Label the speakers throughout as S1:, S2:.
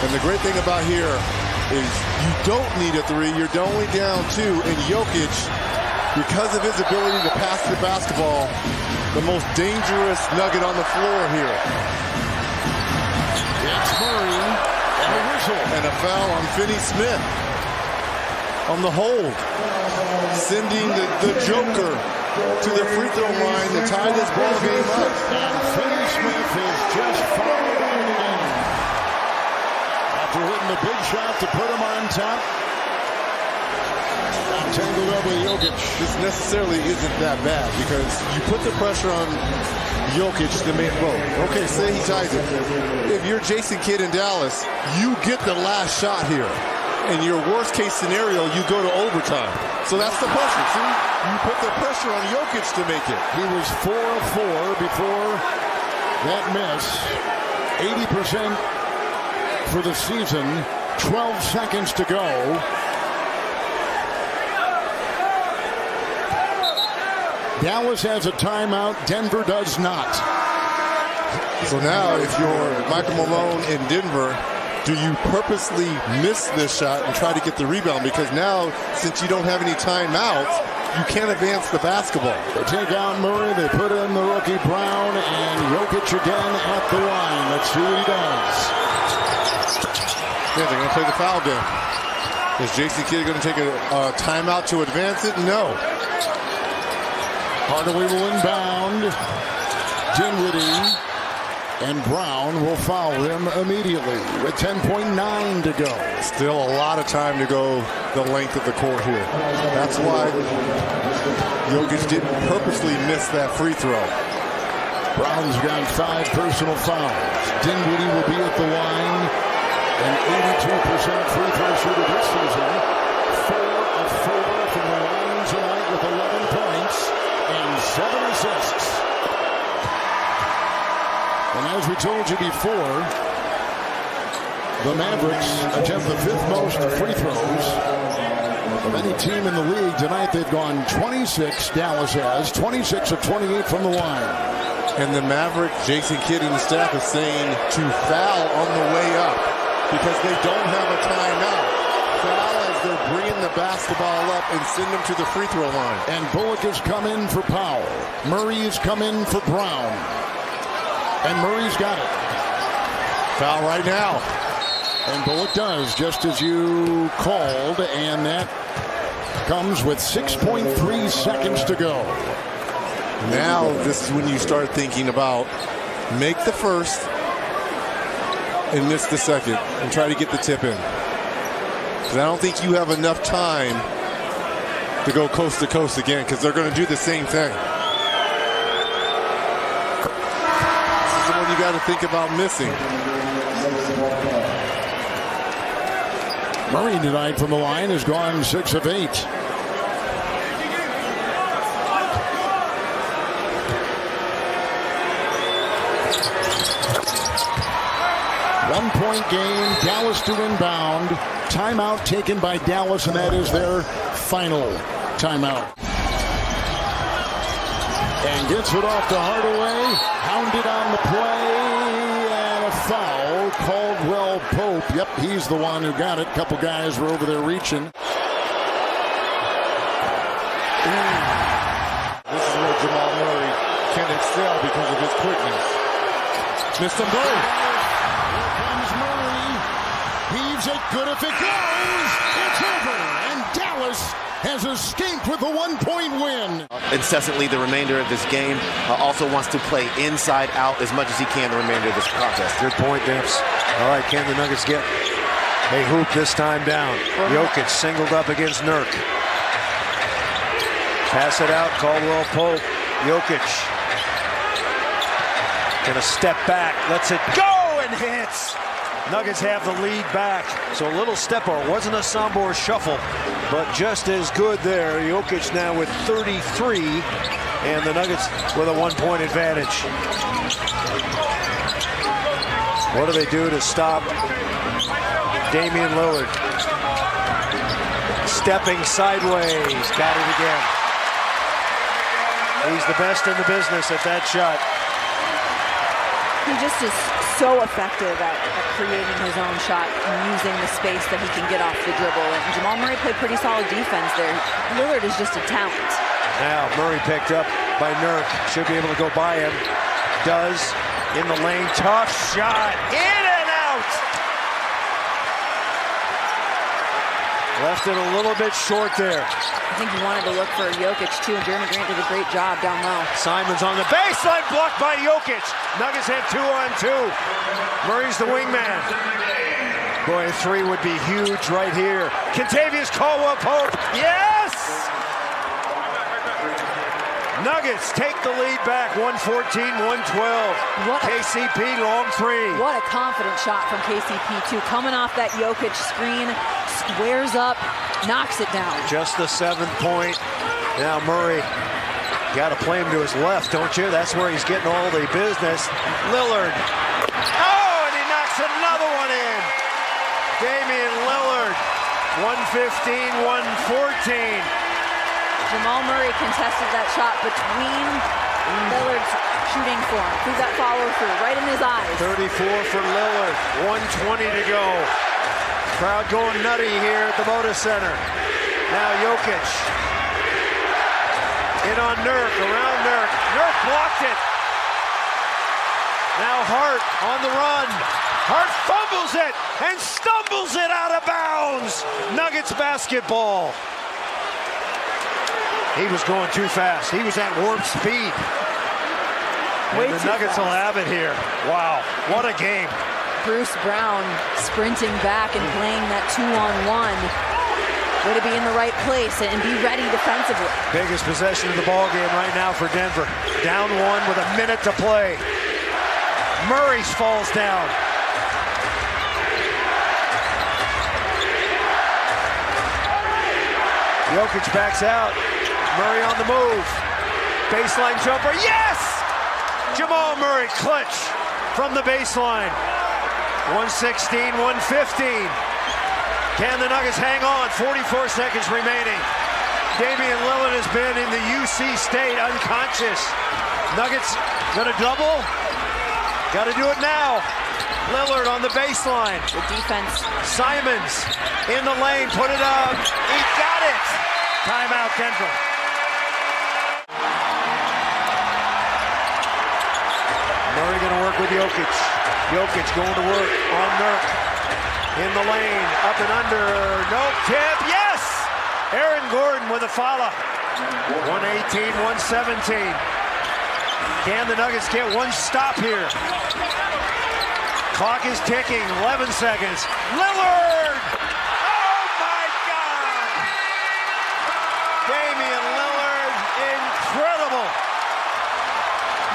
S1: And the great thing about here is you don't need a three. You're only down two. And Jokic, because of his ability to pass the basketball, the most dangerous nugget on the floor here.
S2: It's Murray and a whistle.
S1: And a foul on Finney-Smith on the hold. Sending the Joker to the free throw line to tie this ball game up.
S2: And Finney-Smith is just fouled in again. After hitting the big shot to put him on top. Tangled up with Jokic.
S1: This necessarily isn't that bad because you put the pressure on Jokic to make, well, okay, say he ties it. If you're Jason Kidd in Dallas, you get the last shot here. In your worst case scenario, you go to overtime. So that's the pressure. See, you put the pressure on Jokic to make it.
S2: He was 4 of 4 before that miss. 80% for the season. 12 seconds to go. Dallas has a timeout. Denver does not.
S1: So now if you're Michael Malone in Denver, do you purposely miss this shot and try to get the rebound? Because now, since you don't have any timeouts, you can't advance the basketball.
S2: They take out Murray. They put in the rookie Brown. And Jokic again at the line. Let's see what he does.
S1: Yeah, they're going to play the foul then. Is Jason Kidd going to take a timeout to advance it? No.
S2: Hardaway will inbound. Dinwiddie and Brown will foul him immediately with 10.9 to go.
S1: Still a lot of time to go the length of the court here. That's why Jokic didn't purposely miss that free throw.
S2: Brown's got 5 personal fouls. Dinwiddie will be at the line. An 82% free throw shooter this season. 4 of 4 from the line tonight with 11 points. And 7 assists. And as we told you before, the Mavericks attempt the 5th most free throws of any team in the league. Tonight they've gone 26, Dallas has, 26 of 28 from the line.
S1: And the Maverick, Jason Kidd and the staff is saying to foul on the way up because they don't have a timeout. Foul as they're bringing the basketball up and send them to the free throw line.
S2: And Bullock has come in for Powell. Murray has come in for Brown. And Murray's got it.
S1: Foul right now.
S2: And Bullock does, just as you called. And that comes with 6.3 seconds to go.
S1: Now this is when you start thinking about make the first and miss the second and try to get the tip in. Because I don't think you have enough time to go coast to coast again because they're going to do the same thing. This is the one you got to think about missing.
S2: Murray tonight from the line has gone 6 of 8. One-point game, Dallas to inbound. Timeout taken by Dallas, and that is their final timeout. And gets it off to Hardaway. Hounded on the play, and a foul. Caldwell Pope. Yep, he's the one who got it. A couple guys were over there reaching.
S1: This is where Jamal Murray can excel because of his quickness. Missed them both.
S2: It good if it goes. It's over. And Dallas has escaped with a 1-point win.
S3: Incessantly the remainder of this game. Also wants to play inside out as much as he can the remainder of this contest.
S4: Good point, Dimps. All right, can the Nuggets get a hoop this time down? Jokic singled up against Nurk. Pass it out, Caldwell Pope. Jokic gonna step back, lets it go and hits. Nuggets have the lead back. So a little step or wasn't a Sambor shuffle, but just as good there. Jokic now with 33, and the Nuggets with a 1-point advantage. What do they do to stop Damian Lillard? Stepping sideways, got it again. He's the best in the business at that shot.
S5: He just is so effective at creating his own shot and using the space that he can get off the dribble. And Jamal Murray played pretty solid defense there. Lillard is just a talent.
S4: Now Murray picked up by Nurk. Should be able to go by him. Does. In the lane. Tough shot. In and out. Left it a little bit short there.
S5: I think he wanted to look for Jokic too, and Jeremy Grant did a great job down low.
S4: Simon's on the baseline, blocked by Jokic. Nuggets have 2-on-2. Murray's the wingman. Boy, a three would be huge right here. Kentavious Caldwell-Pope. Yes! Nuggets take the lead back, 114-112. KCP long three.
S5: What a confident shot from KCP too. Coming off that Jokic screen, squares up, knocks it down.
S4: Just the 7th point. Now Murray, got to play him to his left, don't you? That's where he's getting all the business. Lillard. Oh, and he knocks another one in. Damian Lillard, 115-114.
S5: Jamal Murray contested that shot between Lillard's shooting form. Through that follow through, right in his eyes.
S4: 34 for Lillard, 1:20 to go. Crowd going nutty here at the Moda Center. Now Jokic. In on Nurk, around Nurk. Nurk blocked it. Now Hart on the run. Hart fumbles it and stumbles it out of bounds. Nuggets basketball. He was going too fast. He was at warp speed. And the Nuggets will have it here. Wow, what a game.
S5: Bruce Brown sprinting back and playing that 2-on-1. Way to be in the right place and be ready defensively.
S4: Biggest possession of the ball game right now for Denver. Down one with a minute to play. Murray falls down. Jokic backs out. Murray on the move. Baseline jumper. Yes! Jamal Murray clutch from the baseline. 116-115. Can the Nuggets hang on? 44 seconds remaining. Damian Lillard has been in the UC state unconscious. Nuggets gonna double. Got to do it now. Lillard on the baseline.
S5: The defense.
S4: Simons in the lane, put it up. He got it. Timeout, Denver. Murray going to work with Jokic. Jokic going to work on Nurk. In the lane, up and under. No tip. Yes! Aaron Gordon with a foul. 118-117. Can the Nuggets get one stop here? Clock is ticking, 11 seconds. Lillard! Oh my God! Damian Lillard, incredible!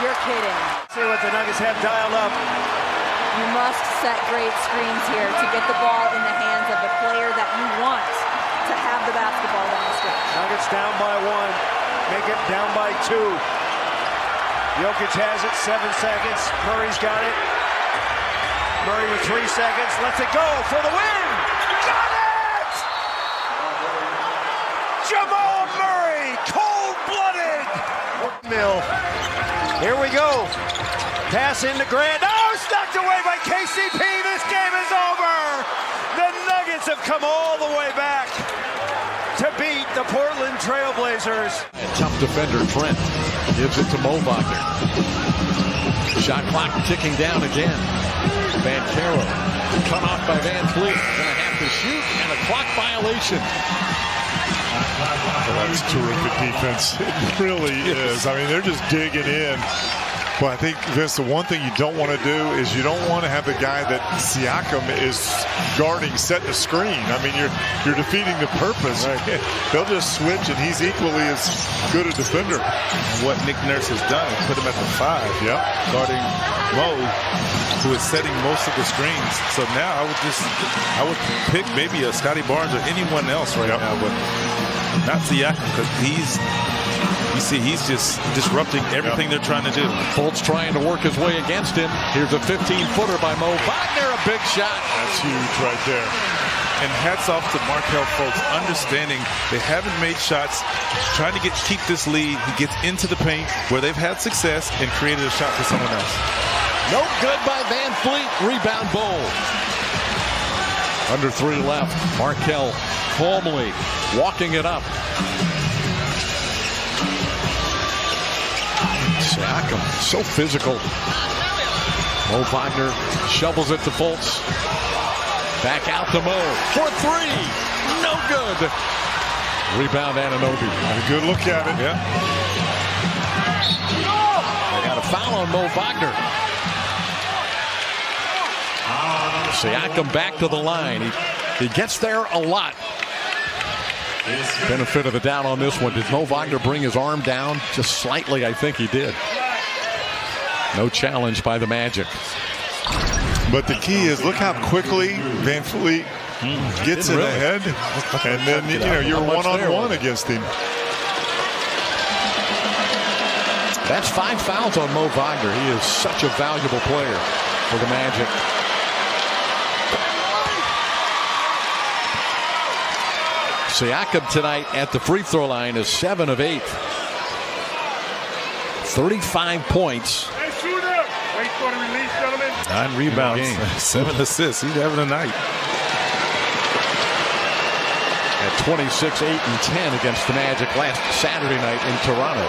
S5: You're kidding.
S4: See what the Nuggets have dialed up.
S5: You must set great screens here to get the ball in the hands of the player that you want to have the basketball down the stretch.
S4: Nuggets down by one, make it down by two. Jokic has it, 7 seconds. Murray's got it. Murray with 3 seconds, lets it go for the win! Got it! Jamal Murray, cold-blooded! Mill. Here we go. Pass into Grant. Oh, knocked away by KCP. This game is over. The Nuggets have come all the way back to beat the Portland Trailblazers.
S2: Tough defender Trent gives it to Mo Wagner. Shot clock ticking down again. Van Caro cut off by Van Fleet. Gonna have to shoot and a clock violation.
S6: Well, that's terrific defense. It really is. I mean, they're just digging in. But I think, Vince, the one thing you don't want to do is you don't want to have the guy that Siakam is guarding set the screen. I mean, you're defeating the purpose. Right. They'll just switch, and he's equally as good a defender.
S7: What Nick Nurse has done is put him at the 5, guarding Mo, who is setting most of the screens. So now I would pick maybe a Scotty Barnes or anyone else right now, but not Siakam, because he's just disrupting everything they're trying to do.
S2: Fultz trying to work his way against him. Here's a 15-footer by Mo Wagner, a big shot.
S6: That's huge right there.
S7: And hats off to Markelle Fultz, understanding they haven't made shots, trying to keep this lead. He gets into the paint where they've had success and created a shot for someone else.
S2: No good by Van Fleet. Rebound Bowl. Under 3 left. Markelle calmly walking it up. Siakam, so physical. Mo Wagner shovels it to Fultz. Back out to Mo for 3. No good. Rebound Anunoby.
S6: A good look at it.
S2: Yeah. They got a foul on Mo Wagner. Siakam back to the line. He gets there a lot. Benefit of the doubt on this one. Did Mo Wagner bring his arm down? Just slightly, I think he did. No challenge by the Magic.
S6: But the key is, look how quickly Van Fleet gets it ahead, and then you're one-on-one against him.
S2: That's 5 fouls on Mo Wagner. He is such a valuable player for the Magic. Siakam tonight at the free throw line is 7 of 8. 35 points.
S7: 9 rebounds, 7 assists. He's having a night.
S2: At 26, 8, and 10 against the Magic last Saturday night in Toronto.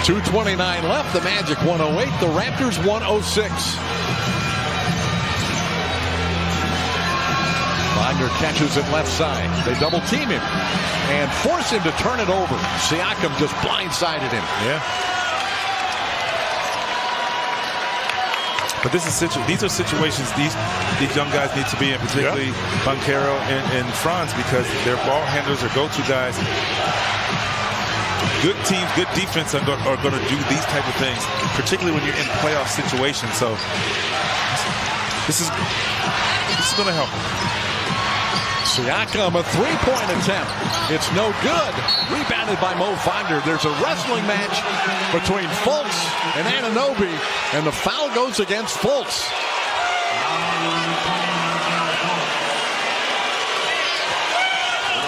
S2: .229 left. The Magic 108. The Raptors 106. Wagner catches it left side. They double team him and force him to turn it over. Siakam just blindsided him.
S7: Yeah. But these are situations these young guys need to be in, particularly Banchero and Franz, because their ball handlers are go-to guys. Good teams, good defense are going to do these type of things, particularly when you're in playoff situations. So this is going to help.
S2: Siakam, a 3-point attempt. It's no good. Rebounded by Mo Wagner. There's a wrestling match between Fultz and Anunoby, and the foul goes against Fultz.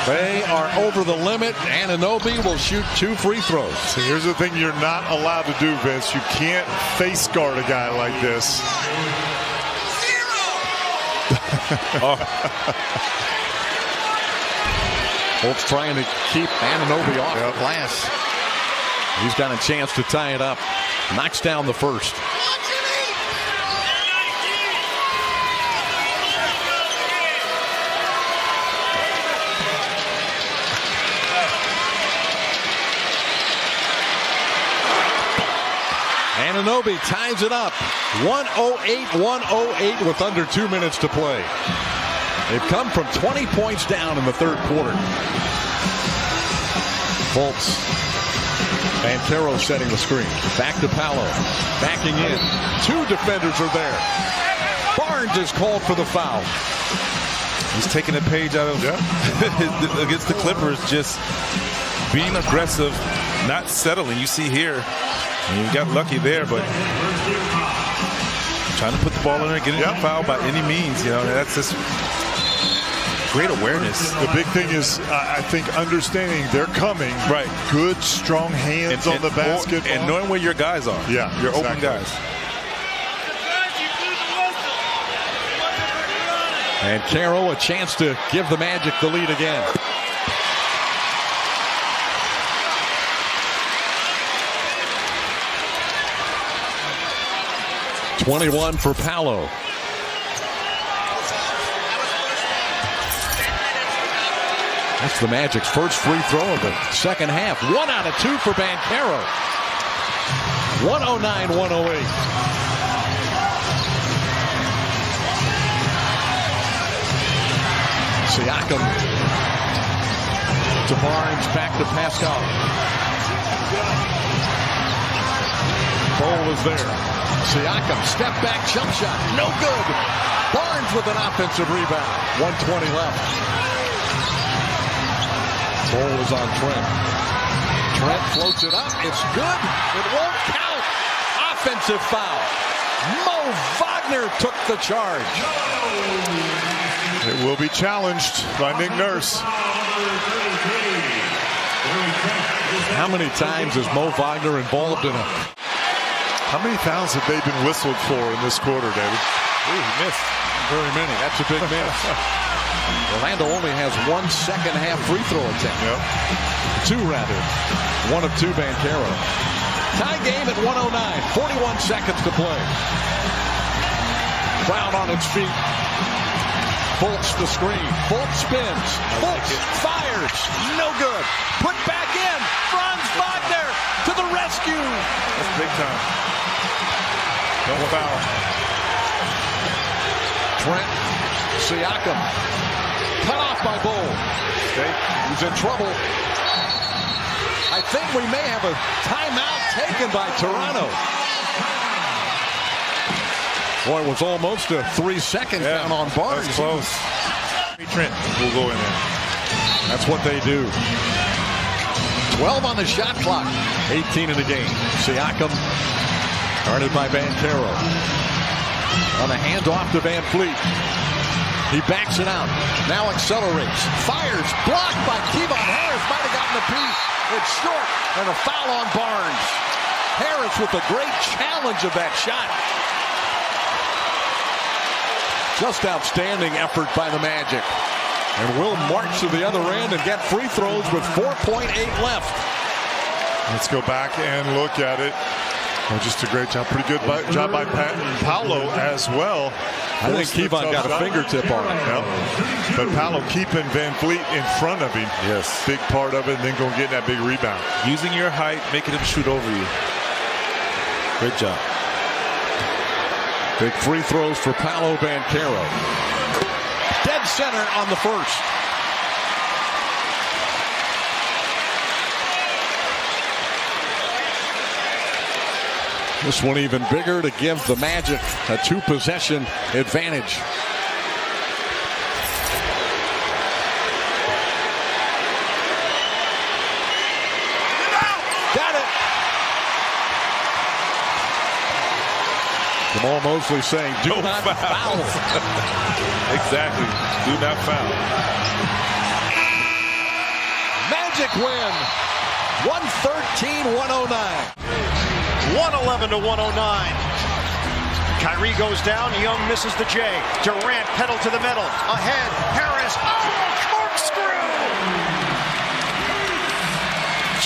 S2: They are over the limit. Anunoby will shoot 2 free throws.
S6: So here's the thing you're not allowed to do, Vince. You can't face guard a guy like this.
S2: Fultz trying to keep Anunoby off the glass. He's got a chance to tie it up. Knocks down the first. Anunoby ties it up. 108 with under 2 minutes to play. They've come from 20 points down in the third quarter. Fultz. Banchero setting the screen. Back to Paolo. Backing in. 2 defenders are there. Barnes is called for the foul.
S7: He's taking a page out of against the Clippers, just being aggressive, not settling. You see here, and you got lucky there, but trying to put the ball in there, getting a foul by any means. That's just great awareness.
S6: The big thing is, I think, understanding they're coming.
S7: Right.
S6: Good, strong hands on the basketball.
S7: And knowing where your guys are.
S6: Yeah,
S7: your
S6: exactly.
S7: open guys.
S2: And Caro a chance to give the Magic the lead again. .21 for Paolo. That's the Magic's first free throw of the second half. 1 out of 2 for Banchero. 109-108. Siakam to Barnes, back to Pascal. Ball is there. Siakam, step back, jump shot, no good. Barnes with an offensive rebound. 1:20 left. Ball is on Trent. Trent floats it up. It's good. It won't count. Offensive foul. Mo Wagner took the charge.
S6: It will be challenged by Nick Nurse.
S2: How many times is Mo Wagner involved in a...
S6: How many fouls have they been whistled for in this quarter, David?
S2: Ooh, he missed very many. That's a big miss. Orlando only has 1 second-half free throw attempt.
S6: Yep.
S2: 2 rather. 1 of 2 Banchero. Tie game at 109. 41 seconds to play. Crowd on its feet. Fultz the screen. Fultz spins. Fultz fires. No good. Put back in. Franz Wagner to the rescue.
S6: That's big time. No foul.
S2: Trent Siakam. Cut off by Bull. He's in trouble. I think we may have a timeout taken by Toronto. Boy, it was almost a 3-second count on Barnes.
S6: That's close. Trent will go in there.
S2: That's what they do. 12 on the shot clock. 18 in the game. Siakam guarded by Banchero. On a handoff to Van Fleet. He backs it out. Now accelerates. Fires. Blocked by Kevon Harris. Might have gotten a piece. It's short. And a foul on Barnes. Harris with a great challenge of that shot. Just outstanding effort by the Magic. And will march to the other end and get free throws with 4.8 left.
S6: Let's go back and look at it. Oh, just a great job. Pretty good job by Paolo as well.
S2: I think Kevon got a fingertip on it.
S6: Yep. But Paolo keeping Van Fleet in front of him.
S2: Yes.
S6: Big part of it, and then go get that big rebound.
S7: Using your height, making him shoot over you. Great job.
S2: Big free throws for Paolo Banchero. Dead center on the first. This one even bigger to give the Magic a 2-possession advantage. Got it. Jamal Mosley saying, do not foul.
S7: Exactly. Do not foul.
S2: Magic win. 113-109.
S4: 111 to 109. Kyrie goes down. Young misses the J. Durant pedal to the middle. Ahead. Harris. Oh, corkscrew.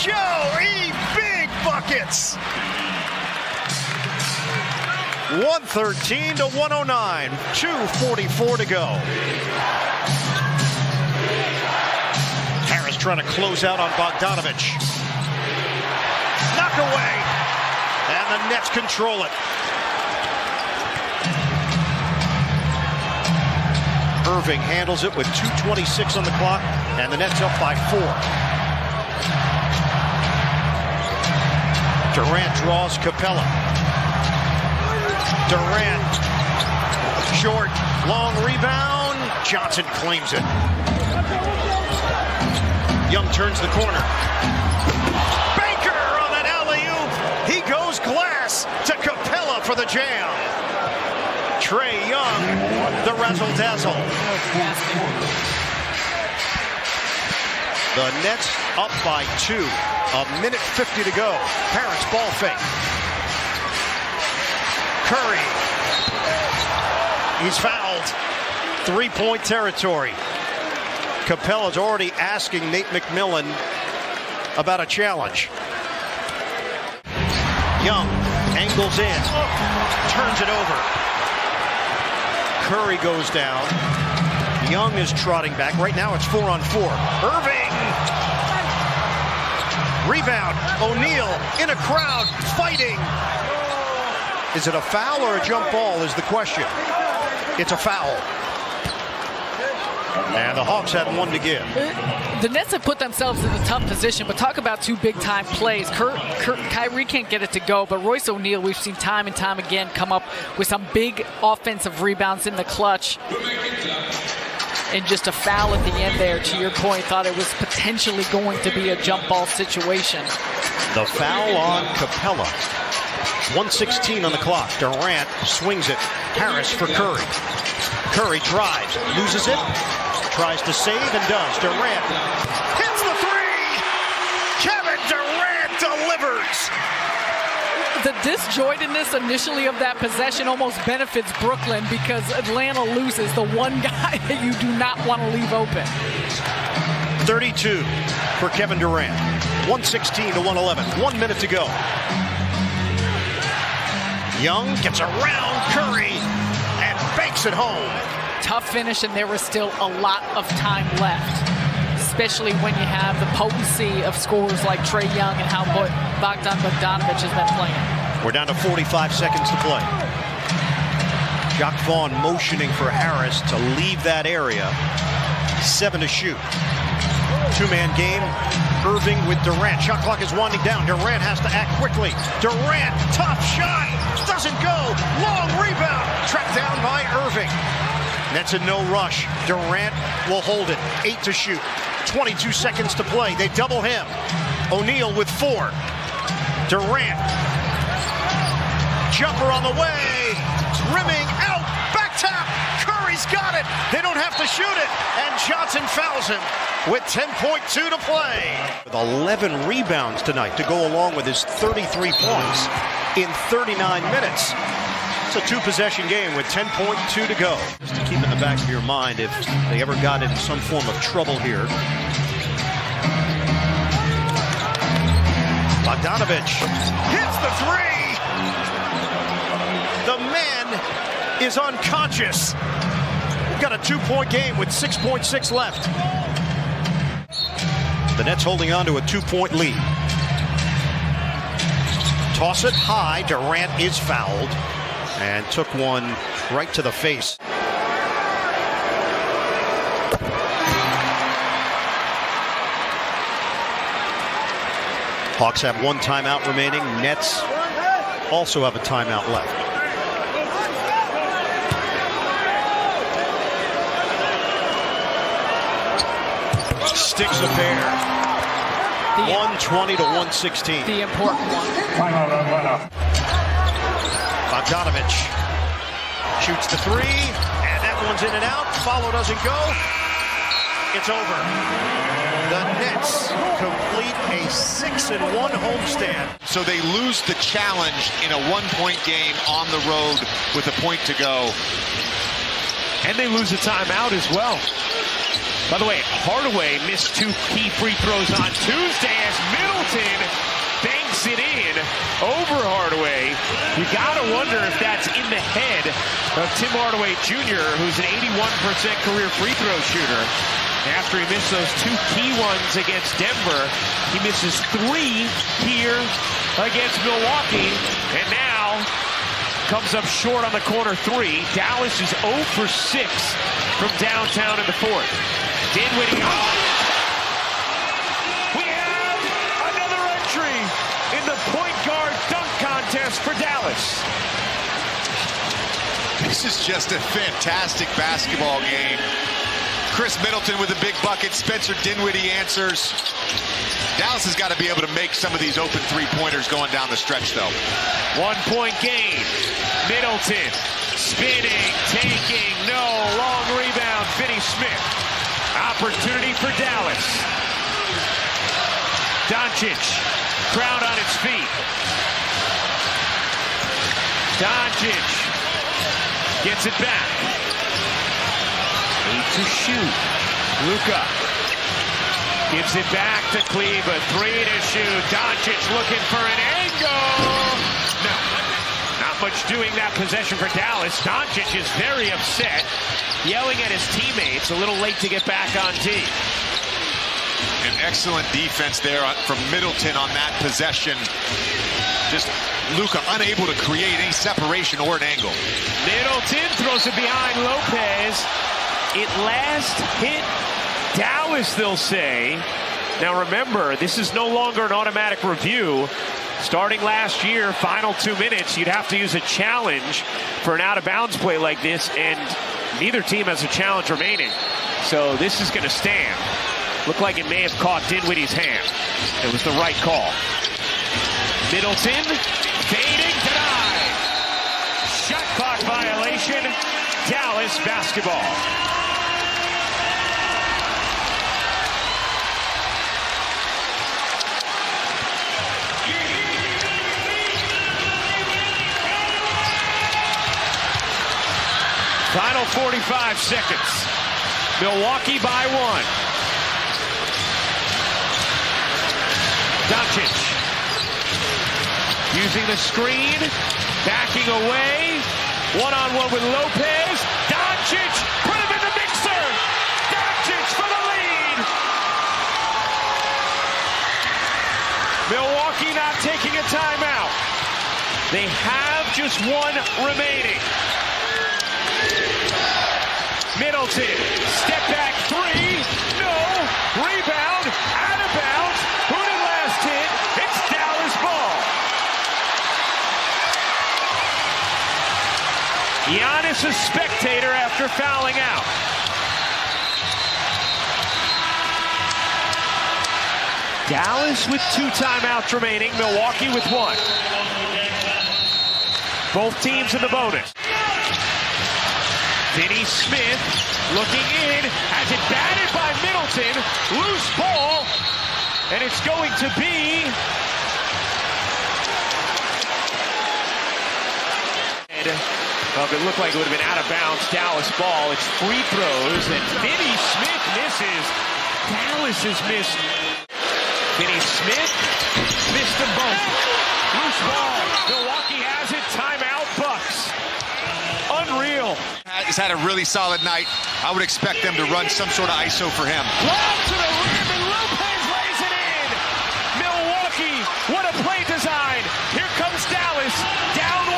S4: Joe big buckets. 113 to 109. 2:44 to go. Harris trying to close out on Bogdanovich. Knock away. And the Nets control it. Irving handles it with 2:26 on the clock, and the Nets up by 4. Durant draws Capella. Durant, short, long rebound. Johnson claims it. Young turns the corner. He goes glass to Capella for the jam. Trae Young, the razzle-dazzle. The Nets up by 2. 1:50 to go. Harris ball fake. Curry. He's fouled. 3-point territory. Capella's already asking Nate McMillan about a challenge. Young angles in, turns it over. Curry goes down. Young is trotting back. Right now it's 4-on-4. Irving! Rebound. O'Neal in a crowd, fighting. Is it a foul or a jump ball is the question. It's a foul. And the Hawks had 1 to give.
S8: The Nets have put themselves in a tough position, but talk about 2 big-time plays. Kyrie can't get it to go, but Royce O'Neal, we've seen time and time again come up with some big offensive rebounds in the clutch. And just a foul at the end there, to your point, thought it was potentially going to be a jump ball situation.
S4: The foul on Capella. 1:16 on the clock. Durant swings it. Harris for Curry. Curry drives, loses it, tries to save and does. Durant hits the 3. Kevin Durant
S8: the disjointedness initially of that possession almost benefits Brooklyn because Atlanta loses the one guy that you do not want to leave open.
S9: 32 for Kevin Durant. 116 to 111. 1 minute to go. Young gets around Curry and banks it home.
S8: Tough finish, and there was still a lot of time left, especially when you have the potency of scorers like Trae Young and how Bogdan Bogdanović has been playing.
S9: We're down to 45 seconds to play. Jacque Vaughn motioning for Harris to leave that area. 7 to shoot. Two-man game. Irving with Durant. Shot clock is winding down. Durant has to act quickly. Durant, tough shot. Doesn't go. Long rebound. Tracked down by Irving. That's a no rush. Durant will hold it. 8 to shoot. 22 seconds to play. They double him. O'Neal with 4. Durant. Jumper on the way. Rimming out. Back tap. Curry's got it. They don't have to shoot it. And Johnson fouls him with 10.2 to play. With 11 rebounds tonight to go along with his 33 points in 39 minutes. It's a 2-possession game with 10.2 to go. Just to keep in the back of your mind if they ever got into some form of trouble here. Bogdanović hits the 3. The man is unconscious. We've got a 2-point game with 6.6 left. The Nets holding on to a 2-point lead. Toss it high. Durant is fouled and took one right to the face. Hawks have 1 timeout remaining. Nets also have a timeout left. Sticks a pair. 120 to 116.
S8: The important one.
S9: Bogdanović shoots the 3, and that one's in and out. Follow doesn't go. It's over. The Nets complete a 6-1 homestand.
S10: So they lose the challenge in a 1-point game on the road with a point to go.
S11: And they lose a timeout as well. By the way, Hardaway missed 2 key free throws on Tuesday as Middleton banks it in over Hardaway. You got to wonder if that's in the head of Tim Hardaway Jr., who's an 81% career free throw shooter. After he missed those 2 key ones against Denver, he misses 3 here against Milwaukee, and now comes up short on the corner 3. Dallas is 0 for 6 from downtown in the 4th. Dinwiddie. Oh! We have another entry in the point guard dunk contest for Dallas.
S10: This is just a fantastic basketball game. Chris Middleton with a big bucket. Spencer Dinwiddie answers. Dallas has got to be able to make some of these open 3-pointers going down the stretch, though.
S11: 1-point game. Middleton spinning, taking, no. Long rebound. Finney-Smith. Opportunity for Dallas. Doncic, crowd on its feet. Doncic gets it back. 8 to shoot. Luka gives it back to Kleba. 3 to shoot. Doncic looking for an angle. No, not much doing that possession for Dallas. Doncic is very upset, yelling at his teammates. A little late to get back on tee.
S10: An excellent defense there from Middleton on that possession. Just Luka unable to create any separation or an angle.
S11: Middleton throws it behind Lopez. It last hit Dallas, they'll say. Now remember, this is no longer an automatic review. Starting last year, final 2 minutes, you'd have to use a challenge for an out-of-bounds play like this, and neither team has a challenge remaining. So this is going to stand. Looked like it may have caught Dinwiddie's hand. It was the right call. Middleton, fading, denied. Shot clock violation. Dallas basketball. Final 45 seconds. Milwaukee by 1. Doncic using the screen, backing away. One-on-one with Lopez. Doncic, put him in the mixer. Doncic for the lead. Milwaukee not taking a timeout. They have just one remaining. Middleton, step back three. No. Rebound, out of bounds. Who did last hit? It's Dallas ball. Giannis a spectator after fouling out. Dallas with 2 timeouts remaining. Milwaukee with 1. Both teams in the bonus. Finney Smith looking in, has it batted by Middleton. Loose ball, and it's going to be it looked like it would have been out of bounds. Dallas ball. It's free throws, and Finney Smith misses. Dallas has missed. Finney Smith missed them both. Loose ball. Milwaukee has it. Timeout, Bucks. Unreal.
S10: Has had a really solid night. I would expect them to run some sort of ISO for him.
S11: Lob to the rim, and Lopez lays it in. Milwaukee, what a play design. Here comes Dallas, down 1.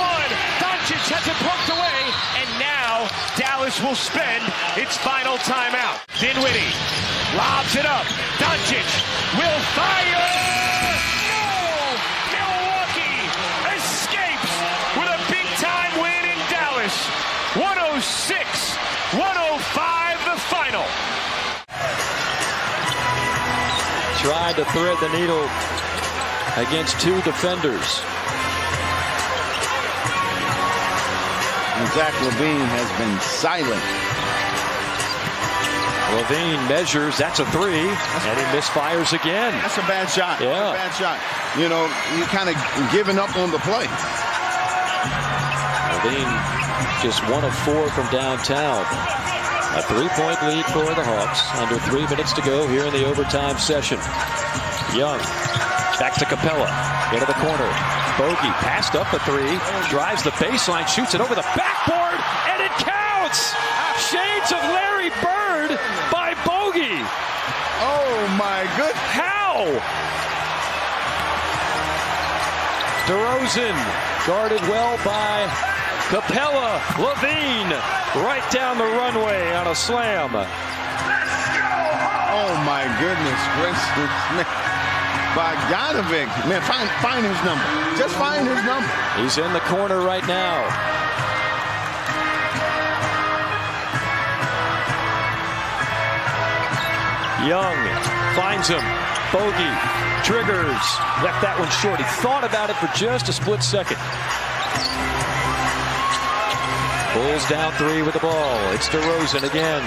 S11: Doncic has it poked away, and now Dallas will spend its final timeout. Dinwiddie lobs it up. Doncic will fire. No! Milwaukee escapes with a big-time win in Dallas. 106-105 the final.
S4: Tried to thread the needle against 2 defenders.
S12: And Zach LaVine has been silent.
S4: LaVine measures, that's a 3, and he misfires again.
S12: That's a bad shot.
S4: Yeah.
S12: That's a bad shot. You know, you kind of giving up on the play.
S4: LaVine just 1 of 4 from downtown. A 3-point lead for the Hawks. Under 3 minutes to go here in the overtime session. Young back to Capella. Into the corner. Bogey passed up a 3. Drives the baseline. Shoots it over the backboard. And it counts! Shades of Larry Bird by Bogey.
S12: Oh, my goodness.
S4: How? DeRozan guarded well by Capella. LaVine right down the runway on a slam.
S12: Oh, my goodness gracious. Bogdanovic. Man, find his number. Just find his number.
S4: He's in the corner right now. Young finds him. Bogey triggers. Left that one short. He thought about it for just a split second. Bulls down 3 with the ball. It's DeRozan again.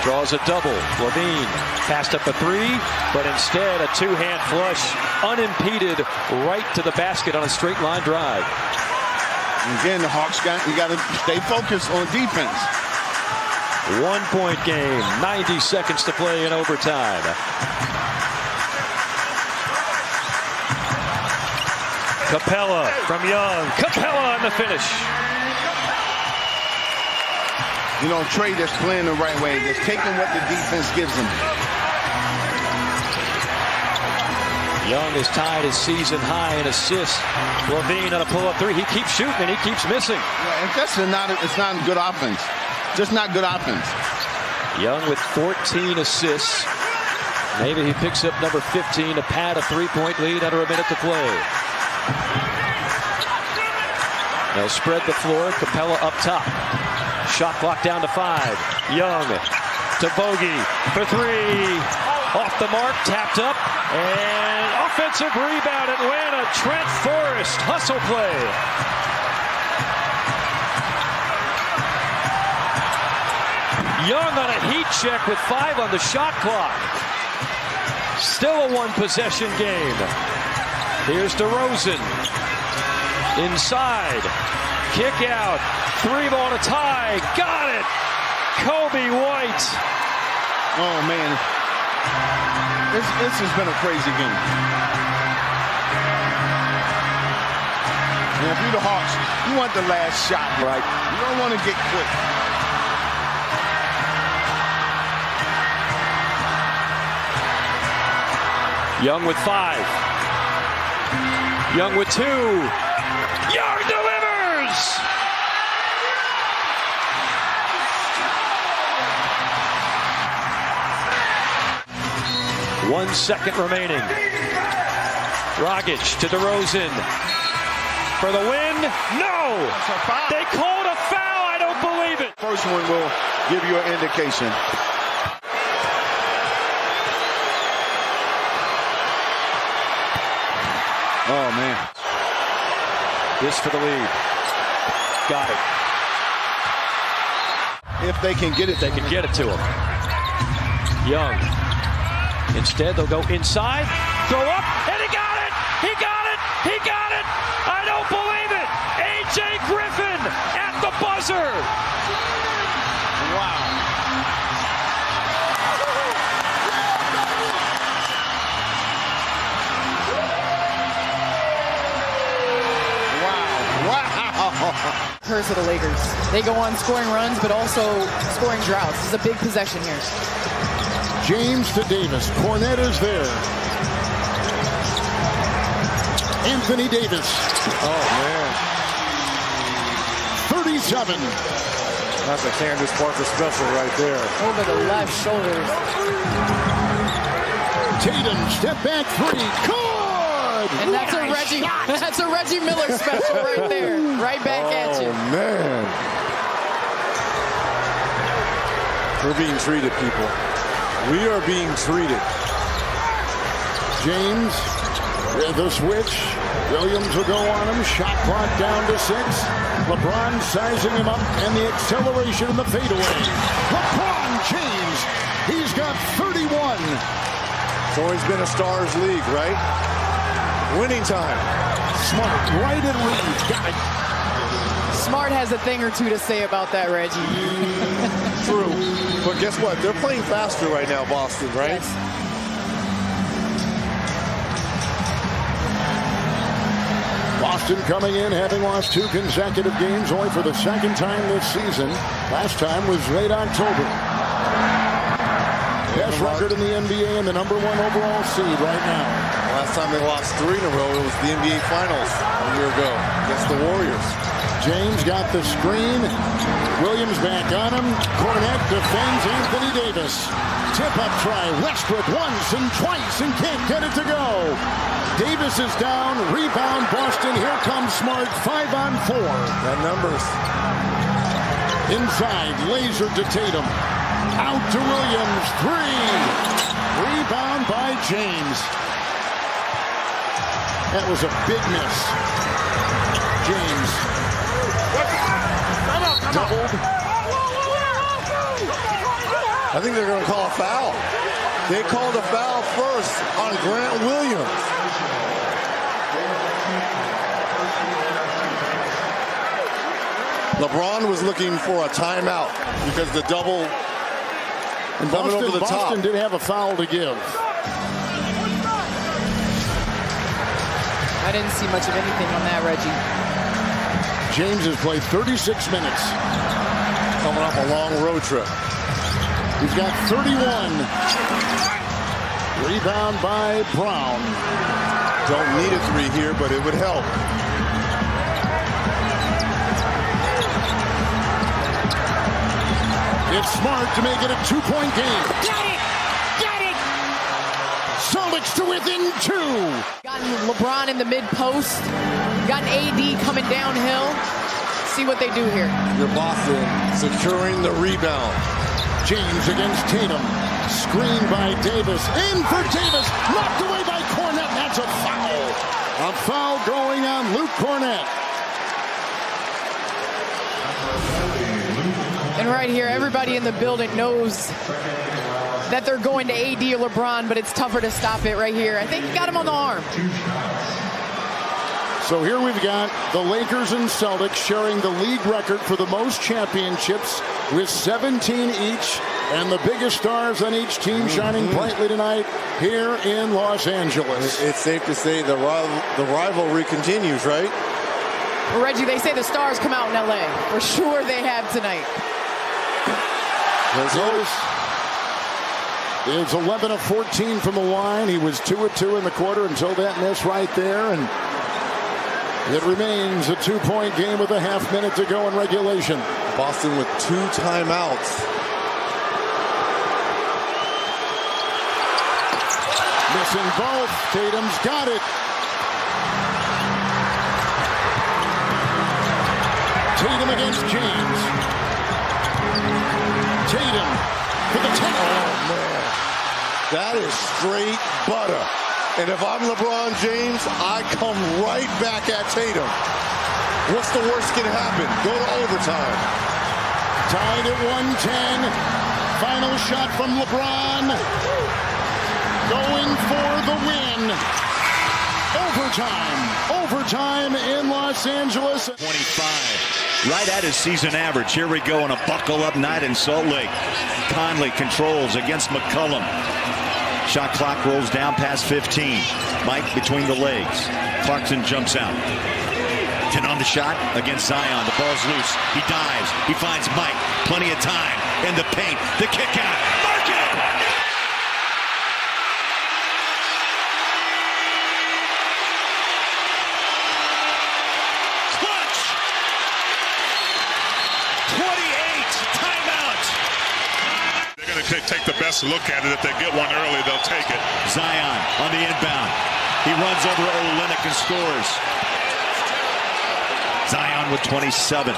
S4: Draws a double. LaVine passed up a 3, but instead a 2-hand flush, unimpeded, right to the basket on a straight line drive.
S12: Again, the Hawks you got to stay focused on defense.
S4: 1-point game, 90 seconds to play in overtime. Capella from Young. Capella on the finish.
S12: You know, Trey just playing the right way. Just taking what the defense gives him.
S4: Young has tied his season high in assists. LaVine on a pull-up 3. He keeps shooting and he keeps missing.
S12: Yeah, it's not good offense. Just not good offense.
S4: Young with 14 assists. Maybe he picks up number 15 to pad a 3-point lead under a minute to play. They'll spread the floor. Capella up top. Shot clock down to 5. Young to Bogey for 3. Off the mark, tapped up, and offensive rebound, Atlanta. Trent Forrest, hustle play. Young on a heat check with 5 on the shot clock. Still a 1-possession game. Here's DeRozan. Inside.
S13: Kick out. 3-ball to tie. Got it. Kobe White.
S12: Oh, man. This has been a crazy game. And if you're the Hawks, you want the last shot, right? You don't want to get quick.
S13: Young with 5. Young with 2. Young delivers! One second remaining. Dragic to DeRozan. For the win? No! They called a foul. I don't believe it.
S12: First one will give you an indication.
S13: Oh, man. This for the lead. Got it.
S12: If they can get it,
S13: they can get it to him. Young. Instead, they'll go inside, throw up, and he got it! He got it! He got it! I don't believe it! A.J. Griffin at the buzzer!
S12: Wow.
S14: Curse of the Lakers. They go on scoring runs, but also scoring droughts. This is a big possession here.
S2: James to Davis. Cornet is there. Anthony Davis.
S1: Oh, man.
S2: 37.
S1: That's a Candace Parker special right there.
S14: Over the left shoulder.
S2: Tatum, step back 3. Good!
S14: And that's a Reggie Miller special right there. Right back at you.
S1: Oh, man. We're being treated, people. We are being treated.
S2: James, the switch. Williams will go on him. Shot clock down to 6. LeBron sizing him up, and the acceleration in the fadeaway. LeBron James, he's got 31.
S1: It's always been a stars league, right? Winning time.
S2: Smart, right in lead. Got it.
S14: Smart has a thing or two to say about that, Reggie.
S1: True. But guess what? They're playing faster right now, Boston, right?
S14: Yes.
S2: Boston coming in, having lost 2 consecutive games, only for the 2nd time this season. Last time was late October. Best record in the NBA and the #1 overall seed right now.
S1: Last time they lost 3 in a row, it was the NBA Finals a year ago against the Warriors.
S2: James got the screen. Williams back on him. Cornet defends Anthony Davis. Tip-up try. Westbrook once and twice and can't get it to go. Davis is down. Rebound Boston. Here comes Smart. 5-on-4.
S1: That numbers.
S2: Inside. Laser to Tatum. Out to Williams. 3. Rebound by James. That was a big miss. James. Doubled.
S1: I think they're going to call a foul. They called a foul first on Grant Williams. LeBron was looking for a timeout because the double
S2: and
S1: coming over the top.
S2: Boston did have a foul to give.
S14: I didn't see much of anything on that, Reggie.
S2: James has played 36 minutes.
S1: Coming off a long road trip.
S2: He's got 31. Rebound by Brown.
S1: Don't need a 3 here, but it would help.
S2: It's Smart to make it a 2-point game.
S14: Got it! Got it!
S2: Celtics to within 2.
S14: Gotten LeBron in the mid-post. Gotten AD coming downhill. See what they do here.
S1: Your Boston securing the rebound.
S2: James against Tatum. Screen by Davis. In for Davis. Knocked away by Cornet. That's a foul. A foul going on Luke Cornet.
S14: And right here, everybody in the building knows that they're going to AD or LeBron, but it's tougher to stop it right here. I think he got him on the arm.
S2: So here we've got the Lakers and Celtics sharing the league record for the most championships with 17 each, and the biggest stars on each team shining brightly tonight here in Los Angeles.
S1: It's safe to say the rivalry continues, right?
S14: Well, Reggie, they say the stars come out in L.A. For sure they have tonight.
S2: It's 11 of 14 from the line. He was 2 of 2 in the quarter until that miss right there, and it remains a 2-point game with a half minute to go in regulation.
S1: Boston with 2 timeouts.
S2: Missing both. Tatum's got it. Tatum against James. Tatum for the 10.
S1: Oh, man. That is straight butter. And if I'm LeBron James, I come right back at Tatum. What's the worst can happen? Go to overtime.
S2: Tied at 110. Final shot from LeBron. Going for the win. Overtime. Overtime in Los Angeles.
S9: 25. Right at his season average. Here we go on a buckle-up night in Salt Lake. Conley controls against McCollum. Shot clock rolls down past 15. Mike between the legs. Clarkson jumps out. 10 on the shot against Zion. The ball's loose. He dives. He finds Mike. Plenty of time in the paint. The kick out. Mark it! Clutch! 28. Timeout.
S6: They're going to take the best look at it. If they get one early, they'll take it.
S9: Zion on the inbound. He runs over Olynyk and scores. Zion with 27.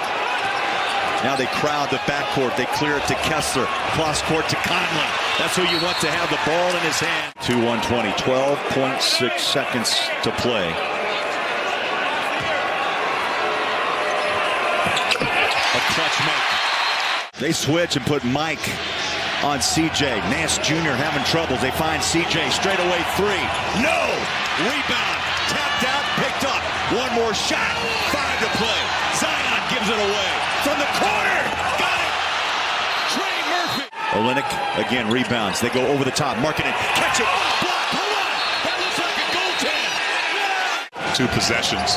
S9: Now they crowd the backcourt. They clear it to Kessler. Cross court to Conley. That's who you want to have the ball in his hand. 2-1-20. 12.6 seconds to play. A clutch make. They switch and put Mike on CJ. Nance Jr. having troubles. They find CJ straight away 3. No! Rebound. Tapped out. Picked up. One more shot. 5 to play. Zion gives it away. From the corner. Got it. Trey Murphy. Olynyk again rebounds. They go over the top. Marketing. Catch it. Block. Hold on. That looks like a goaltend.
S6: 2 possessions.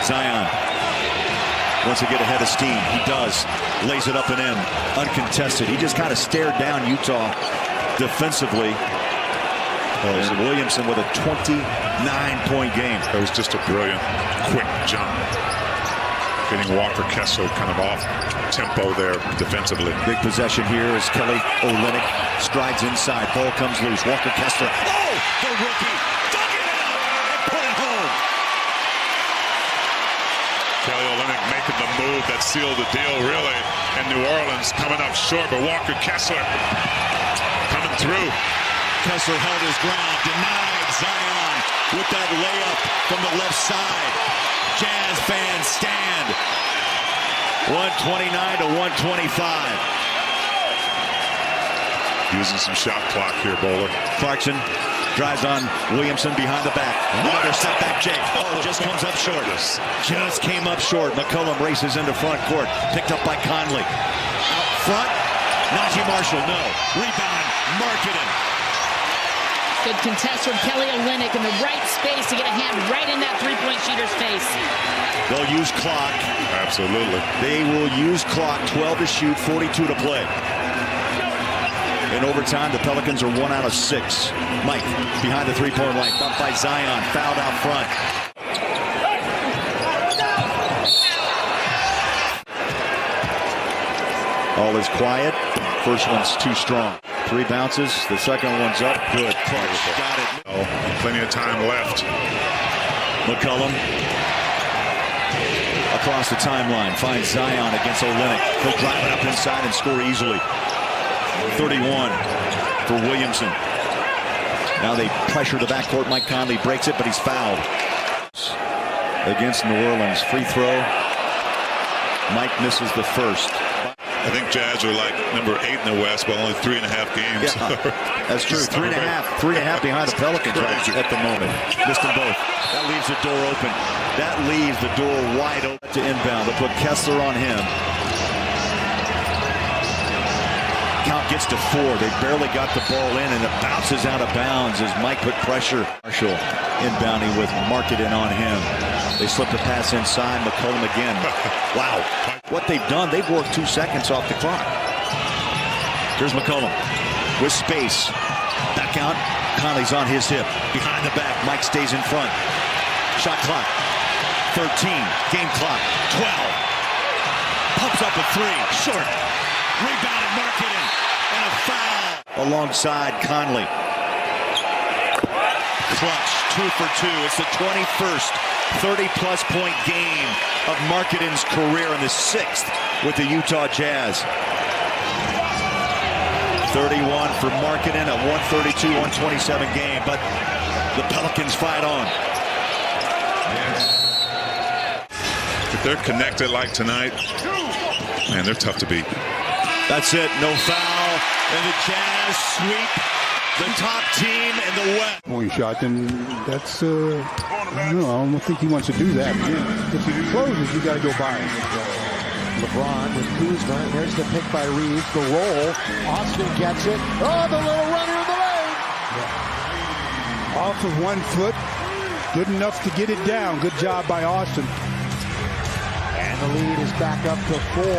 S9: Zion wants to get ahead of steam. He does. Lays it up and in. Uncontested. He just kind of stared down Utah defensively. And Williamson with a 29-point game.
S6: It was just a brilliant, quick jump. Getting Walker Kessler kind of off tempo there defensively.
S9: Big possession here as Kelly Olynyk strides inside. Ball comes loose. Walker Kessler. Oh, the rookie dug it out and put it home.
S6: Kelly Olynyk making the move that sealed the deal, really. And New Orleans coming up short, but Walker Kessler coming through.
S9: Kessler held his ground, denied Zion with that layup from the left side. Jazz fans stand. 129 to 125.
S6: Using some shot clock here, Bowler.
S9: Clarkson drives on Williamson behind the back. Another setback, Jake. Oh, just comes up short. Just came up short. McCollum races into front court. Picked up by Conley. Out front. Najee Marshall, no. Rebound, Marketing.
S15: Good contest from Kelly Olynyk in the right space to get a hand right in that three-point shooter's face.
S9: They'll use clock.
S6: Absolutely.
S9: They will use clock. 12 to shoot, 42 to play. In overtime, the Pelicans are 1 out of 6. Mike behind the three-point line. Bumped by Zion. Fouled out front. All is quiet. First one's too strong. 3 bounces. The second one's up. Good. Clutch. Got it.
S6: Oh, plenty of time left.
S9: McCollum across the timeline. Finds Zion against Olynyk. He'll drive it up inside and score easily. 31 for Williamson. Now they pressure the backcourt. Mike Conley breaks it, but he's fouled. Against New Orleans. Free throw. Mike misses the first.
S7: I think Jazz are like number 8 in the West, but only 3.5 games.
S9: Yeah, that's true. 3.5 behind the Pelicans at the moment. Missed them both. That leaves the door open. That leaves the door wide open to inbound. They'll put Kessler on him. Count gets to 4. They barely got the ball in, and it bounces out of bounds as Mike put pressure. Marshall inbounding with Marketing on him. They slip the pass inside. McCollum again. Wow. What they've done, they've worked 2 seconds off the clock. Here's McCollum with space. Back out. Conley's on his hip. Behind the back. Mike stays in front. Shot clock. 13. Game clock. 12. Pumps up a 3. Short. Rebounded Marketing. And a foul. Alongside Conley. Clutch. 2 for 2. It's the 21st 30-plus point game of Marketing's career in the 6th with the Utah Jazz. 31 for Marketing, a 132-127 game, but the Pelicans fight on.
S7: If they're connected like tonight, man, they're tough to beat.
S9: That's it, no foul, and the Jazz sweep the top team in the West.
S16: Point shot, then that's, I don't think he wants to do that. If he closes, you got to go by him.
S17: LeBron with Kuzma. There's the pick by Reeves. The roll. Austin gets it. Oh, the little runner in the lane.
S16: Yeah. Off of 1 foot. Good enough to get it down. Good job by Austin.
S17: And the lead is back up to 4.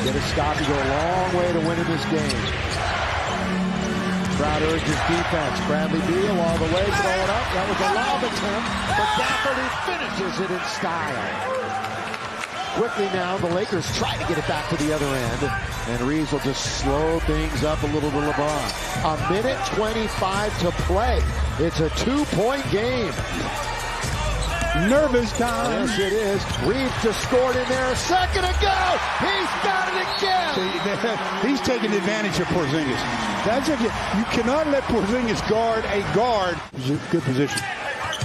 S17: Get a stop. You go a long way to winning this game. Crowd urges defense. Bradley Beal all the way throwing up. That was a lob attempt, but Rafferty finishes it in style. Quickly now, the Lakers try to get it back to the other end, and Reeves will just slow things up a little to LeBron. A minute 25 to play. It's a 2-point game.
S16: Nervous time.
S17: Yes, it is. Reeves just scored in there a second ago. He's got it again.
S16: He's taking advantage of Porzingis. That's it. You cannot let Porzingis guard a guard. Good position.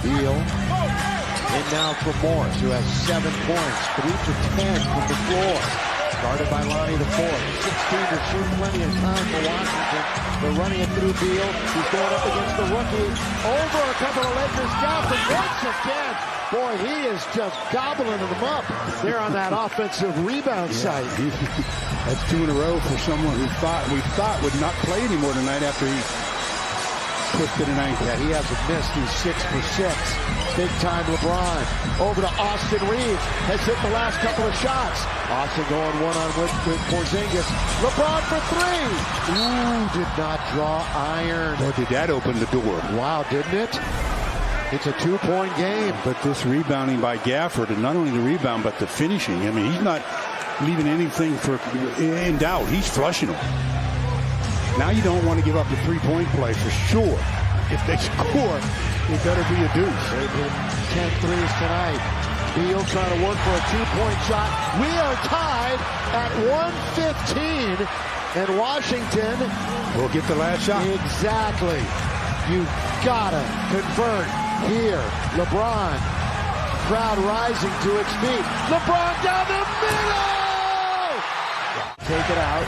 S17: Beal. And now for Morris, who has 7 points. 3 to 10 from the floor. Guarded by Lonnie the fourth. 16 to shoot. Plenty of time for Washington. They're running it through Beal. He's going up against the rookie. Over a couple of Lakers scouts, and once again, boy, he is just gobbling them up there on that offensive rebound site.
S16: That's 2 in a row for someone who we thought would not play anymore tonight after he twisted an ankle.
S17: Yeah, he hasn't missed. He's 6 for 6. Big time LeBron. Over to Austin Reeves. Has hit the last couple of shots. Austin going one-on-one with Porzingis. LeBron for 3. Ooh, did not draw iron.
S16: Boy, did that open the door.
S17: Wow, didn't it? It's a 2-point game.
S16: But this rebounding by Gafford, and not only the rebound, but the finishing. I mean, he's not leaving anything in doubt. He's flushing them. Now you don't want to give up the 3-point play for sure. If they score, it better be a deuce.
S17: They've hit 10 threes tonight. Beal trying to work for a 2-point shot. We are tied at 1:15, and Washington
S16: will get the last shot.
S17: Exactly. You gotta convert here. LeBron, crowd rising to its feet. LeBron down the middle. Take it out.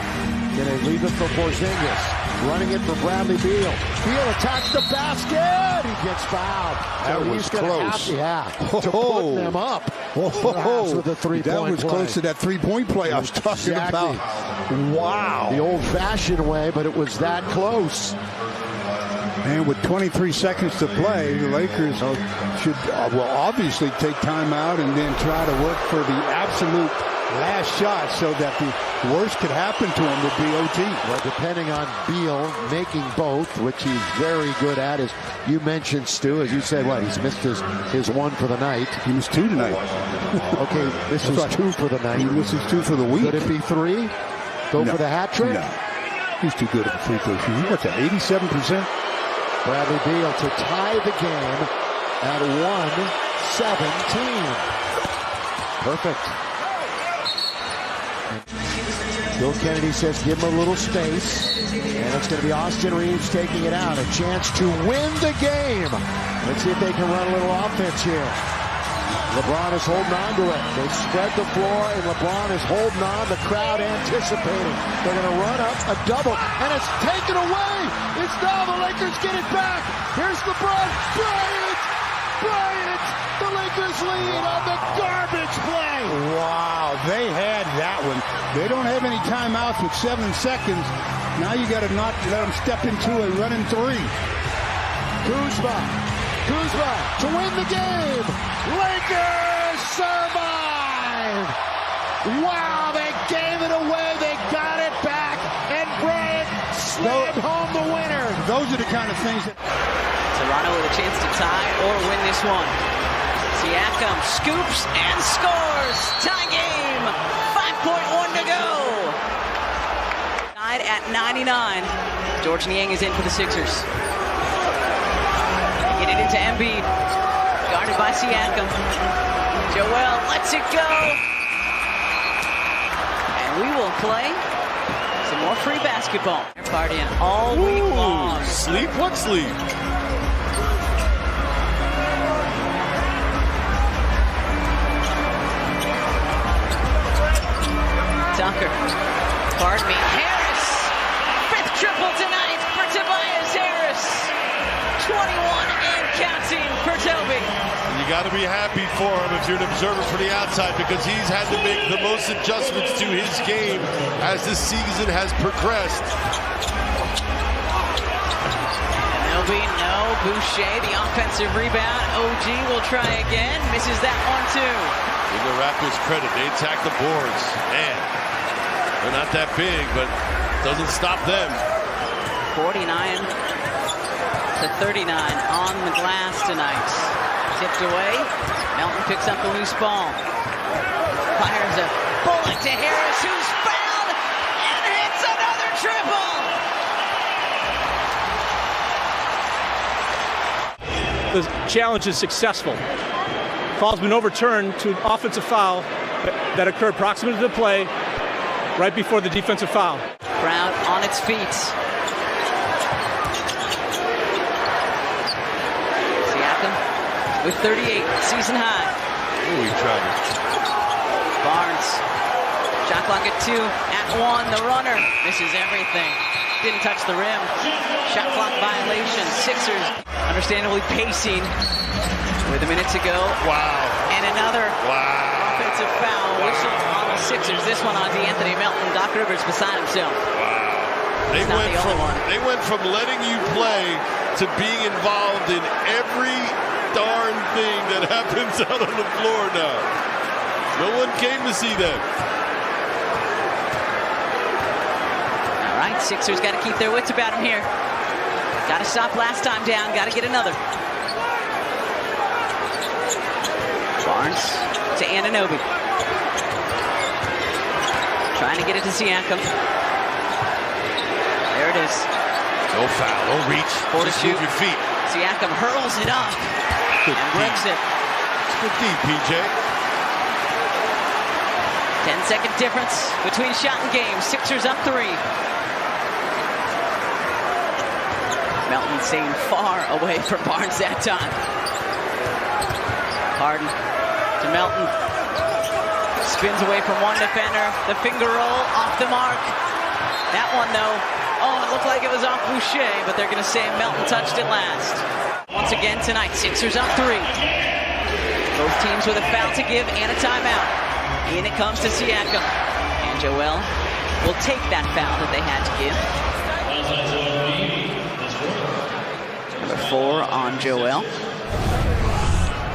S17: Can they leave it for Porzingis? Running it for Bradley Beal. Beal attacks the basket. He gets fouled.
S16: That was close.
S17: To put them up. With a 3-point
S16: that was
S17: play.
S16: close to that 3-point play I was talking about. Wow.
S17: The old-fashioned way, but it was that close.
S16: And with 23 seconds to play, the Lakers should obviously take time out and then try to work for the absolute last shot so that the worst could happen to him would be OT.
S17: Well, depending on Beal making both, which he's very good at, as you mentioned, Stu, as you said, he's missed his 1 for the night.
S16: He missed 2 tonight.
S17: Okay, this is 2 for the night.
S16: He misses 2 for the week.
S17: Could it be 3? Go for the hat trick?
S16: No. He's too good at the free throw shooting. What's that, 87%? Bradley
S17: Beal to tie the game at 1:17. Perfect. Bill Kennedy says give him a little space. And it's going to be Austin Reeves taking it out. A chance to win the game. Let's see if they can run a little offense here. LeBron is holding on to it. They spread the floor, and LeBron is holding on. The crowd anticipating. They're going to run up a double, and it's taken away. It's now the Lakers get it back. Here's LeBron. Bryant! The Lakers lead on the garbage play.
S16: Wow, they had that one. They don't have any timeouts with 7 seconds. Now you got to not let them step into a running three.
S17: Kuzma to win the game. Lakers survive. Wow, they gave it away. They got it back. And Bryant slammed home the winner.
S16: Those are the kind of things that...
S18: Toronto with a chance to tie or win this one. Siakam scoops and scores. Tie game. 5.1 to go. Tied at 99. George Niang is in for the Sixers. Get it into Embiid. Guarded by Siakam. Joel lets it go. And we will play some more free basketball. They're partying all week long.
S1: Sleep? What sleep?
S18: Tucker. Pardon me. Harris. 5th triple tonight for Tobias Harris. 21 and counting for Toby.
S1: You got to be happy for him if you're an observer for the outside, because he's had to make the most adjustments to his game as this season has progressed.
S18: Nobi, no. Boucher, the offensive rebound. OG will try again. Misses that one too.
S1: Give the Raptors credit. They attack the boards. Man, they're not that big, but doesn't stop them.
S18: 49 to 39 on the glass tonight. Tipped away. Melton picks up the loose ball. Fires a bullet to Harris, who's fouled and hits another triple.
S19: The challenge is successful. Foul's been overturned to an offensive foul that occurred proximate to the play right before the defensive foul.
S18: Crowd on its feet. Siakam with 38, season high.
S1: Ooh, he tried it.
S18: Barnes, shot clock at 2, at 1, the runner misses everything. Didn't touch the rim. Shot clock violation. Sixers understandably pacing with a minute to go.
S1: Wow.
S18: And another offensive foul. Whistle on the Sixers. This one on DeAnthony Melton. Doc Rivers beside himself.
S1: Wow. They went from letting you play to being involved in every darn thing that happens out on the floor now. No one came to see them.
S18: All right, Sixers got to keep their wits about them here. Got to stop last time down. Got to get another. Barnes to Anunoby. Trying to get it to Siakam. There it is.
S1: No foul, no reach.
S18: 4 to
S1: Just
S18: shoot.
S1: move your feet.
S18: Siakam hurls it up
S1: Good
S18: and breaks it.
S1: It's good deep, PJ.
S18: 10-second difference between shot and game. Sixers up 3. Melton staying far away from Barnes that time. Harden to Melton. Spins away from one defender. The finger roll off the mark. That one, though, oh, it looked like it was off Boucher, but they're going to say Melton touched it last. Once again tonight, Sixers up 3. Both teams with a foul to give and a timeout. In it comes to Siakam. And Joel will take that foul that they had to give. Number 4 on Joel.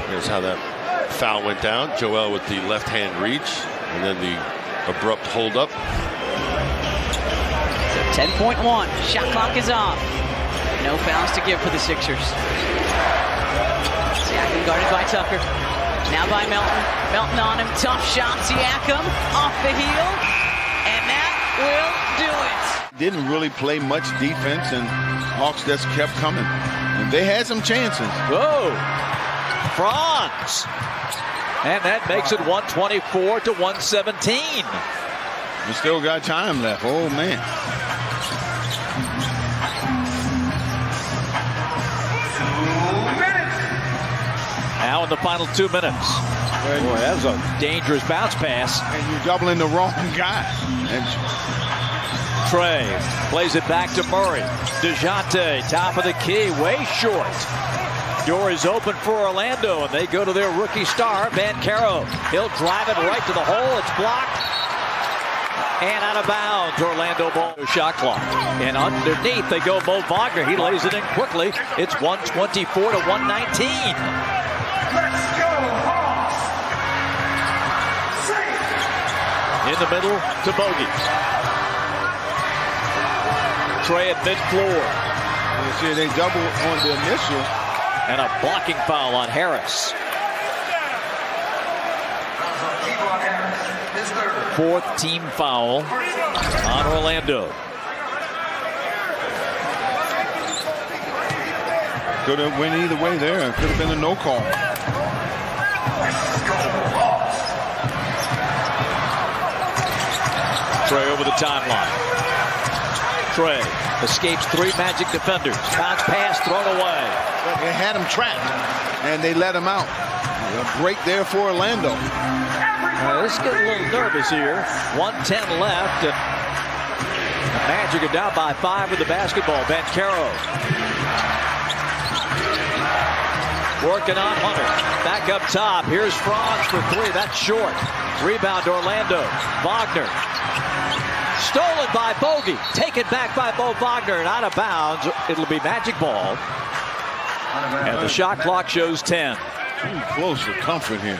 S1: Here's how that foul went down. Joel with the left-hand reach, and then the abrupt hold-up.
S18: So 10.1. Shot clock is off. No fouls to give for the Sixers. Siakam guarded by Tucker. Now by Melton. Melton on him. Tough shot. Siakam off the heel. And that will do it.
S12: Didn't really play much defense, and Hawks just kept coming. And they had some chances.
S13: Whoa. Franz. And that makes it 124 to 117.
S12: We still got time left. Oh, man.
S13: Now in the final 2 minutes. Boy, that was a dangerous bounce pass.
S12: And you're doubling the wrong guy. And
S13: Trey plays it back to Murray. DeJounte, top of the key, way short. Door is open for Orlando, and they go to their rookie star, Banchero. He'll drive it right to the hole. It's blocked. And out of bounds, Orlando ball. Shot clock. And underneath, they go Mo Wagner. He lays it in quickly. It's 124 to 119.
S20: Let's go, Hawks!
S13: In the middle to Bogey. Trey at mid-floor.
S12: You see, they double on the initial.
S13: And a blocking foul on Harris. Fourth team foul on Orlando.
S12: Could have went either way there. Could have been a no call.
S13: Trey over the timeline. Trey escapes 3 Magic defenders. Bounce pass thrown away.
S12: But they had him trapped, and they let him out. A break there for Orlando.
S13: This is getting a little nervous here. 1:10 left. The Magic are down by 5 with the basketball. Banchero working on Hunter. Back up top. Here's Franz for 3. That's short. Rebound Orlando. Wagner. Stolen by Bogey. Taken back by Mo Wagner and out of bounds. It'll be Magic ball. And the shot clock shows 10.
S12: Too close for comfort here.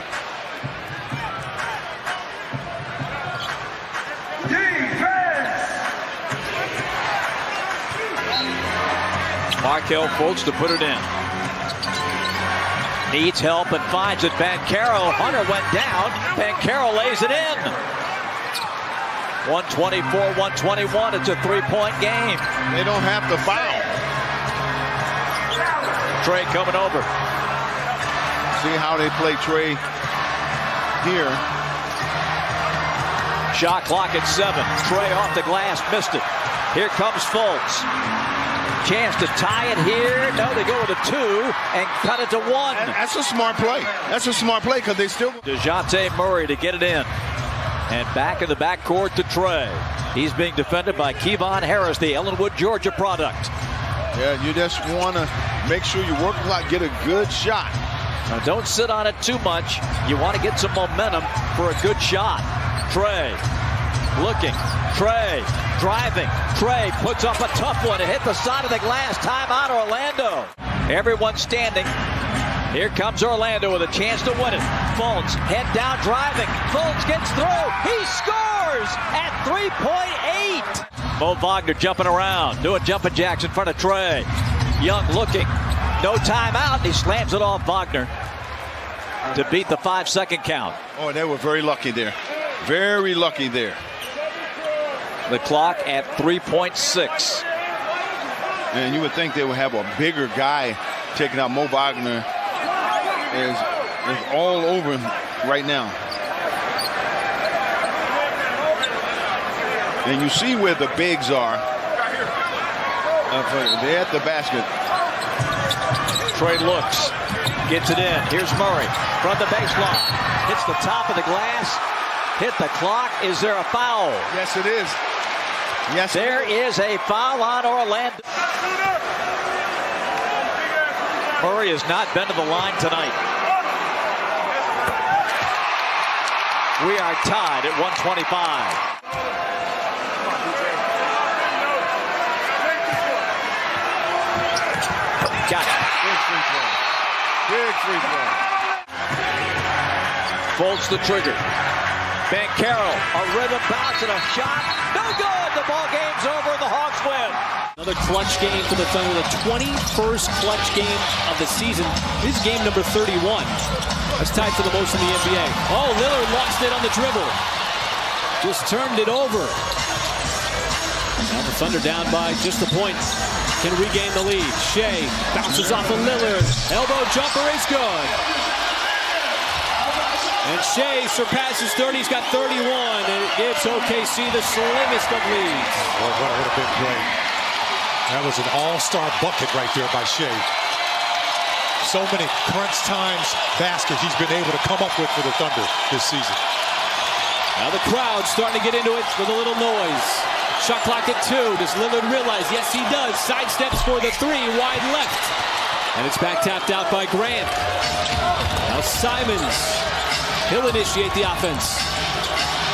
S13: Markelle Fultz to put it in. Needs help and finds it. Banchero. Hunter went down. Banchero lays it in. 124-121. It's a 3-point game.
S12: They don't have to foul.
S13: Trey coming over.
S12: See how they play Trey here.
S13: Shot clock at 7. Trey off the glass. Missed it. Here comes Fultz. Chance to tie it here. No, they go with a 2 and cut it to 1.
S12: That's a smart play. That's a smart play because they still.
S13: DeJounte Murray to get it in. And back in the backcourt to Trey. He's being defended by Kevon Harris, the Ellenwood, Georgia product.
S12: Yeah, you just want to make sure you work a lot, get a good shot.
S13: Now don't sit on it too much. You want to get some momentum for a good shot. Trey looking. Trey driving. Trey puts up a tough one to hit the side of the glass. Timeout Orlando. Everyone standing. Here comes Orlando with a chance to win it. Fultz head down driving. Fultz gets through. He scores at 3.8. Mo Wagner jumping around, doing jumping jacks in front of Trey. Young looking. No timeout. He slams it off Wagner to beat the 5-second count.
S12: Oh, they were very lucky there. Very lucky there.
S13: The clock at 3.6.
S12: And you would think they would have a bigger guy taking out. Mo Wagner is all over him right now. And you see where the bigs are. They're at the basket.
S13: Trey looks, gets it in. Here's Murray from the baseline. Hits the top of the glass. Hit the clock. Is there a foul?
S12: Yes, it is. Yes,
S13: there is a foul on Orlando. Murray has not been to the line tonight. We are tied at 125. Got it.
S12: Big free throw. Big free throw.
S13: Folds the trigger. Banchero, a rhythm bounce and a shot. No good. The ball game's over. The Hawks win.
S21: Another clutch game for the Thunder. The 21st clutch game of the season. This is game number 31. That's tied for the most in the NBA. Oh, Lillard lost it on the dribble. Just turned it over. Now the Thunder down by just a point. Can regain the lead. Shea bounces off of Lillard. Elbow jumper is good. And Shea surpasses 30. He's got 31. And it gives OKC the slimmest of leads.
S22: Well, that would have been great. That was an all-star bucket right there by Shea.
S3: so many crunch times baskets he's been able to come up with for the Thunder this season.
S21: Now the crowd starting to get into it with a little noise. Shot clock at 2. Does Lillard realize? Yes, he does. Sidesteps for the 3, wide left. And it's back tapped out by Grant. Now Simons. He'll initiate the offense.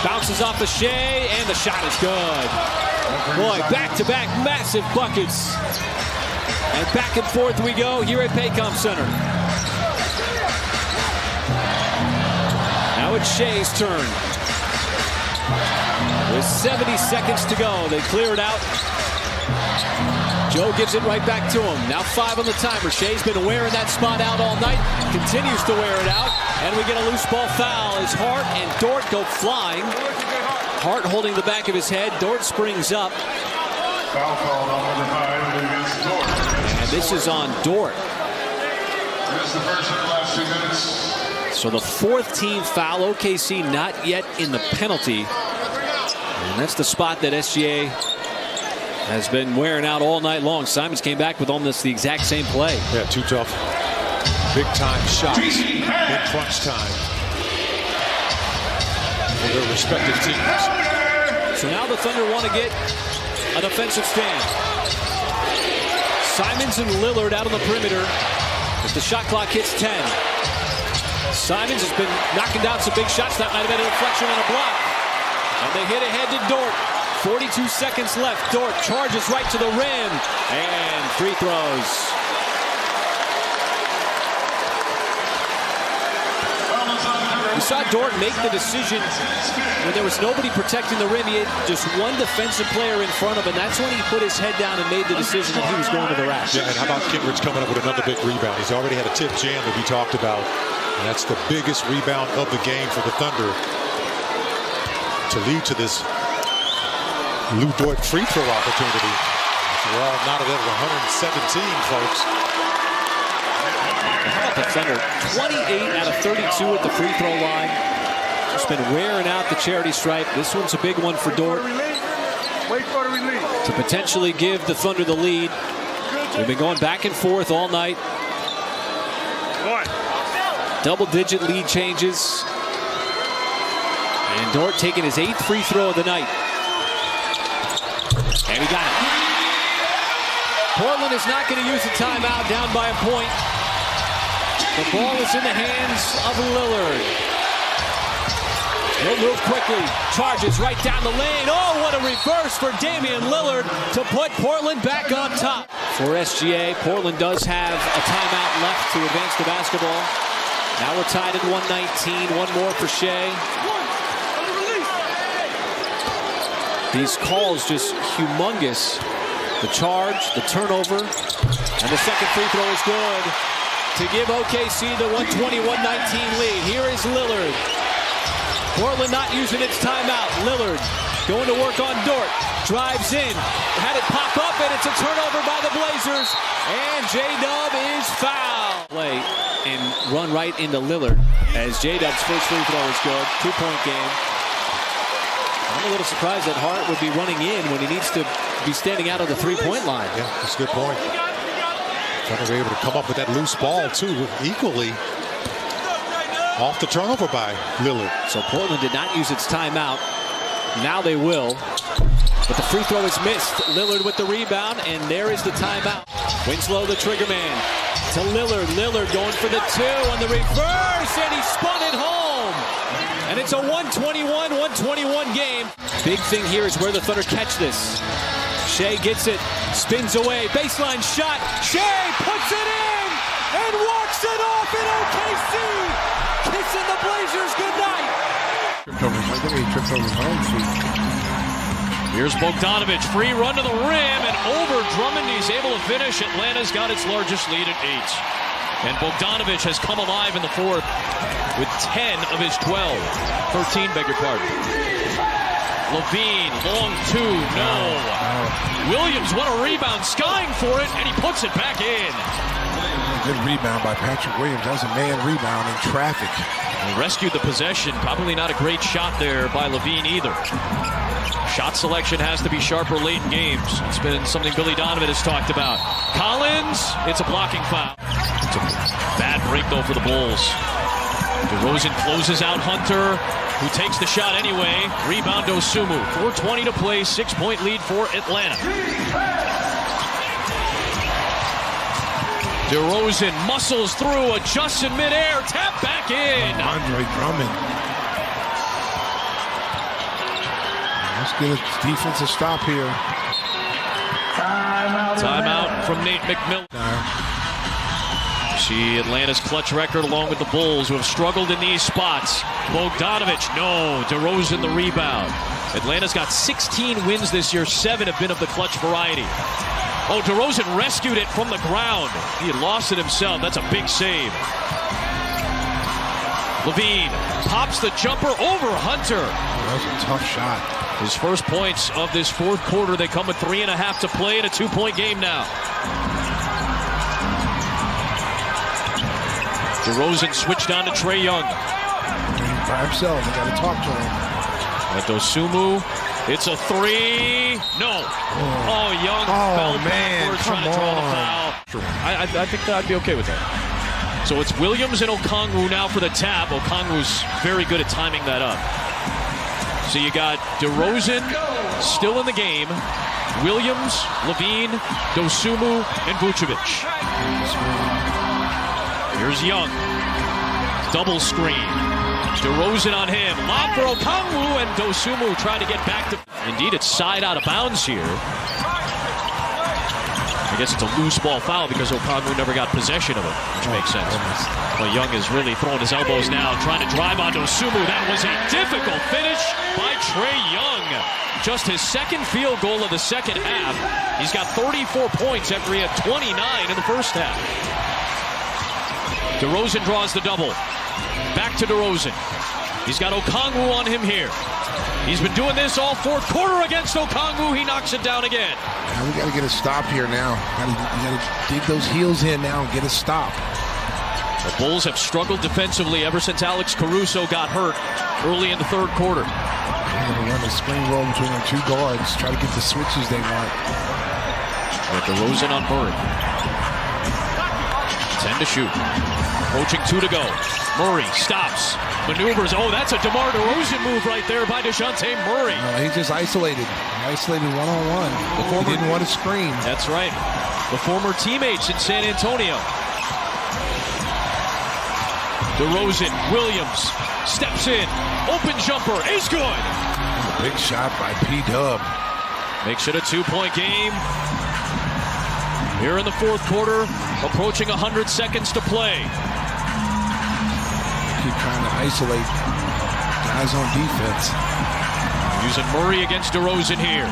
S21: Bounces off of Shea, and the shot is good. Boy, back-to-back massive buckets. And back and forth we go here at Paycom Center. Now it's Shea's turn. With 70 seconds to go, they clear it out. Joe gives it right back to him. Now 5 on the timer. Shea's been wearing that spot out all night. Continues to wear it out. And we get a loose ball foul as Hart and Dort go flying. Hart holding the back of his head. Dort springs up.
S20: Foul call on number 5 against Dort.
S21: And this is on Dort.
S20: This is the first of the last 2 minutes.
S21: So the 4th team foul. OKC not yet in the penalty. And that's the spot that SGA has been wearing out all night long. Simons came back with almost the exact same play.
S3: Yeah, 2 tough, big-time shots in crunch time for their respective teams.
S21: So now the Thunder want to get an offensive stand. Simons and Lillard out on the perimeter as the shot clock hits 10. Simons has been knocking down some big shots. That might have been a deflection and a block. And they hit ahead to Dort. 42 seconds left. Dort charges right to the rim. And free throws. We saw Dort make the decision when there was nobody protecting the rim. He had just one defensive player in front of him. That's when he put his head down and made the decision that he was going to the rack.
S3: Yeah, and how about Kindred's coming up with another big rebound? He's already had a tip jam that we talked about. And that's the biggest rebound of the game for the Thunder to lead to this Lou Dort free throw opportunity. So we're all knotted at 117, folks.
S21: How about the Thunder? 28 out of 32 at the free throw line. Just been wearing out the charity stripe. This one's a big one for Dort.
S20: Wait for the release.
S21: To potentially give the Thunder the lead. We've been going back and forth all night. Double-digit lead changes. And Dort taking his 8th free throw of the night. And he got it. Portland is not going to use a timeout, down by a point. The ball is in the hands of Lillard. He'll move quickly. Charges right down the lane. Oh, what a reverse for Damian Lillard to put Portland back on top. For SGA, Portland does have a timeout left to advance the basketball. Now we're tied at 119. One more for Shea. These calls just humongous. The charge, the turnover, and the second free throw is good to give OKC the 120-119 lead. Here is Lillard. Portland not using its timeout. Lillard going to work on Dort. Drives in. Had it pop up, and it's a turnover by the Blazers. And J-Dub is fouled. Play and run right into Lillard as J-Dub's first free throw is good. 2-point game. I'm a little surprised that Hart would be running in when he needs to be standing out on the three-point line.
S3: Yeah, that's a good point. Trying to be able to come up with that loose ball, too, equally off the turnover by Lillard.
S21: So Portland did not use its timeout. Now they will. But the free throw is missed. Lillard with the rebound, and there is the timeout. Winslow, the trigger man, to Lillard. Lillard going for the 2 on the reverse, and he spun it home. And it's a 121-121 game. Big thing here is where the Thunder catch this. Shea gets it, spins away, baseline shot. Shea puts it in and walks it off in OKC. Kissing the Blazers goodnight.
S11: Here's Bogdanovich, free run to the rim and over Drummond. He's able to finish. Atlanta's got its largest lead at 8. And Bogdanovich has come alive in the 4th with 10 of his 13, beg your pardon. Levine, long 2, no. Williams, what a rebound, skying for it, and he puts it back in.
S22: Good rebound by Patrick Williams. That was a man rebound in traffic.
S11: He rescued the possession. Probably not a great shot there by Levine either. Shot selection has to be sharper late in games. It's been something Billy Donovan has talked about. Collins, it's a blocking foul.
S21: It's a bad break, though, for the Bulls. DeRozan closes out Hunter, who takes the shot anyway. Rebound Dosunmu. 4:20 to play, 6-point lead for Atlanta. DeRozan muscles through, adjusts in midair, tap back in.
S22: Andre Drummond. Let's get a defensive stop here.
S21: Timeout from Nate McMillan. See Atlanta's clutch record along with the Bulls, who have struggled in these spots. Bogdanovic, no. DeRozan the rebound. Atlanta's got 16 wins this year. 7 have been of the clutch variety. Oh, DeRozan rescued it from the ground. He had lost it himself. That's a big save. Levine pops the jumper over Hunter.
S22: That was a tough shot.
S21: His first points of this fourth quarter. They come with 3.5 to play in a 2-point game now. DeRozan switched on to Trae Young.
S22: By himself, they got to talk to him.
S21: Dosunmu, it's a 3. No. Oh, Young fell backwards trying to draw the foul. I think that I'd be okay with that. So it's Williams and Okongwu now for the tap. Okongwu's very good at timing that up. So you got DeRozan still in the game. Williams, Levine, Dosunmu, and Vucevic. Here's Young. Double screen. DeRozan on him. Lob for Okongwu, and Dosunmu trying to get back to... Indeed, it's side out of bounds here. I guess it's a loose ball foul because Okongwu never got possession of it, which makes sense. Well, Young is really throwing his elbows now, trying to drive on Dosunmu. That was a difficult finish by Trae Young. Just his second field goal of the second half. He's got 34 points after he had 29 in the first half. DeRozan draws the double. Back to DeRozan. He's got Okongwu on him here. He's been doing this all fourth quarter against Okongwu. He knocks it down again.
S22: Yeah, we got to get a stop here now. You got to dig those heels in now and get a stop.
S21: The Bulls have struggled defensively ever since Alex Caruso got hurt early in the third quarter.
S22: They're going to run a screen roll between their two guards, try to get the switches they want.
S21: With DeRozan on Murray. 10 to shoot. Approaching 2 to go. Murray stops, maneuvers. Oh, that's a DeMar DeRozan move right there by DeJounte Murray.
S22: No, he's just isolated. Isolated one-on-one. He didn't want to screen.
S21: That's right. The former teammates in San Antonio. DeRozan, Williams, steps in. Open jumper is good.
S22: Big shot by P-Dub.
S21: Makes it a 2-point game. Here in the fourth quarter, approaching 100 seconds to play.
S22: Keep trying to isolate guys on defense.
S21: Using Murray against DeRozan here.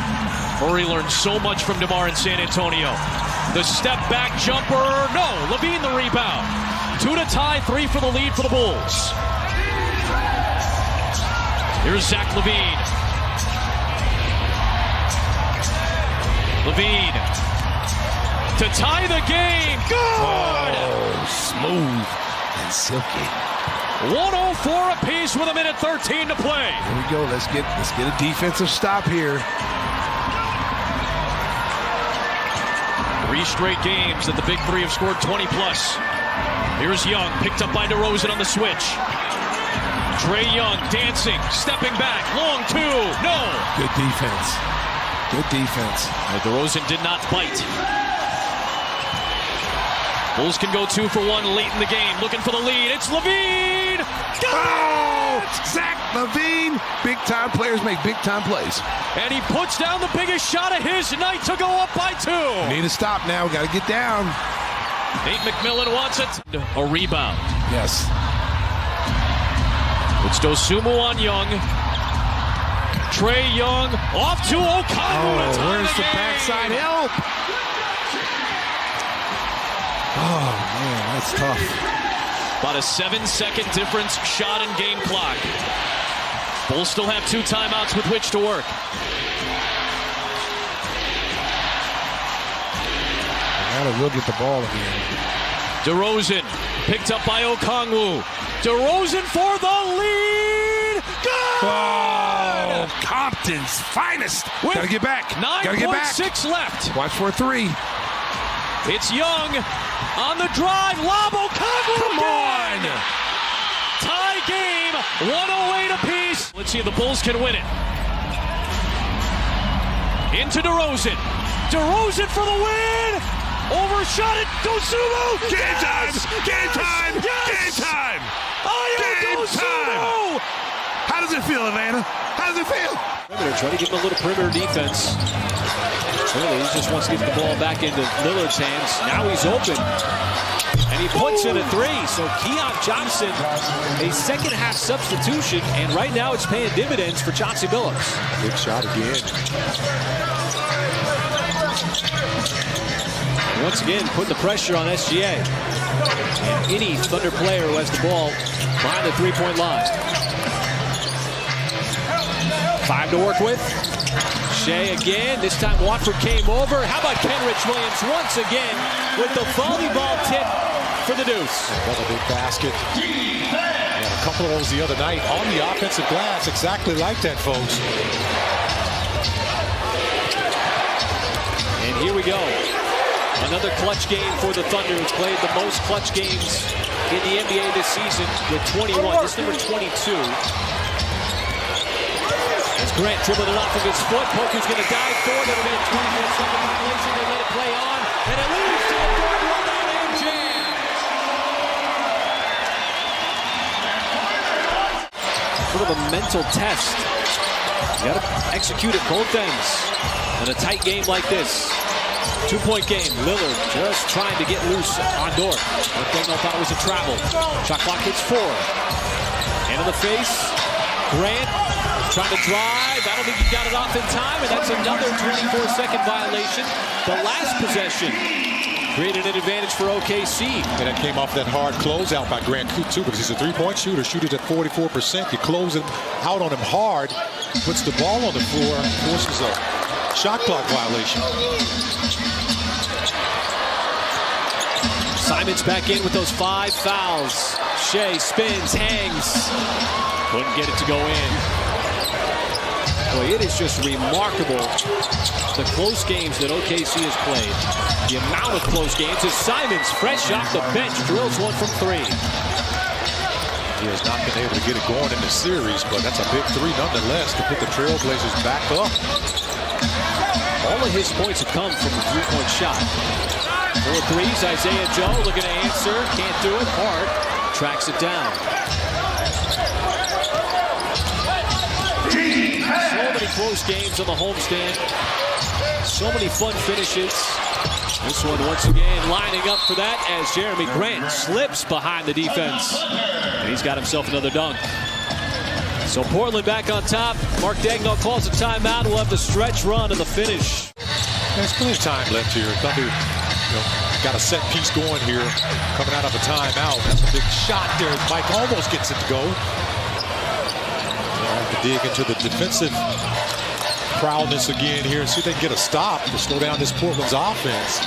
S21: Murray learned so much from DeMar in San Antonio. The step back jumper, no. Levine the rebound. 2 to tie, 3 for the lead for the Bulls. Here's Zach LaVine. LaVine to tie the game. Good!
S22: Oh, smooth and silky.
S21: 104 apiece with 1:13 to play.
S22: Here we go. Let's get a defensive stop here.
S21: 3 straight games that the Big Three have scored 20 plus. Here's Young, picked up by DeRozan on the switch. Trae Young dancing, stepping back, long 2, no.
S22: Good defense. Good defense.
S21: DeRozan did not bite. Bulls can go 2 for 1 late in the game. Looking for the lead. It's LaVine.
S22: Zach LaVine. Big-time players make big-time plays.
S21: And he puts down the biggest shot of his night to go up by 2.
S22: We need to stop now. Got to get down.
S21: Nate McMillan wants it. A rebound.
S22: Yes.
S21: It's Dosunmu on Young. Trae Young off to Okongwu.
S22: Where's the backside help? Oh, man, that's tough.
S21: About a 7-second difference shot in game clock. Bulls still have 2 timeouts with which to work.
S22: Gotta look at the ball again.
S21: DeRozan picked up by Okongwu. DeRozan for the lead. Good!
S22: Oh, Compton's finest. Gotta get back.
S21: 9.6 left.
S22: Watch for a 3.
S21: It's Young. On the drive, Lobo, come on! Tie game, 108 apiece. Let's see if the Bulls can win it. Into DeRozan. DeRozan for the win! Overshot it, Dosunmu!
S5: Game time! Game time!
S21: Yes!
S5: Game time!
S21: Game
S5: time! How does it feel, Atlanta? How does it feel?
S21: Perimeter, trying to give him a little perimeter defense. Really, he just wants to get the ball back into Lillard's hands. Now he's open. And he puts in a three. So Keon Johnson, a second half substitution. And right now it's paying dividends for Chauncey Billups.
S3: Big shot again.
S21: And once again, putting the pressure on SGA. And any Thunder player who has the ball behind the three-point line. 5 to work with. Shea again. This time Watford came over. How about Kenrich Williams once again with the volleyball tip for the deuce.
S3: Another big basket. And a couple of those the other night on the offensive glass. Exactly like that, folks.
S21: And here we go. Another clutch game for the Thunder, who's played the most clutch games in the NBA this season with 21. This number 22. As Grant dribbling it off of his foot. Poku's going to dive for it. It'll be a 24-second violation. They let it play on. And it leads to a third run and jam. Sort of a mental test. You got to execute at both ends in a tight game like this. 2-point game. Lillard just trying to get loose on Dort. Daniel thought it was a travel. Shot clock hits 4. Hand in the face. Grant trying to drive. I don't think he got it off in time, and that's another 24-second violation. The last possession created an advantage for OKC.
S3: And that came off that hard closeout by Grant too, because he's a three-point shooter. Shoot it at 44%. You close him out on him hard, puts the ball on the floor, forces a shot clock violation.
S21: Simon's back in with those 5 fouls. Shea spins, hangs. Couldn't get it to go in. Boy, it is just remarkable the close games that OKC has played. The amount of close games as Simons, fresh off the bench, drills one from 3.
S3: He has not been able to get it going in the series, but that's a big 3 nonetheless to put the Trailblazers back up.
S21: All of his points have come from the 3-point shot. 4 threes, Isaiah Joe looking to answer, can't do it. Hart tracks it down. So many close games on the homestand. So many fun finishes. This one once again lining up for that as Jeremy Grant slips behind the defense. And he's got himself another dunk. So Portland back on top. Mark Daigneault calls a timeout. We'll have the stretch run to the finish.
S3: There's plenty of time left here. Thunder got a set piece going here. Coming out of a timeout. That's a big shot there. Mike almost gets it to go. They'll have to dig into the defensive prowess again here and see if they can get a stop to slow down this Portland's offense.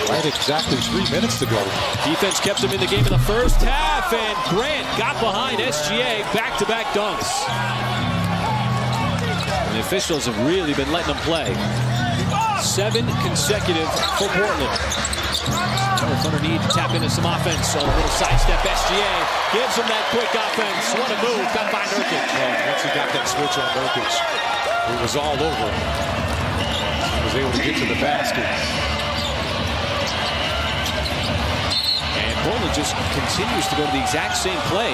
S3: Right, exactly 3 minutes to go.
S21: Defense kept him in the game in the first half, and Grant got behind SGA. Back-to-back dunks. And the officials have really been letting them play. 7 consecutive for Portland. The Thunder need to tap into some offense. So a little sidestep. SGA gives him that quick offense. What a move. Got by Nurkic.
S3: Once he got that switch on Nurkic, it was all over. He was able to get to the basket.
S21: And Portland just continues to go to the exact same play.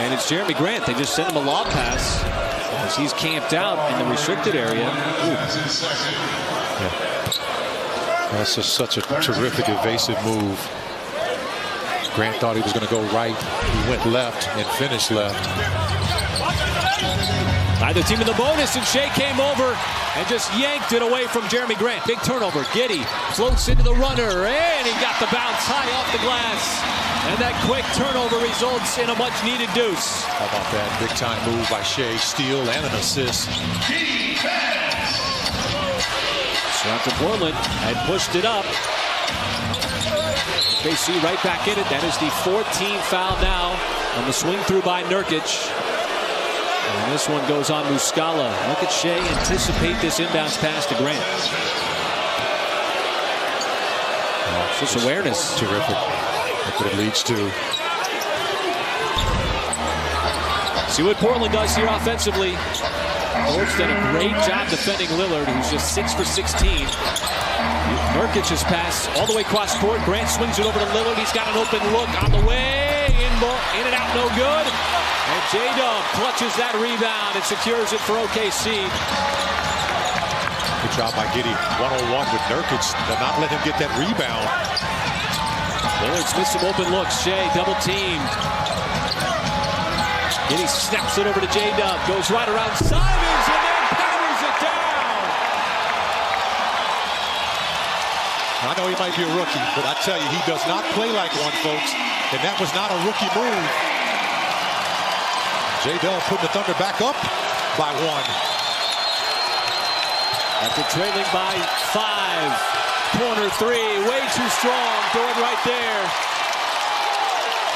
S21: And it's Jeremy Grant. They just sent him a lob pass as he's camped out in the restricted area.
S3: Yeah. That's just such a terrific evasive move. Grant thought he was going to go right. He went left and finished left.
S21: Neither team in the bonus, and Shea came over and just yanked it away from Jeremy Grant. Big turnover. Giddey floats into the runner, and he got the bounce high off the glass. And that quick turnover results in a much-needed deuce.
S3: How about that big-time move by Shea? Steal and an assist.
S21: So after Portland had pushed it up, they see right back in it. That is the 14th foul now on the swing through by Nurkic. And this one goes on Muscala. Look at Shea anticipate this inbounds pass to Grant. Just awareness.
S3: Terrific. That's what it leads to.
S21: See what Portland does here offensively. Lillard's done a great job defending Lillard, who's just 6 for 16. Nurkic's pass all the way across court. Grant swings it over to Lillard. He's got an open look on the way. In and out, no good. And J-Dub clutches that rebound and secures it for OKC.
S3: Good job by Giddey. 101 with Nurkic. They'll not let him get that rebound.
S21: Lillard's missed some open looks. Shea double teamed. Giddey snaps it over to J-Dub. Goes right around Simons and then powers it down.
S3: I know he might be a rookie, but I tell you, he does not play like one, folks. And that was not a rookie move. J-Dub putting the Thunder back up by 1.
S21: After trailing by 5. Corner 3, way too strong. Dort right there.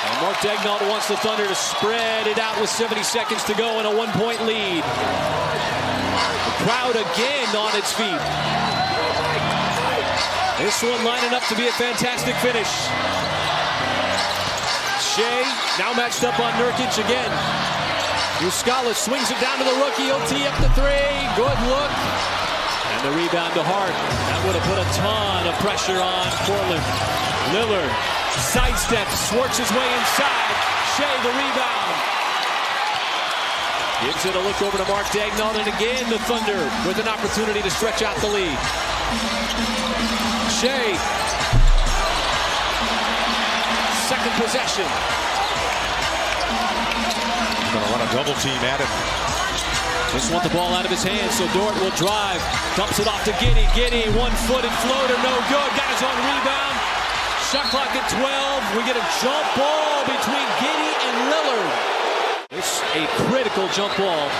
S21: And Mark Daigneault wants the Thunder to spread it out with 70 seconds to go and a 1-point lead. The crowd again on its feet. This one lining up to be a fantastic finish. Shea now matched up on Nurkic again. Muscala swings it down to the rookie. He'll tee up the 3. Good look. And the rebound to Hart. That would have put a ton of pressure on Portland. Lillard sidesteps, swarts his way inside. Shea the rebound. Gives it a look over to Mark Daigneault, and again the Thunder with an opportunity to stretch out the lead. Shea. Second possession.
S3: Going to run a double team at him.
S21: Just want the ball out of his hands, so Dort will drive. Dumps it off to Giddey. Giddey, one-footed floater, no good. Got his own rebound. Shot clock at 12. We get a jump ball between Giddey and Lillard. It's a critical jump ball.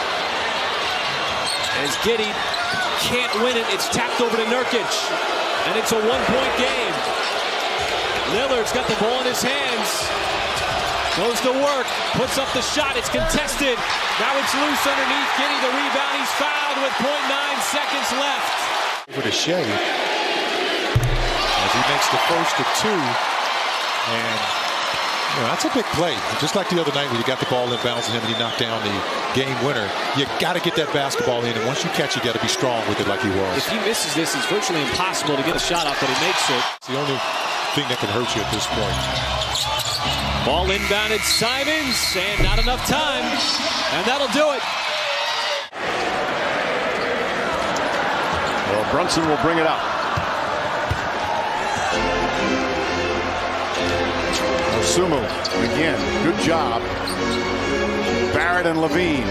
S21: As Giddey can't win it, it's tapped over to Nurkic. And it's a 1-point game. Lillard's got the ball in his hands. Goes to work, puts up the shot, it's contested. Now it's loose underneath, Giddey the rebound, he's fouled with 0.9 seconds left.
S3: Over to Shea as he makes the first of 2. And that's a big play. Just like the other night when you got the ball inbounds and him and he knocked down the game winner. You got to get that basketball in, and once you catch it, you got to be strong with it like he was.
S21: If he misses this, it's virtually impossible to get a shot off, but he makes it.
S3: It's the only thing that can hurt you at this point.
S21: Ball inbounded Simons, and not enough time, and that'll do it.
S8: Well, Brunson will bring it up. Osumu, again, good job. Barrett and Levine.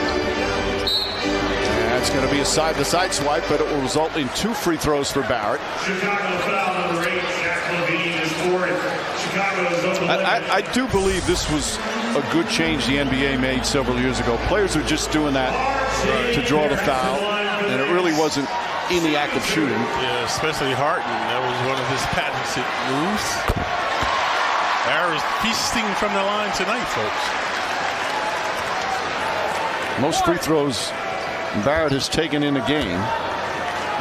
S8: That's going to be a side-to-side swipe, but it will result in 2 free throws for Barrett.
S10: Chicago foul number 8, Jack Levine is 4th.
S8: I do believe this was a good change the NBA made several years ago. Players were just doing that to draw the foul, and it really wasn't in the act of shooting.
S7: Yeah, especially Harden. That was one of his patented moves. Barrett's feasting from the line tonight, folks.
S8: Most free throws Barrett has taken in a game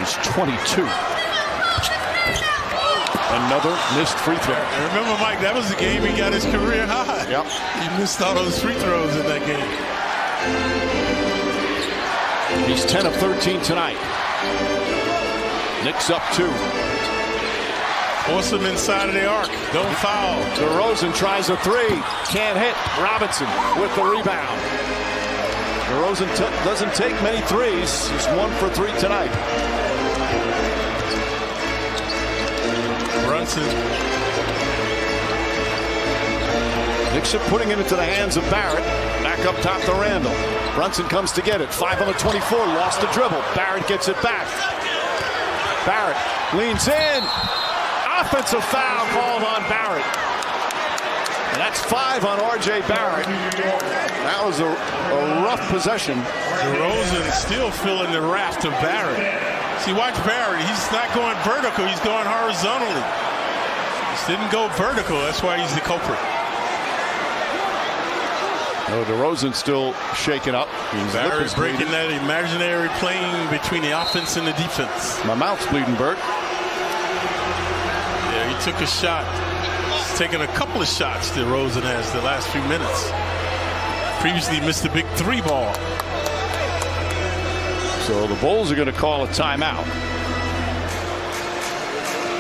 S8: is 22. Another missed free throw.
S7: And remember, Mike, that was the game he got his career high.
S8: Yep.
S7: He missed all those free throws in that game.
S8: He's 10 of 13 tonight. Knicks up 2.
S7: Force him inside of the arc. Don't foul.
S8: DeRozan tries a 3. Can't hit. Robinson with the rebound. DeRozan doesn't take many threes. He's 1 for 3 tonight.
S7: Brunson.
S8: Knicks are putting it into the hands of Barrett. Back up top to Randall. Brunson comes to get it. 5 on the 24. Lost the dribble. Barrett gets it back. Barrett leans in. Offensive foul called on Barrett. And that's 5 on R.J. Barrett. That was a rough possession.
S7: DeRozan still feeling the raft of Barrett. See, watch Barrett. He's not going vertical. He's going horizontally. He didn't go vertical. That's why he's the culprit.
S8: Oh, DeRozan still shaken up.
S7: Barrett's breaking that imaginary plane between the offense and the defense.
S8: My mouth's bleeding, Bert.
S7: Yeah, He took a shot. He's taken a couple of shots that DeRozan has the last few minutes. Previously missed a big 3 ball.
S8: So the Bulls are going to call a timeout.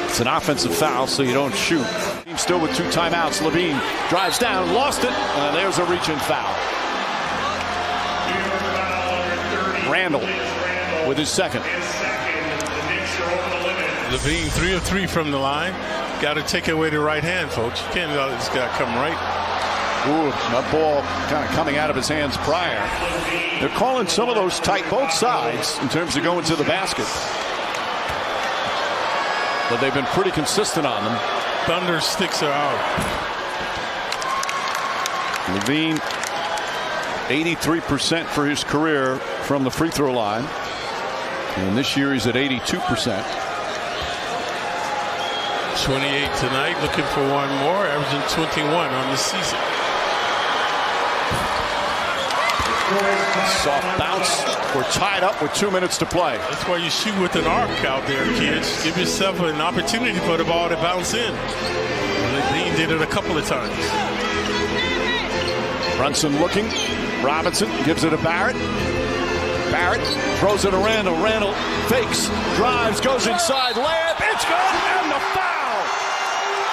S8: It's an offensive foul, so you don't shoot. Team still with 2 timeouts. Levine drives down, lost it. There's a reach-in foul. Randall with his second.
S7: Levine 3 of 3 from the line. Got to take away the right hand, folks. You can't let this guy come right.
S8: Ooh, that ball kind of coming out of his hands prior. They're calling some of those tight, both sides, in terms of going to the basket. But they've been pretty consistent on them.
S7: Thunder sticks are out.
S8: Levine, 83% for his career from the free throw line. And this year he's at 82%.
S7: 28 tonight, looking for one more, averaging 21 on the season.
S8: Soft bounce. We're tied up with 2 minutes to play.
S7: That's why you shoot with an arc out there, kids. Give yourself an opportunity for the ball to bounce in. Levine did it a couple of times.
S8: Brunson looking. Robinson gives it to Barrett. Barrett throws it to Randall. Randall fakes, drives, goes inside, layup. It's good, and the foul.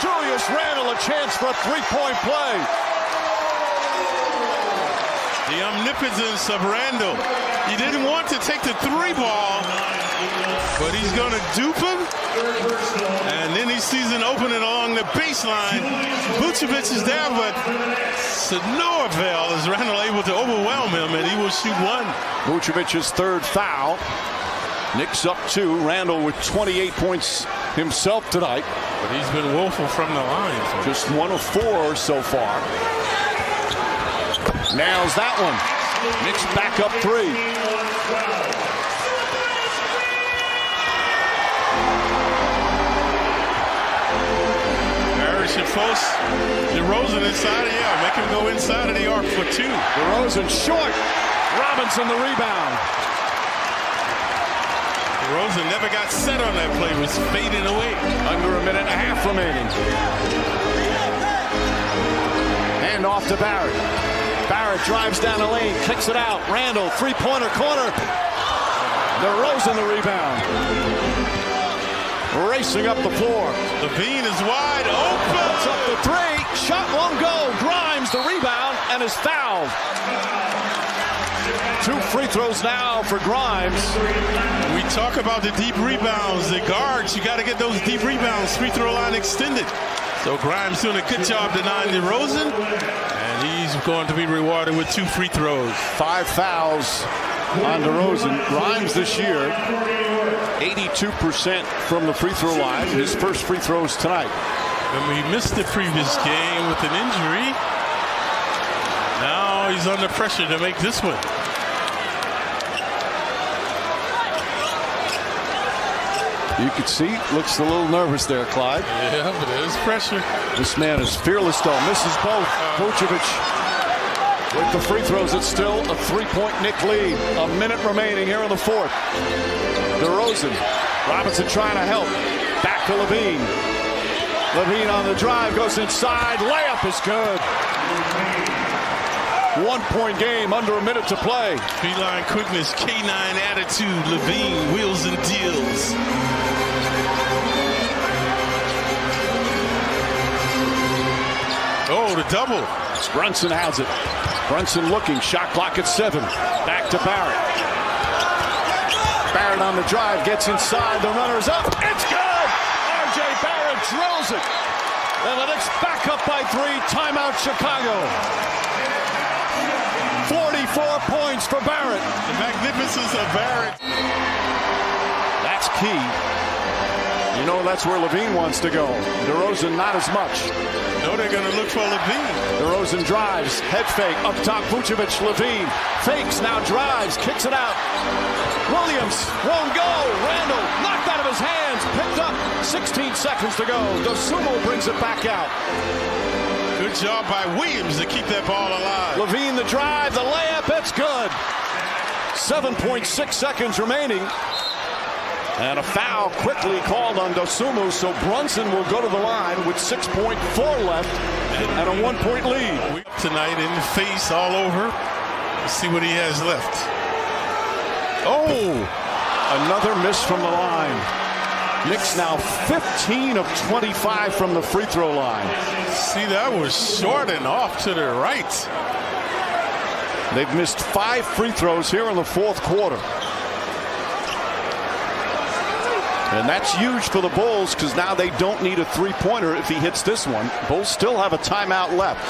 S8: Julius Randall a chance for a 3-point play.
S7: The omnipotence of Randall. He didn't want to take the 3 ball, but he's going to dupe him. And then he sees an opening along the baseline. Vucevic is there, but to no avail is Randall able to overwhelm him, and he will shoot one.
S8: Vucevic's 3rd foul. Knicks up 2. Randall with 28 points himself tonight.
S7: But he's been woeful from the line.
S8: Just 1 of 4 so far. Nails that one. Knicks back up 3.
S7: Harris should force DeRozan inside. Make him go inside of the arc for 2.
S8: DeRozan short. Robinson the rebound.
S7: DeRozan never got set on that play. Was fading away.
S8: Under a minute and a half remaining. Hand off to Barrett. Barrett drives down the lane, kicks it out. Randall, 3-pointer corner. DeRozan the rebound. Racing up the floor.
S7: Levine is wide open.
S8: It's up to 3. Shot won't go. Grimes the rebound and is fouled. 2 free throws now for Grimes.
S7: We talk about the deep rebounds. The guards, you got to get those deep rebounds. Free throw line extended. So Grimes doing a good job denying DeRozan. And he's going to be rewarded with 2 free throws.
S8: 5 fouls on DeRozan. Grimes this year, 82% from the free throw line. His first free throws tonight.
S7: And we missed the previous game with an injury. Now he's under pressure to make this one.
S8: You can see, looks a little nervous there, Clyde.
S7: Yeah, but there's pressure.
S8: This man is fearless, though. Misses both. Vucevic with the free throws. It's still a 3-point Knick lead. A minute remaining here in the 4th. DeRozan. Robinson trying to help. Back to Levine. Levine on the drive. Goes inside. Layup is good. 1-point game. Under a minute to play.
S7: Feline quickness. K9 attitude. Levine wheels and deals. Oh, the double.
S8: Brunson has it. Brunson looking. Shot clock at 7. Back to Barrett. Barrett on the drive. Gets inside. The runner's up. It's good. R.J. Barrett drills it. And the Knicks back up by 3. Timeout Chicago. 44 points for Barrett.
S7: The magnificence of Barrett.
S8: That's key. You know that's where Levine wants to go. DeRozan not as much.
S7: No, they're going to look for Levine.
S8: DeRozan drives, head fake, up top Vucevic, Levine. Fakes, now drives, kicks it out. Williams won't go. Randall knocked out of his hands, picked up. 16 seconds to go. Dosunmu brings it back out.
S7: Good job by Williams to keep that ball alive.
S8: Levine the drive, the layup, it's good. 7.6 seconds remaining. And a foul quickly called on Dosunmu, so Brunson will go to the line with 6.4 left and a 1-point lead.
S7: Tonight in the face all over. Let's see what he has left. Oh!
S8: Another miss from the line. Knicks now 15 of 25 from the free throw line.
S7: See, that was short and off to the right.
S8: They've missed 5 free throws here in the fourth quarter. And that's huge for the Bulls because now they don't need a three-pointer if he hits this one. Bulls still have a timeout left.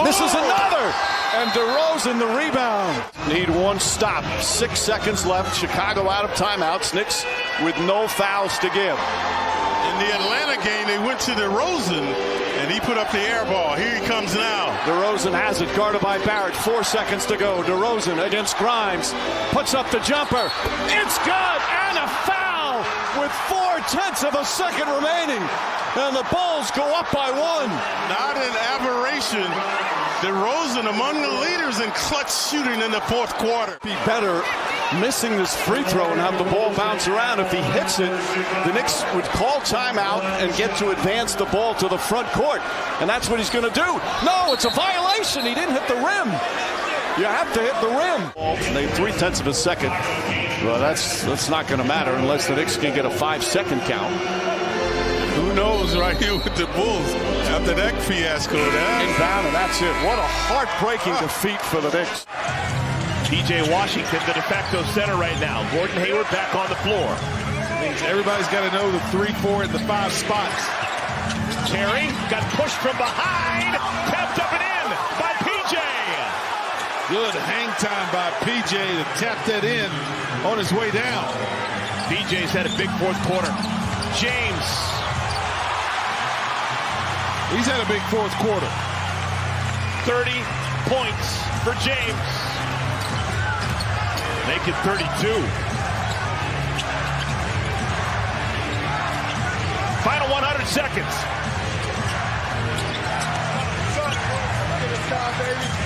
S8: This is another! And DeRozan the rebound. Need one stop. 6 seconds left. Chicago out of timeouts. Knicks with no fouls to give.
S7: In the Atlanta game, they went to DeRozan, and he put up the air ball. Here he comes now.
S8: DeRozan has it, guarded by Barrett. 4 seconds to go. DeRozan against Grimes. Puts up the jumper. It's good! And a foul with 0.4 of a second remaining. And the Bulls go up by 1.
S7: Not an aberration. DeRozan among the leaders in clutch shooting in the fourth quarter.
S8: Be better missing this free throw and have the ball bounce around. If he hits it, the Knicks would call timeout and get to advance the ball to the front court. And that's what he's going to do. No, it's a violation. He didn't hit the rim. You have to hit the rim. They 0.3 of a second. Well, that's not going to matter unless the Knicks can get a 5-second count.
S7: Who knows right here with the Bulls after that fiasco.
S8: Inbound, and that's it. What a heartbreaking defeat for the Knicks.
S11: P.J. Washington, the de facto center right now. Gordon Hayward back on the floor.
S7: Means everybody's got to know the 3, 4, and the 5 spots.
S11: Terry got pushed from behind. Tapped up and in by P.J.
S7: Good hang time by P.J. to tap that in on his way down.
S11: P.J.'s had a big fourth quarter. James.
S7: He's had a big fourth quarter.
S11: 30 points for James. Make it 32. Final 100 seconds.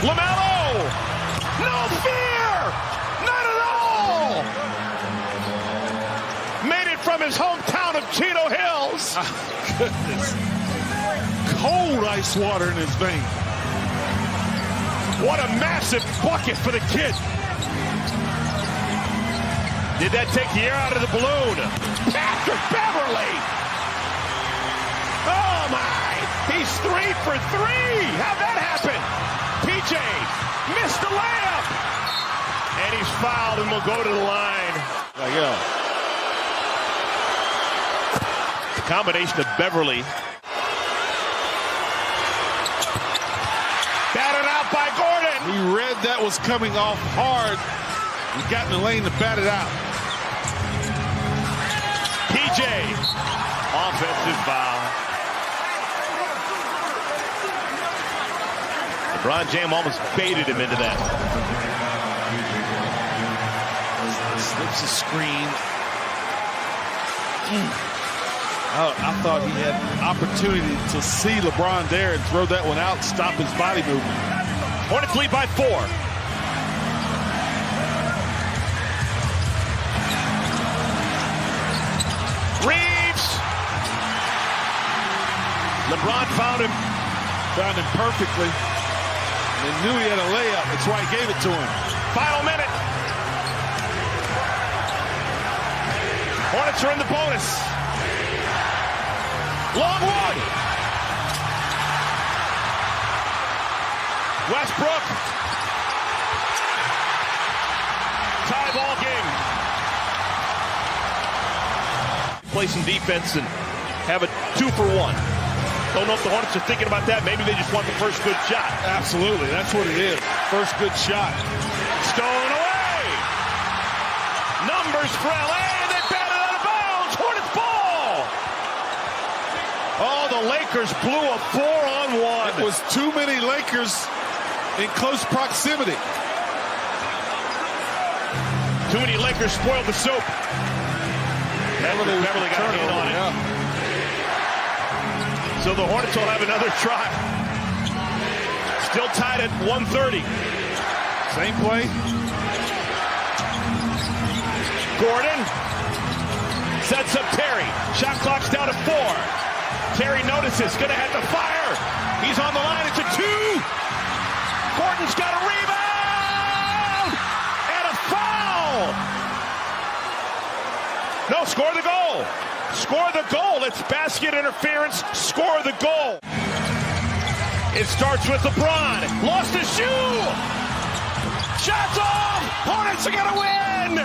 S11: LaMelo! No fear! Not at all! Made it from his hometown of Chino Hills.
S7: Oh, goodness. Cold ice water in his veins.
S11: What a massive bucket for the kid. Did that take the air out of the balloon? Patrick Beverly! Oh my! He's 3 for 3! How'd that happen? PJ missed the layup! And he's fouled and will go to the line. The combination of Beverly. Batted out by Gordon.
S7: He read that was coming off hard. He got in the lane to bat it out.
S11: PJ. Offensive foul. LeBron James almost baited him into that.
S7: Slips a screen. I thought he had an opportunity to see LeBron there and throw that one out and stop his body movement.
S11: Hornets lead by 4. Reeves. LeBron found him.
S7: Found him perfectly. And knew he had a layup. That's why he gave it to him.
S11: Final minute. Hornets are in the bonus. Long one. Westbrook. Tie ball game. Play some defense and have a 2 for 1. Don't know if the Hornets are thinking about that. Maybe they just want the first good shot.
S7: Absolutely. That's what it is. First good shot.
S11: Stolen away. Numbers for LA. And they bat it out of bounds. Hornets ball. Oh, the Lakers blew a 4-on-1.
S7: It was too many Lakers in close proximity.
S11: Too many Lakers spoiled the soup. Beverly got in on it.
S7: Yeah.
S11: So the Hornets will have another try. Still tied at 130.
S7: Same play.
S11: Gordon sets up Terry. Shot clock's down to 4. Terry notices, gonna have to fire. He's on the line, it's a 2. Gordon's got a rebound! And a foul! No, score the goal. Score the goal. It's basket interference. Score the goal. It starts with LeBron. Lost his shoe. Shots off. Hornets are going to win.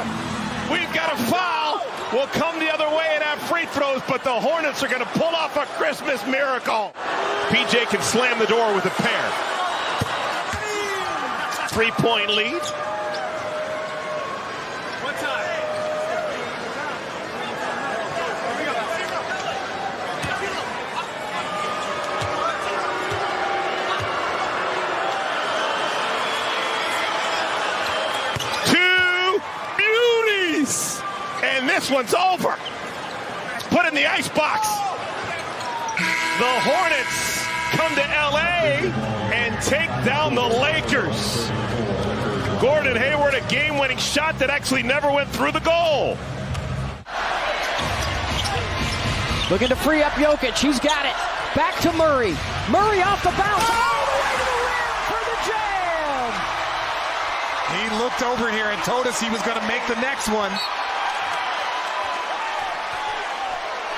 S11: We've got a foul. We'll come the other way and have free throws, but the Hornets are going to pull off a Christmas miracle. PJ can slam the door with a pair. 3-point lead.
S10: What time?
S11: And this one's over. Put in the icebox. The Hornets come to LA and take down the Lakers. Gordon Hayward, a game-winning shot that actually never went through the goal.
S13: Looking to free up Jokic. He's got it. Back to Murray. Murray off the bounce. All the way to the rim for the jam.
S4: He looked over here and told us he was going to make the next one.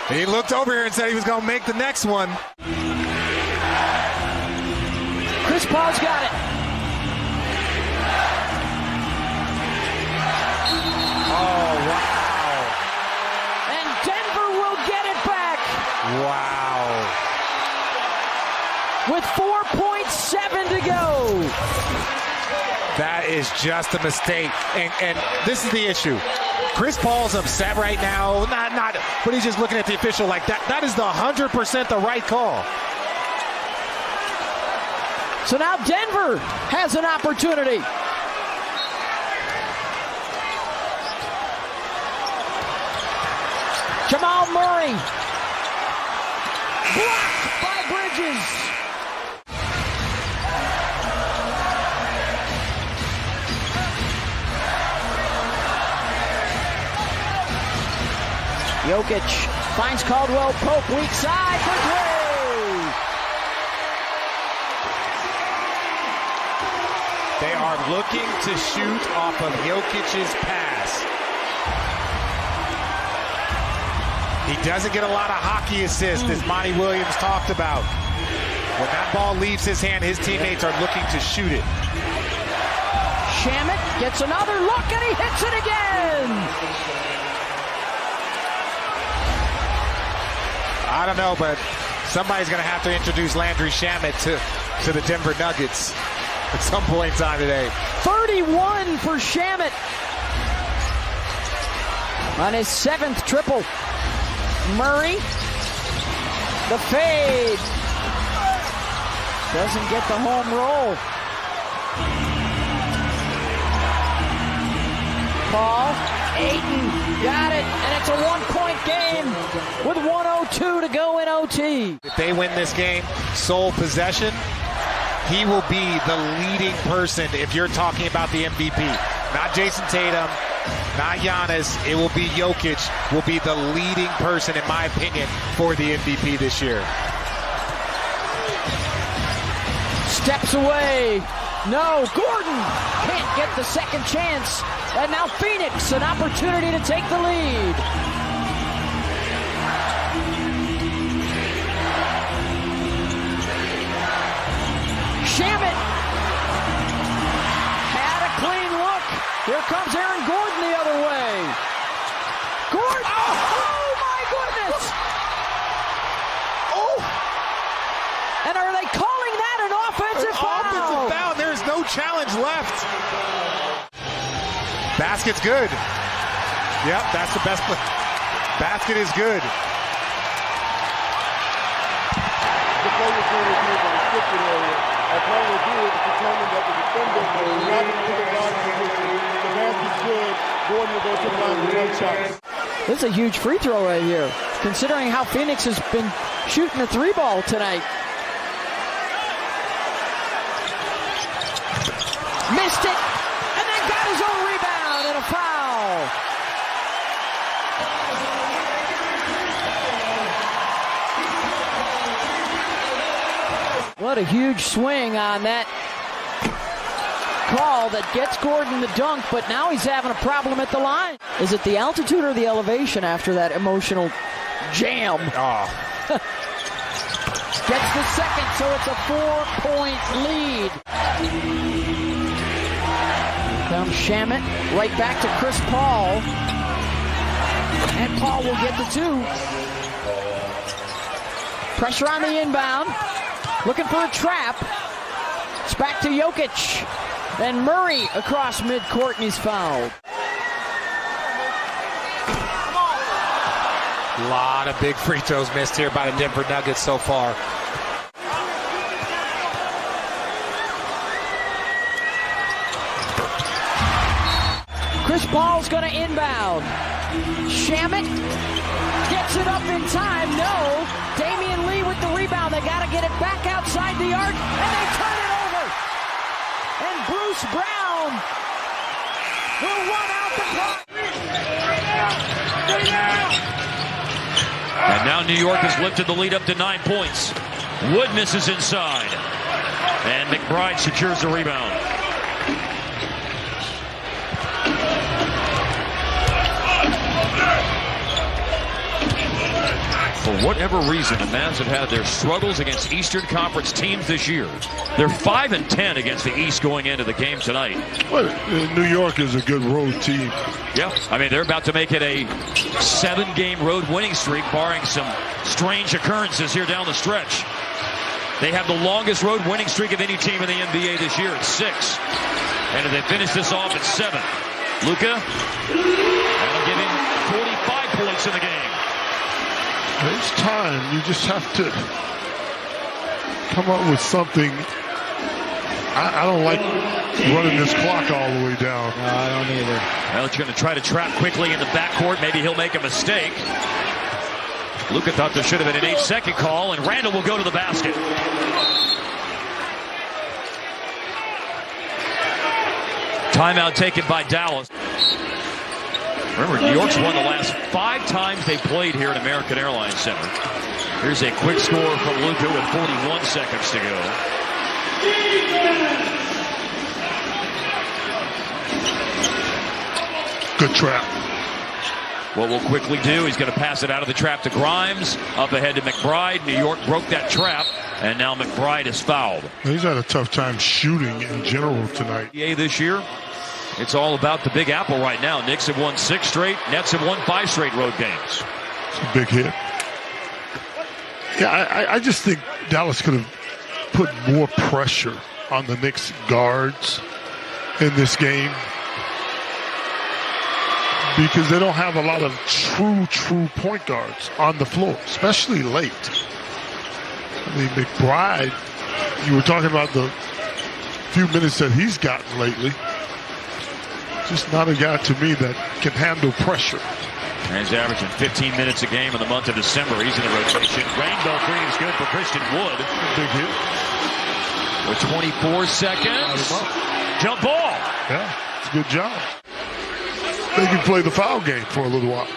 S4: He looked over here and said he was going to make the next one.
S13: Chris Paul's got it.
S4: Oh, wow.
S13: And Denver will get it back.
S4: Wow.
S13: With 4.7 to go.
S4: That is just a mistake. And this is the issue. Chris Paul's upset right now, but he's just looking at the official like that. That is the 100% the right call.
S13: So now Denver has an opportunity. Jamal Murray. Blocked by Bridges. Jokic finds Caldwell Pope, weak side for 3.
S4: They are looking to shoot off of Jokic's pass. He doesn't get a lot of hockey assists, as Monty Williams talked about. When that ball leaves his hand, his teammates are looking to shoot it.
S13: Shamet gets another look, and he hits it again.
S4: I don't know, but somebody's going to have to introduce Landry Shamet to the Denver Nuggets at some point in time today.
S13: 31 for Shamet on his 7th triple. Murray, the fade. Doesn't get the home roll. Paul, Ayton, got it, and it's a 1-point game with 1:02 to go in OT.
S4: If they win this game, sole possession, he will be the leading person if you're talking about the MVP. Not Jason Tatum, not Giannis. It will be Jokic will be the leading person, in my opinion, for the MVP this year.
S13: Steps away. No, Gordon can't get the second chance. And now Phoenix, an opportunity to take the lead. Shamet had a clean look. Here comes Aaron Gordon the other way. Gordon, oh my goodness. Oh. And are they calling that an offensive foul?
S4: Offensive foul, there's no challenge left. Basket's good. Yep, that's the best play. Basket is good.
S14: The play was being reviewed in the restricted area. Our play review determined that the defender was not in the guard position. The basket's good. Gordon will go to the line with 1 shot.
S13: This is a huge free throw right here, considering how Phoenix has been shooting the 3-ball tonight. Missed it.
S2: foul. What a huge swing on that call that gets Gordon the dunk, but now he's having a problem at the line. Is it the altitude or the elevation after that emotional jam? Gets the second, so it's a 4-point lead. Comes Shamet, right back to Chris Paul. And Paul will get the 2. Pressure on the inbound. Looking for a trap. It's back to Jokic. And Murray across midcourt, and he's fouled.
S4: A lot of big free throws missed here by the Denver Nuggets so far.
S2: Chris Paul's going to inbound. Shamet gets it up in time. No. Damian Lee with the rebound. They got to get it back outside the arc, and they turn it over. And Bruce Brown will run out the clock.
S13: And now New York has lifted the lead up to 9 points. Wood misses inside. And McBride secures the rebound. For whatever reason, the Mavs have had their struggles against Eastern Conference teams this year. They're 5-10 against the East going into the game tonight.
S6: Well, New York is a good road team.
S13: Yeah, I mean, they're about to make it a 7-game road winning streak, barring some strange occurrences here down the stretch. They have the longest road winning streak of any team in the NBA this year at 6. And if they finish this off at 7, Luka, that'll give him 45 points in the game.
S6: There's time. You just have to come up with something. I don't like running this clock all the way down.
S2: No, I don't either.
S13: Well, it's going to try to trap quickly in the backcourt. Maybe he'll make a mistake. Luka thought there should have been an 8-second call, and Randall will go to the basket. Timeout taken by Dallas. Remember, New York's won the last 5 times they played here at American Airlines Center. Here's a quick score from Luka with 41 seconds to go.
S6: Good trap.
S13: What we'll quickly do, he's going to pass it out of the trap to Grimes. Up ahead to McBride. New York broke that trap, and now McBride is fouled.
S6: He's had a tough time shooting in general tonight.
S13: This year, it's all about the Big Apple right now. Knicks have won 6 straight. Nets have won 5 straight road games.
S6: It's a big hit. Yeah, I just think Dallas could have put more pressure on the Knicks guards in this game, because they don't have a lot of true point guards on the floor, especially late. I mean, McBride, you were talking about the few minutes that he's gotten lately. Just not a guy to me that can handle pressure.
S13: And he's averaging 15 minutes a game in the month of December. He's in the rotation. Rainbow three is good for Christian Wood.
S6: Big hit.
S13: With 24 seconds. Jump ball.
S6: Yeah, it's a good job. They can play the foul game for a little while.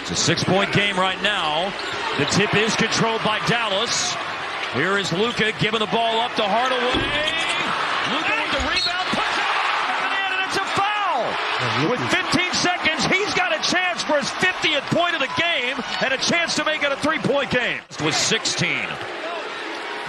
S13: It's a 6-point game right now. The tip is controlled by Dallas. Here is Luka giving the ball up to Hardaway. Luka with the rebound, puts it in, and it's a foul. With 15 seconds, he's got a chance for his 50th point of the game and a chance to make it a 3-point game. With 16.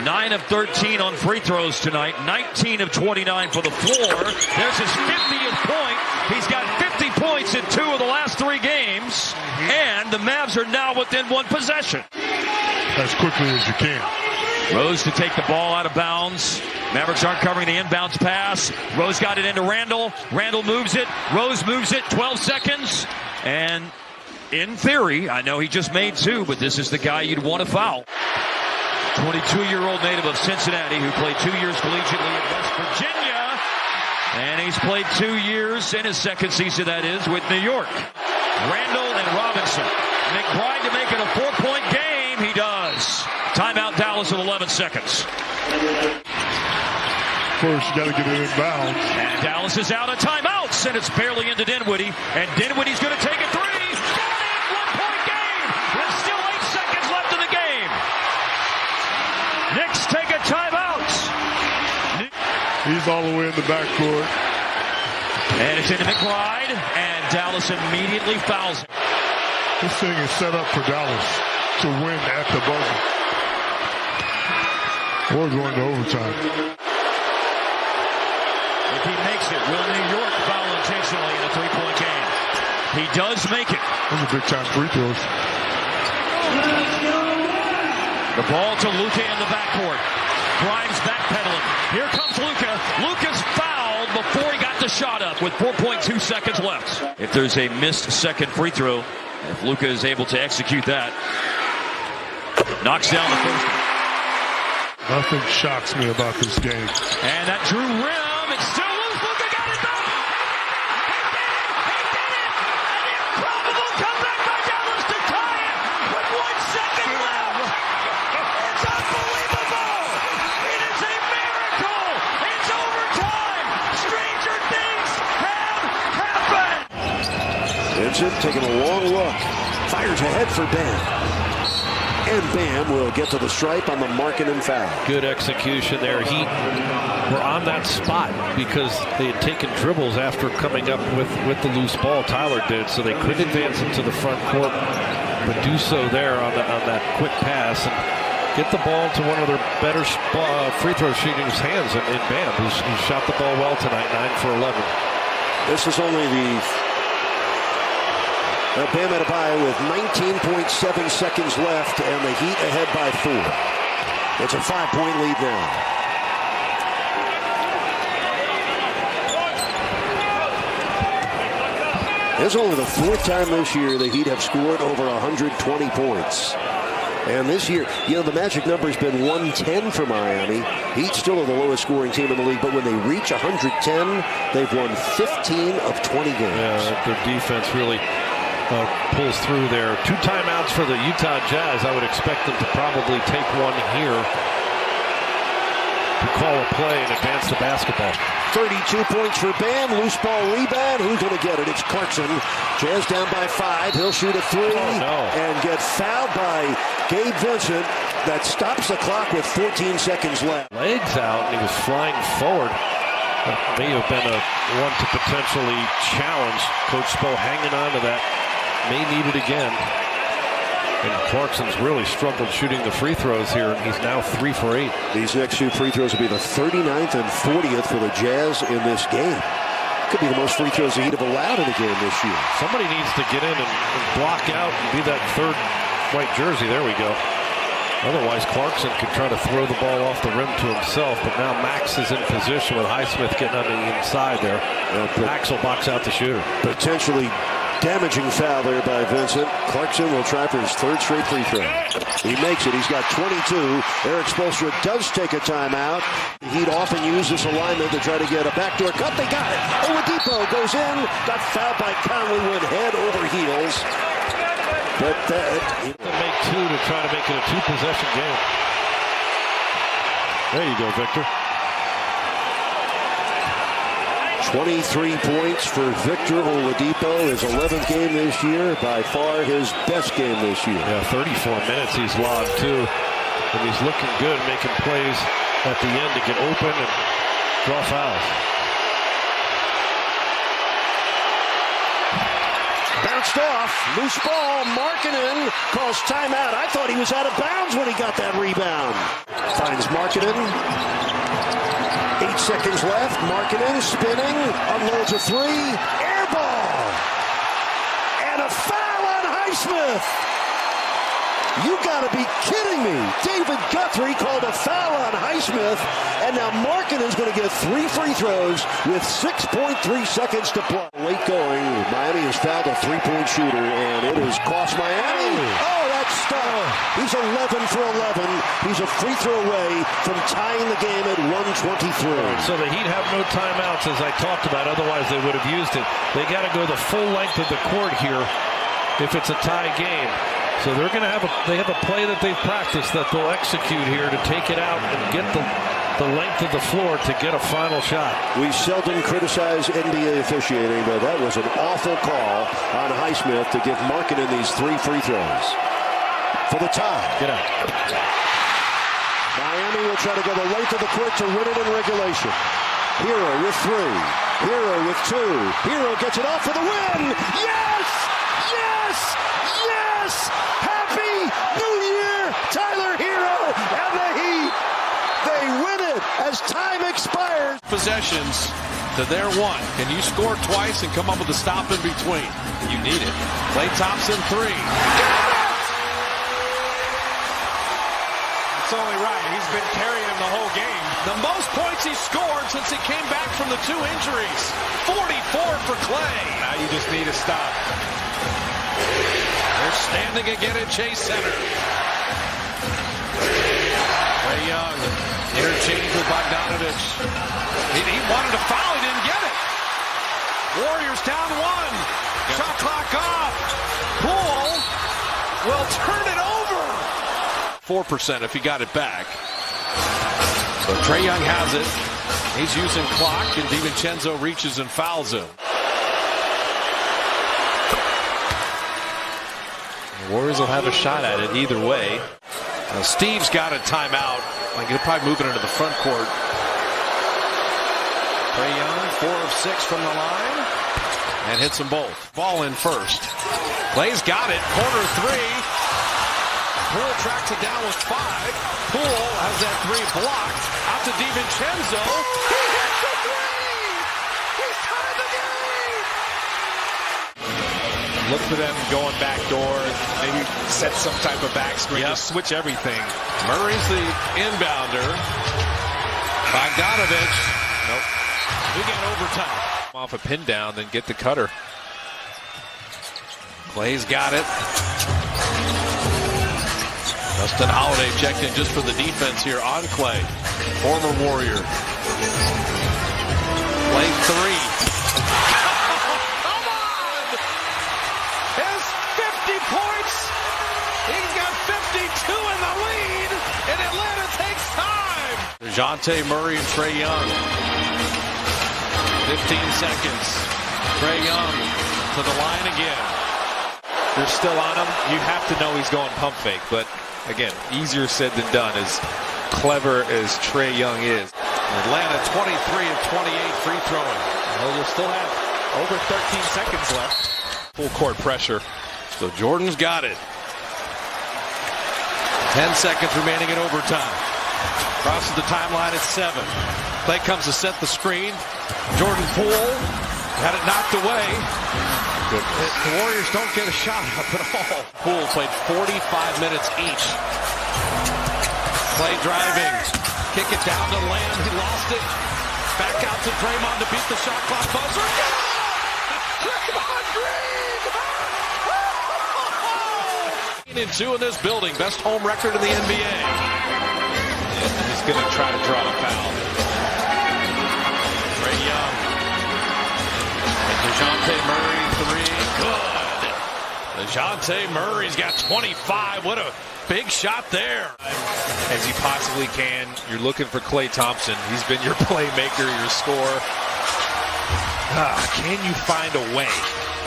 S13: 9 of 13 on free throws tonight. 19 of 29 for the floor. There's his 50th point. He's got 50 points in 2 of the last 3 games. And the Mavs are now within 1 possession.
S6: As quickly as you can.
S13: Rose to take the ball out of bounds. Mavericks aren't covering the inbounds pass. Rose got it into Randall. Randall moves it. Rose moves it. 12 seconds. And in theory, I know he just made 2, but this is the guy you'd want to foul. 22-year-old native of Cincinnati who played 2 years collegiately at West Virginia. And he's played 2 years in his second season, that is, with New York. Randall and Robinson. McBride to make it a 4-point game. He does. Timeout Dallas with 11 seconds.
S6: First, you got to get it in bounds.
S13: And Dallas is out of timeouts. and it's barely into Dinwiddie. And Dinwiddie's going to take a three. Got it! 1-point game. There's still 8 seconds left in the game. Knicks take a timeout.
S6: He's all the way in the backcourt.
S13: And it's into McBride, and Dallas immediately fouls him.
S6: This thing is set up for Dallas to win at the buzzer. Or going to overtime.
S13: If he makes it, will New York foul intentionally in a 3-point game? He does make it.
S6: Those are big-time free throws.
S13: The ball to Luka in the backcourt. Grimes backpedaling. Here comes Luka. Luka's fouled before he got the shot up with 4.2 seconds left. If there's a missed second free throw, if Luka is able to execute that, knocks down the first one.
S6: Nothing shocks me about this game.
S13: And that Drew rim, it's still loose. Luka got it back. He did it. And the improbable comeback by Dallas to tie it with 1 second left. It's unbelievable. It is a miracle. It's overtime. Stranger things have happened.
S9: Vincent taking a long look. Fires ahead for Bam. And Bam will get to the stripe on the Markkanen foul.
S21: Good execution there. Heat were on that spot because they had taken dribbles after coming up with the loose ball. Tyler did, so they could advance into the front court, but do so there on that quick pass and get the ball to one of their better free throw shooting's hands in Bam, who shot the ball well tonight, 9 for 11.
S9: This is only the Bam Adebayo with 19.7 seconds left, and the Heat ahead by 4. It's a 5-point lead now. This is only the 4th time this year the Heat have scored over 120 points. And this year, the magic number has been 110 for Miami. Heat still are the lowest scoring team in the league, but when they reach 110, they've won 15 of 20 games.
S21: Yeah, their defense really pulls through there. 2 timeouts for the Utah Jazz. I would expect them to probably take one here to call a play and advance the basketball.
S9: 32 points for Bam. Loose ball rebound. Who's going to get it? It's Clarkson. Jazz down by 5. He'll shoot a 3 and get fouled by Gabe Vincent. That stops the clock with 14 seconds left.
S21: Legs out, and he was flying forward. That may have been one to potentially challenge. Coach Spo hanging on to that. May need it again. And Clarkson's really struggled shooting the free throws here, and he's now 3 for 8.
S9: These next 2 free throws will be the 39th and 40th for the Jazz in this game. Could be the most free throws the Heat have allowed in a game this year.
S21: Somebody needs to get in and block out and be that third white jersey. There we go. Otherwise, Clarkson could try to throw the ball off the rim to himself, but now Max is in position with Highsmith getting on the inside there. Max will box out the shooter.
S9: Potentially damaging foul there by Vincent. Clarkson will try for his 3rd straight free throw. He makes it. He's got 22. Eric Spoelstra does take a timeout. He'd often use this alignment to try to get a backdoor cut. They got it. Oladipo goes in. Got fouled by Conley, went head over heels. But
S21: make 2 to try to make it a 2-possession game. There you go, Victor.
S9: 23 points for Victor Oladipo, his 11th game this year, by far his best game this year.
S21: Yeah, 34 minutes he's logged too, and he's looking good, making plays at the end to get open and draw fouls.
S9: Bounced off, loose ball, Markkanen calls timeout. I thought he was out of bounds when he got that rebound. Finds Markkanen. 8 seconds left. Markkanen spinning, unloads a 3. Air ball. And a foul on Highsmith. You gotta be kidding me. David Guthrie called a foul on Highsmith, and now Markkanen's gonna get 3 free throws with 6.3 seconds to play. Late going, Miami has fouled a 3-point shooter, and it has cost Miami. Oh, that's stuck. He's 11 for 11. He's a free throw away from tying the game at 123.
S21: So the Heat have no timeouts, as I talked about. Otherwise, they would have used it. They got to go the full length of the court here if it's a tie game. So they're going to have a play that they've practiced that they'll execute here to take it out and get the
S11: the length of the floor to get a final shot.
S9: We seldom criticize NBA officiating, but that was an awful call on Highsmith to give Markkanen these 3 free throws for the tie.
S11: Get out.
S9: Miami will try to go the length of the court to win it in regulation. Hero with 3. Hero with 2. Hero gets it off for the win. Yes! Yes! Yes! Happy New Year, Tyler Hero and the Heat. They win it as time expires.
S11: Possessions to their 1. Can you score twice and come up with a stop in between? You need it. Klay Thompson 3.
S15: It's only right. He's been carrying him the whole game.
S11: The most points he's scored since he came back from the 2 injuries. 44 for Klay.
S15: Now you just need a stop.
S11: They're standing again at Chase Center. Trae Young, interchange with Bogdanovich. He wanted to foul, he didn't get it. Warriors down 1. Shot clock off. Poole will turn it over. 4% if he got it back. So Trae Young has it. He's using clock, and DiVincenzo reaches and fouls him. The Warriors will have a shot at it either way. Now Steve's got a timeout. Like he'll probably move it into the front court. Trae Young, 4 of 6 from the line, and hits them both. Ball in first. Clay's got it. Corner 3. Poole tracks it down with 5. Poole has that 3 blocked. Out to DiVincenzo. He hits the 3! He's tied the game!
S4: Look for them going back door, maybe set some type of back screen to switch everything.
S11: Murray's the inbounder. Bogdanovich. Nope. We got overtime. Off a pin down, then get the cutter. Clay's got it. Justin Holiday checked in just for the defense here on Klay. Former Warrior. Klay 3. Come on! His 50 points. He's got 52 in the lead, and Atlanta takes time. DeJounte Murray and Trae Young. 15 seconds. Trae Young to the line again.
S4: You're still on him. You have to know he's going pump fake, but again, easier said than done, as clever as Trae Young is.
S11: Atlanta 23 of 28 free throwing.
S4: Well, you'll still have over 13 seconds left.
S11: Full court pressure. So Jordan's got it. 10 seconds remaining in overtime. Crosses the timeline at 7. Klay comes to set the screen. Jordan Poole had it knocked away. The Warriors don't get a shot up at all. Poole played 45 minutes each. Klay driving. Kick it down to Lamb. He lost it. Back out to Draymond to beat the shot clock buzzer. Draymond Green! 2 in this building. Best home record in the NBA.
S4: He's going to try to draw a foul.
S11: Trae Young. And DeJounte Murray 3. Good. DeJounte Murray's got 25. What a big shot there.
S4: As you possibly can. You're looking for Klay Thompson. He's been your playmaker, your scorer. Can you find a way?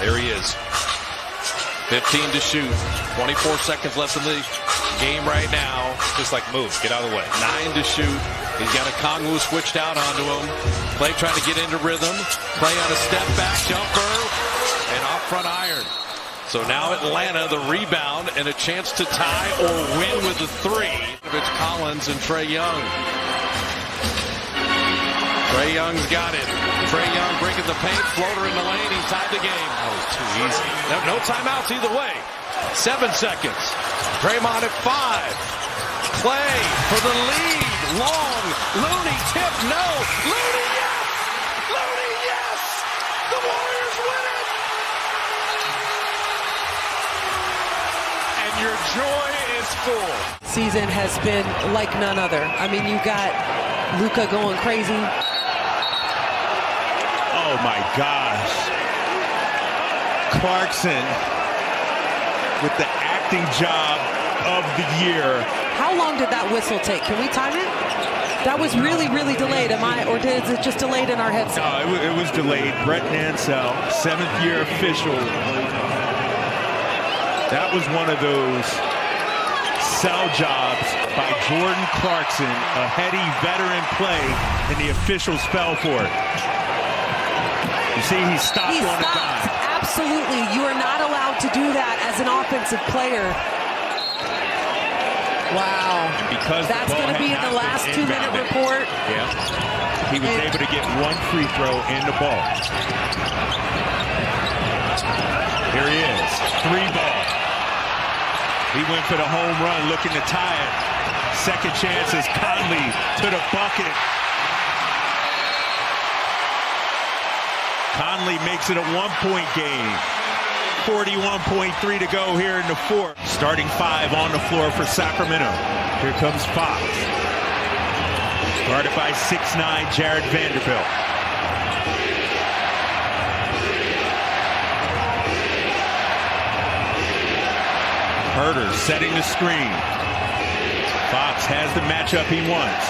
S11: There he is. 15 to shoot. 24 seconds left in the game right now.
S4: Just like move, get out of the way.
S11: 9 to shoot. He's got a Kongwu switched out onto him. Klay trying to get into rhythm. Klay on a step back jumper and off front iron. So now Atlanta, the rebound and a chance to tie or win with the 3. It's Collins and Trae Young. Trae Young's got it. Trae Young breaking the paint, floater in the lane. He's tied the game.
S4: That was too easy.
S11: No timeouts either way. 7 seconds. Draymond at 5. Klay for the lead. Long. Looney tip. No. Looney, yes! Looney, yes! The Warriors win it!
S15: And your joy is full.
S17: Season has been like none other. I mean, you got Luka going crazy.
S5: Oh my gosh. Clarkson with the acting job of the year.
S17: How long did that whistle take? Can we time it? That was really, really delayed. Or is it just delayed in our heads?
S11: No, it was delayed. Brett Nansel, 7th-year official. That was one of those sell jobs by Jordan Clarkson, a heady veteran play, and the officials fell for it. You see, he stopped on a dime.
S17: Absolutely. You are not allowed to do that as an offensive player. Wow.
S11: Because
S17: that's going to be in the last 2-minute report.
S11: Yeah. He was able to get one free throw in the ball. Here he is. 3-ball. He went for the home run, looking to tie it. Second chance is Conley to the bucket. Conley makes it a 1-point game. 41.3 to go here in the fourth. Starting 5 on the floor for Sacramento. Here comes Fox. Guarded by 6'9" Jared Vanderbilt. Herter setting the screen. Fox has the matchup he wants.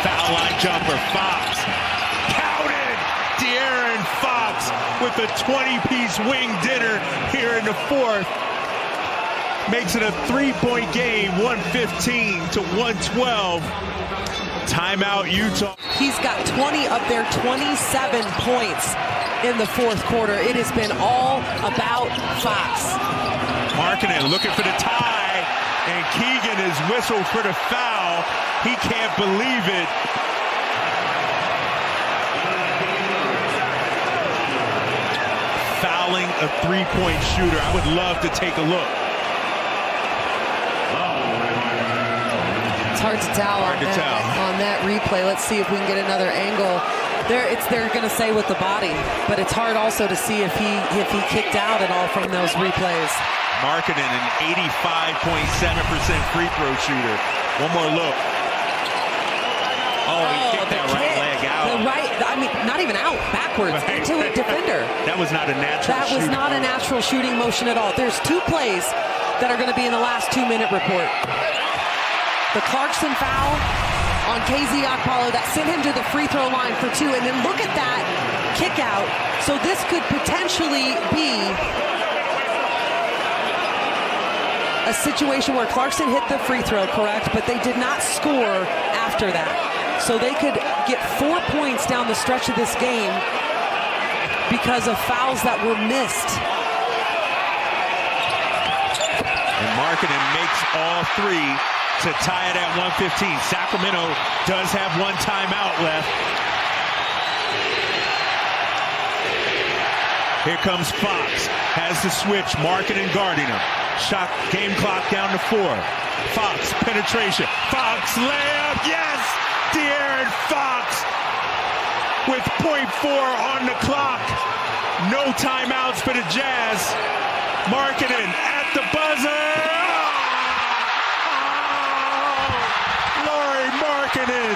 S11: Foul line jumper. Fox. Counted! De'Aaron Fox with a 20-piece wing dinner here in the fourth. Makes it a 3-point game, 115 to 112. Timeout, Utah.
S17: He's got 20 of their 27 points in the fourth quarter. It has been all about Fox.
S11: Markkanen looking for the tie, and Keegan is whistled for the foul. He can't believe it. Fouling a 3-point shooter. I would love to take a look.
S17: It's hard to tell on that replay. Let's see if we can get another angle. They're going to say with the body, but it's hard also to see if he kicked out at all from those replays.
S11: Markkanen, an 85.7% free throw shooter. One more look. Oh, he kicked that right leg out.
S17: Not even out, backwards into a defender.
S11: That was not a natural
S17: That was not a natural shooting motion at all. There's 2 plays that are going to be in the last 2-minute report. The Clarkson foul on KZ Okpalo that sent him to the free throw line for 2, and then look at that kick out. So this could potentially be a situation where Clarkson hit the free throw, correct, but they did not score after that. So they could get 4 points down the stretch of this game because of fouls that were missed.
S11: And Markkanen makes all 3 to tie it at 115. Sacramento does have 1 timeout left. Here comes Fox. Has the switch. Markkanen guarding him. Shot, game clock down to 4. Fox, penetration. Fox, layup. Yes! De'Aaron Fox with .4 on the clock. No timeouts for the Jazz. Markkanen at the buzzer. Markkanen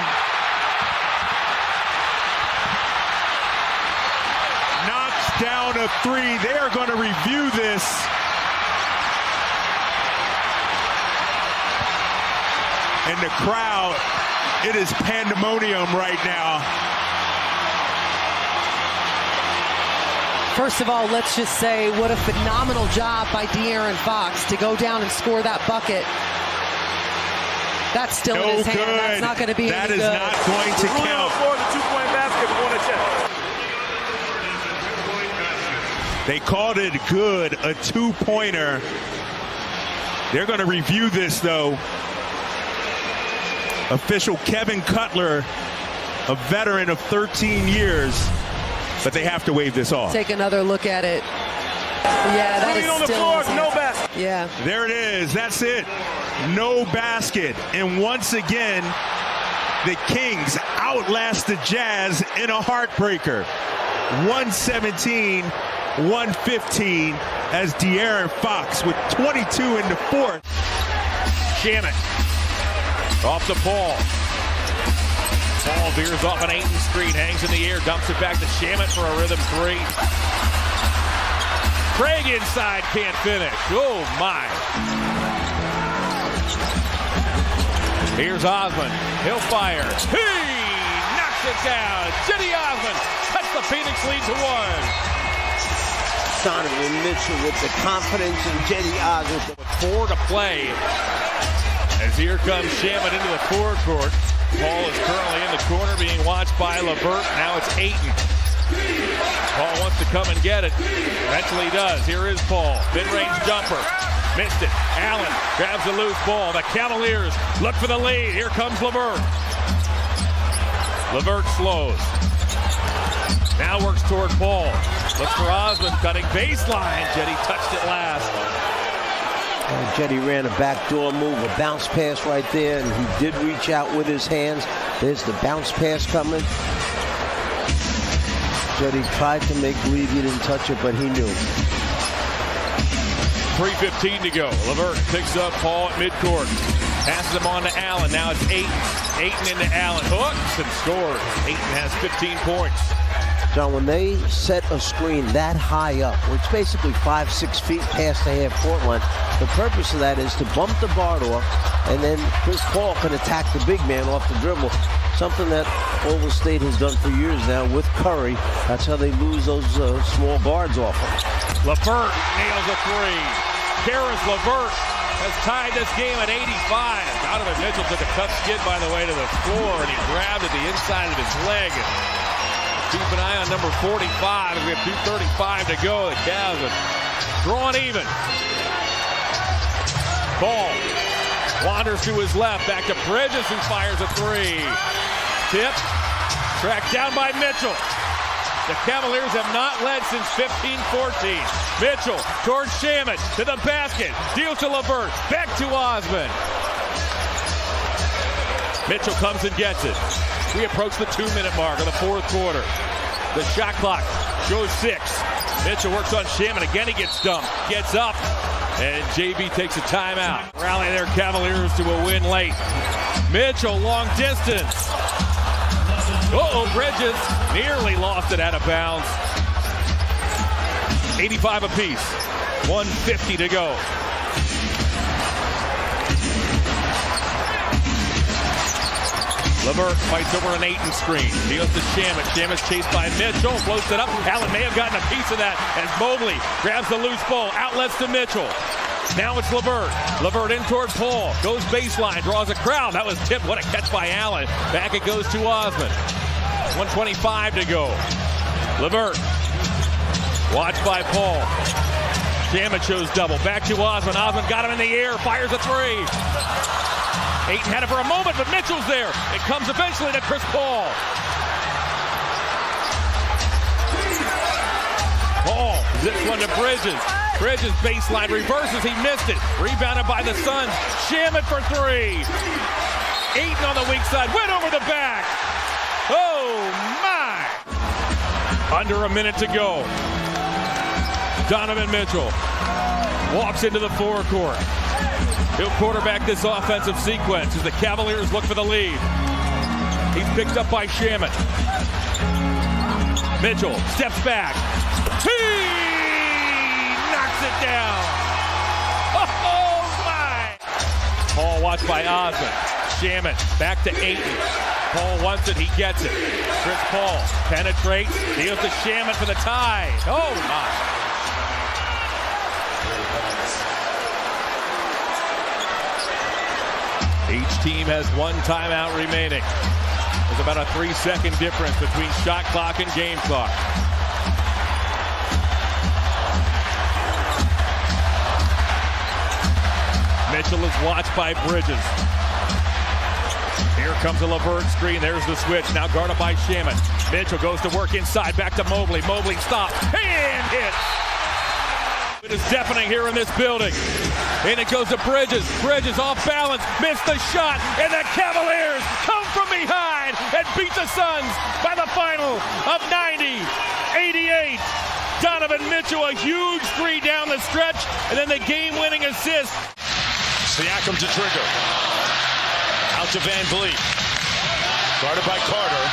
S11: knocks down a 3. They are going to review this. And the crowd, it is pandemonium right now.
S17: First of all, let's just say what a phenomenal job by De'Aaron Fox to go down and score that bucket. That's still in his hand. That's not going to be
S11: that
S17: any
S11: is
S17: good.
S11: Not going to count. They called it good, a 2-pointer. They're going to review this, though. Official Kevin Cutler, a veteran of 13 years, but they have to wave this off.
S17: Take another look at it. Yeah, that is
S11: on the
S17: still
S11: floor,
S17: in his hand.
S11: no basket.
S17: Yeah.
S11: There it is. That's it. No basket. And once again, the Kings outlast the Jazz in a heartbreaker. 117-115 as De'Aaron Fox with 22 in the fourth.
S13: Shamit off the ball. Ball veers off an Ayton screen, hangs in the air, dumps it back to Shamit for a rhythm 3. Craig inside, can't finish. Oh, my.
S16: Here's Osmond. He'll fire. He knocks it down. Cedi Osmond cuts the Phoenix lead to 1.
S19: Donovan Mitchell with the confidence in Cedi Osmond.
S16: With 4 to play. As here comes Shamet into the forecourt. Paul is currently in the corner being watched by LeVert. Now it's Ayton. Paul wants to come and get it. Eventually he does. Here is Paul. Mid-range jumper. Missed it. Allen grabs the loose ball. The Cavaliers look for the lead. Here comes LeVert. LeVert slows. Now works toward Paul. Looks for Osmond cutting baseline. Cedi touched it last.
S19: And Cedi ran a backdoor move, a bounce pass right there, and he did reach out with his hands. There's the bounce pass coming. Cedi tried to make believe he didn't touch it, but he knew.
S16: 3:15 to go. LeVert picks up Paul at midcourt. Passes him on to Allen. Now it's Ayton. Ayton into Allen. Hooks and scores. Ayton has 15 points.
S19: John, when they set a screen that high up, which is basically 5-6 feet past the half-court line, the purpose of that is to bump the guard off, and then Chris Paul can attack the big man off the dribble. Something that Golden State has done for years now with Curry. That's how they lose those small guards off him.
S16: LeVert nails a 3. Karis LeVert has tied this game at 85. Donovan Mitchell took a tough skid, by the way, to the floor, and he grabbed at the inside of his leg. Keep an eye on number 45. We have 2:35 to go. The Cavs are drawing even. Ball wanders to his left. Back to Bridges, who fires a 3. Tip. Tracked down by Mitchell. The Cavaliers have not led since 15-14. Mitchell towards Shamet to the basket. Deals to LeVert. Back to Osmond. Mitchell comes and gets it. We approach the 2-minute mark of the fourth quarter. The shot clock shows 6. Mitchell works on Shamet. Again, he gets dumped. Gets up. And JB takes a timeout. Rally their Cavaliers to a win late. Mitchell, long distance. Bridges nearly lost it out of bounds. 85 apiece. 1:50 to go. LeVert fights over an Ayton screen. Deals to Shamet. Shamet's chased by Mitchell. Floats it up. Allen may have gotten a piece of that as Mobley grabs the loose ball. Outlets to Mitchell. Now it's LeVert. LeVert in toward Paul. Goes baseline. Draws a crowd. That was tipped. What a catch by Allen. Back it goes to Osmond. 1:25 to go. LeVert. Watched by Paul. Shamet shows double. Back to Osmond. Osmond got him in the air. Fires a 3. Ayton had it for a moment, but Mitchell's there. It comes eventually to Chris Paul. Paul zips one to Bridges. Bridges baseline reverses. He missed it. Rebounded by the Suns. Shamet for 3. Ayton on the weak side. Went over the back. Oh, my. Under a minute to go. Donovan Mitchell walks into the forecourt. He'll quarterback this offensive sequence as the Cavaliers look for the lead. He's picked up by Shamet. Mitchell steps back. He knocks it down. Oh, my. Paul watched by Osmond. Shamet back to Ayton. Paul wants it. He gets it. Chris Paul penetrates. Deals to Shamet for the tie. Oh, my. Each team has one timeout remaining. There's about a 3-second difference between shot clock and game clock. Mitchell is watched by Bridges. Here comes a LeVert screen. There's the switch. Now guarded by Shamet. Mitchell goes to work inside. Back to Mobley. Mobley stops. Hand hit. It is deafening here in this building. And it goes to Bridges. Bridges off balance. Missed the shot. And the Cavaliers come from behind and beat the Suns by the final of 90-88. Donovan Mitchell, a huge 3 down the stretch. And then the game-winning assist.
S23: Siakam to trigger. Out to Van Vliet. Guarded by Carter.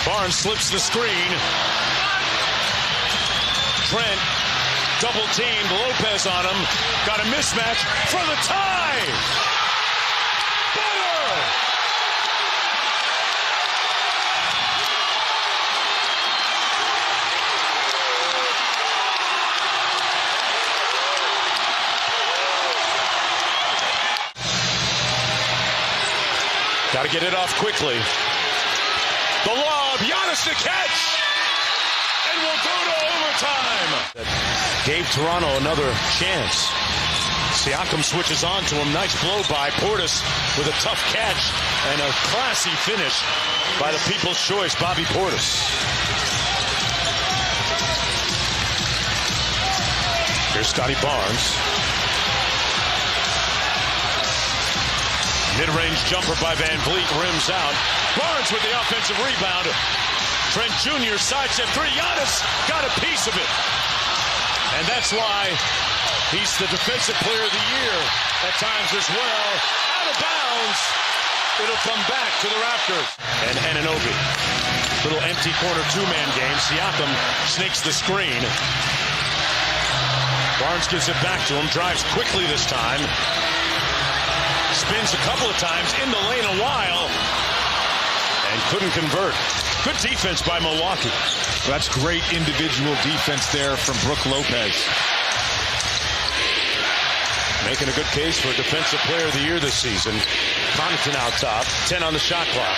S23: Barnes slips the screen. Trent double-teamed. Lopez on him. Got a mismatch for the tie. to get it off quickly. The lob, Giannis to catch, and we'll go to overtime. Gave Toronto another chance. Siakam switches on to him. Nice blow by Portis with a tough catch and a classy finish by the people's choice, Bobby Portis. Here's Scotty Barnes. Mid-range jumper by Van Vliet, rims out. Barnes with the offensive rebound. Trent Jr. sidestep three. Giannis got a piece of it. And that's why he's the defensive player of the year at times as well. Out of bounds. It'll come back to the Raptors. And Anunoby. Little empty corner two-man game. Siakam snakes the screen. Barnes gives it back to him. Drives quickly this time. Spins a couple of times in the lane a while. And couldn't convert. Good defense by Milwaukee.
S4: Well, that's great individual defense there from Brook Lopez.
S23: Making a good case for Defensive Player of the Year this season. Connaughton out top. 10 on the shot clock.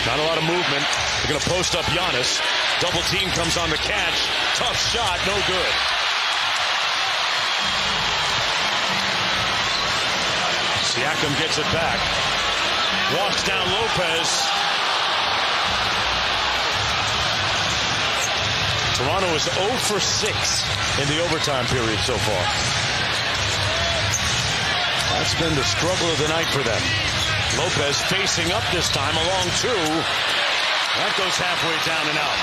S23: Not a lot of movement. They're going to post up Giannis. Double team comes on the catch. Tough shot. No good. Siakam gets it back. Walks down Lopez. Toronto is 0 for 6 in the overtime period so far. That's been the struggle of the night for them. Lopez facing up this time along two. That goes halfway down and out.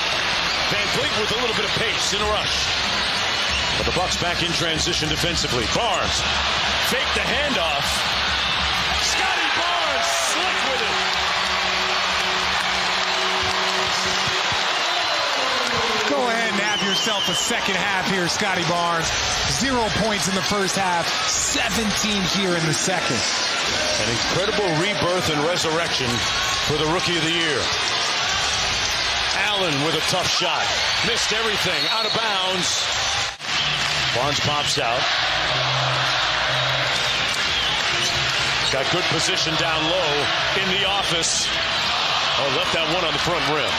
S23: Van Vliet with a little bit of pace in a rush. But the Bucks back in transition defensively. Barnes fake the handoff. Scotty Barnes slick with it.
S4: Go ahead and have yourself a second half here, Scotty Barnes. 0 points in the first half, 17 here in the second.
S23: An incredible rebirth and resurrection for the Rookie of the Year. Allen with a tough shot. Missed everything. Out of bounds. Barnes pops out. Got good position down low in the office. Oh, left that one on the front rim.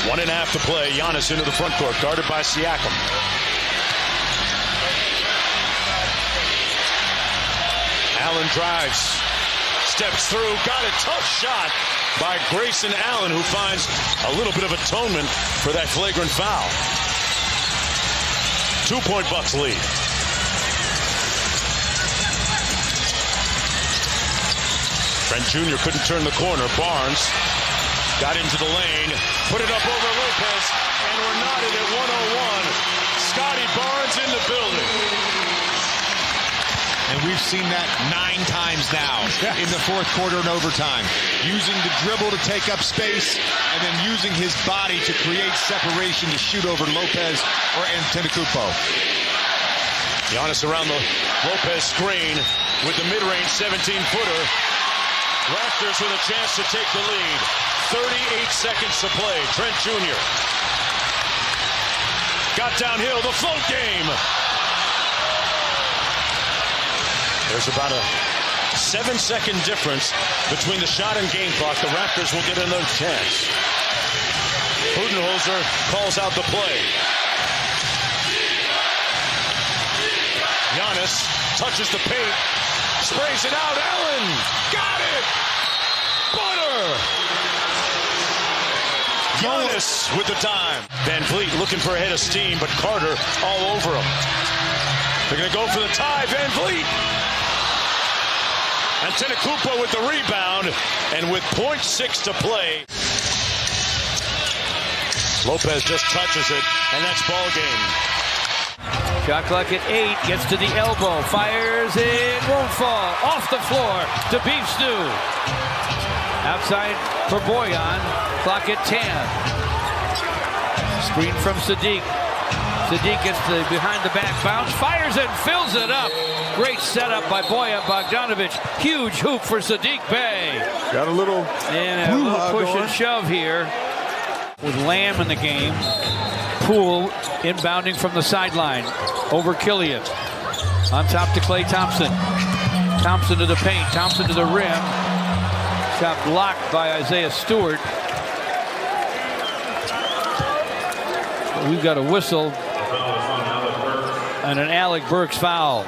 S23: 1.5 to play. Giannis into the front court, guarded by Siakam. Allen drives, steps through, got a tough shot by Grayson Allen, who finds a little bit of atonement for that flagrant foul. 2-point Bucks lead. Trent Jr. couldn't turn the corner. Barnes got into the lane, put it up over Lopez, and we're knotted at 101. Scotty Barnes in the building.
S4: And we've seen that 9 times now in the fourth quarter and overtime. Using the dribble to take up space and then using his body to create separation to shoot over Lopez or Antetokounmpo.
S23: Giannis around the Lopez screen with the mid-range 17-footer. Raptors with a chance to take the lead. 38 seconds to play. Trent Jr. got downhill. The float game. There's about a 7-second difference between the shot and game clock. The Raptors will get another chance. Budenholzer calls out the play. Giannis touches the paint, sprays it out. Allen got it. Butter. Giannis with the time. Van Vliet looking for a head of steam, but Carter all over him. They're going to go for the tie. Van Vliet. Antetokounmpo with the rebound, and with 0.6 to play. Lopez just touches it, and that's ball game.
S13: Shot clock at 8, gets to the elbow, fires it, won't fall. Off the floor to Beef Stew. Outside for Boyan, clock at 10. Screen from Sadiq. Sadiq gets the behind the back bounce, fires it, fills it up. Great setup by Boyan Bogdanovic. Huge hoop for Sadiq Bey.
S6: Got a little
S13: push and shove here with Lamb in the game. Poole inbounding from the sideline over Killian. On top to Klay Thompson.
S1: Thompson to the paint. Thompson to the rim. Shot blocked by Isaiah Stewart. We've got a whistle and an Alec Burks foul.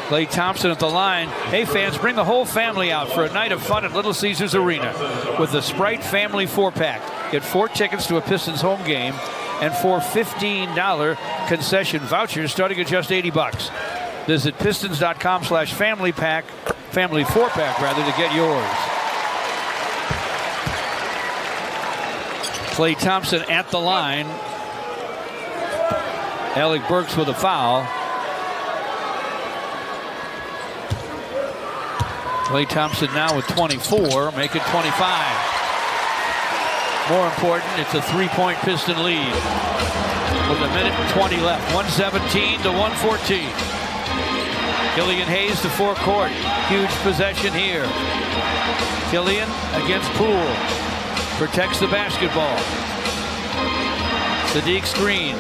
S1: Klay Thompson at the line. Hey fans, bring the whole family out for a night of fun at Little Caesars Arena with the Sprite Family 4-pack. Get 4 tickets to a Pistons home game and 4 $15 concession vouchers starting at just $80. Visit pistons.com/family 4-pack rather, to get yours. Klay Thompson at the line. Alec Burks with a foul. Klay Thompson now with 24, make it 25. More important, it's a 3-point Piston lead with a minute and 20 left. 117 to 114. Killian Hayes to forecourt. Huge possession here. Killian against Poole. Protects the basketball. Sadiq screens.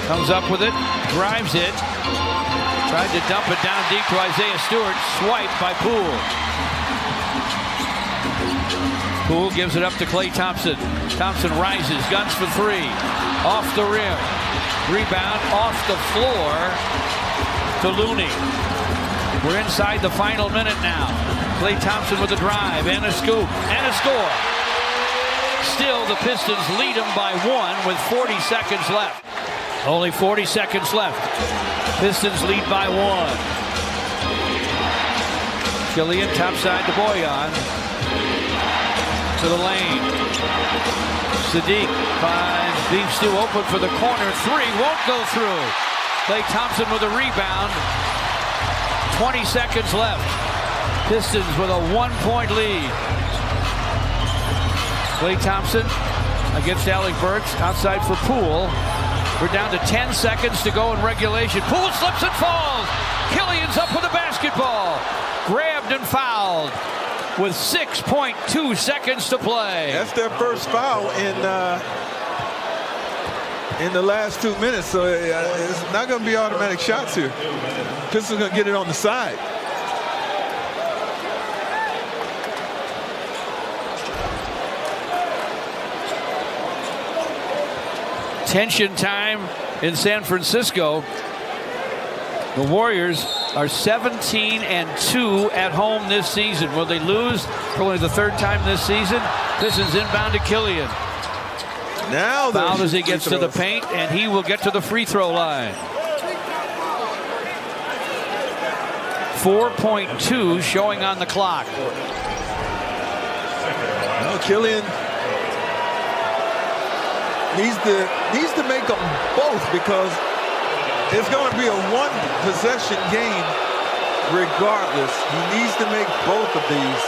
S1: Comes up with it. Drives it. Tried to dump it down deep to Isaiah Stewart. Swiped by Poole. Poole gives it up to Klay Thompson. Thompson rises. Guns for 3. Off the rim. Rebound off the floor to Looney. We're inside the final minute now. Klay Thompson with a drive and a scoop and a score. Still, the Pistons lead them by 1 with 40 seconds left. Only 40 seconds left. Pistons lead by 1. Killian topside to Boyan. To the lane. Sadiq finds Beef Stew open for the corner 3. Won't go through. Klay Thompson with a rebound. 20 seconds left. Pistons with a 1-point lead. Klay Thompson against Alec Burks. Outside for Poole. We're down to 10 seconds to go in regulation. Poole slips and falls. Killian's up with the basketball. Grabbed and fouled with 6.2 seconds to play.
S12: That's their first foul in the last 2 minutes, so it's not going to be automatic shots here. Pistons going to get it on the side.
S1: Tension time in San Francisco. The Warriors are 17-2 at home this season. Will they lose for only the 3rd time this season? Pistons inbound to Killian.
S12: Now
S1: fouled as he gets to the paint, and he will get to the free throw line. 4.2 showing on the clock.
S12: Well, Killian needs to make them both, because it's going to be a 1-possession game regardless. He needs to make both of these.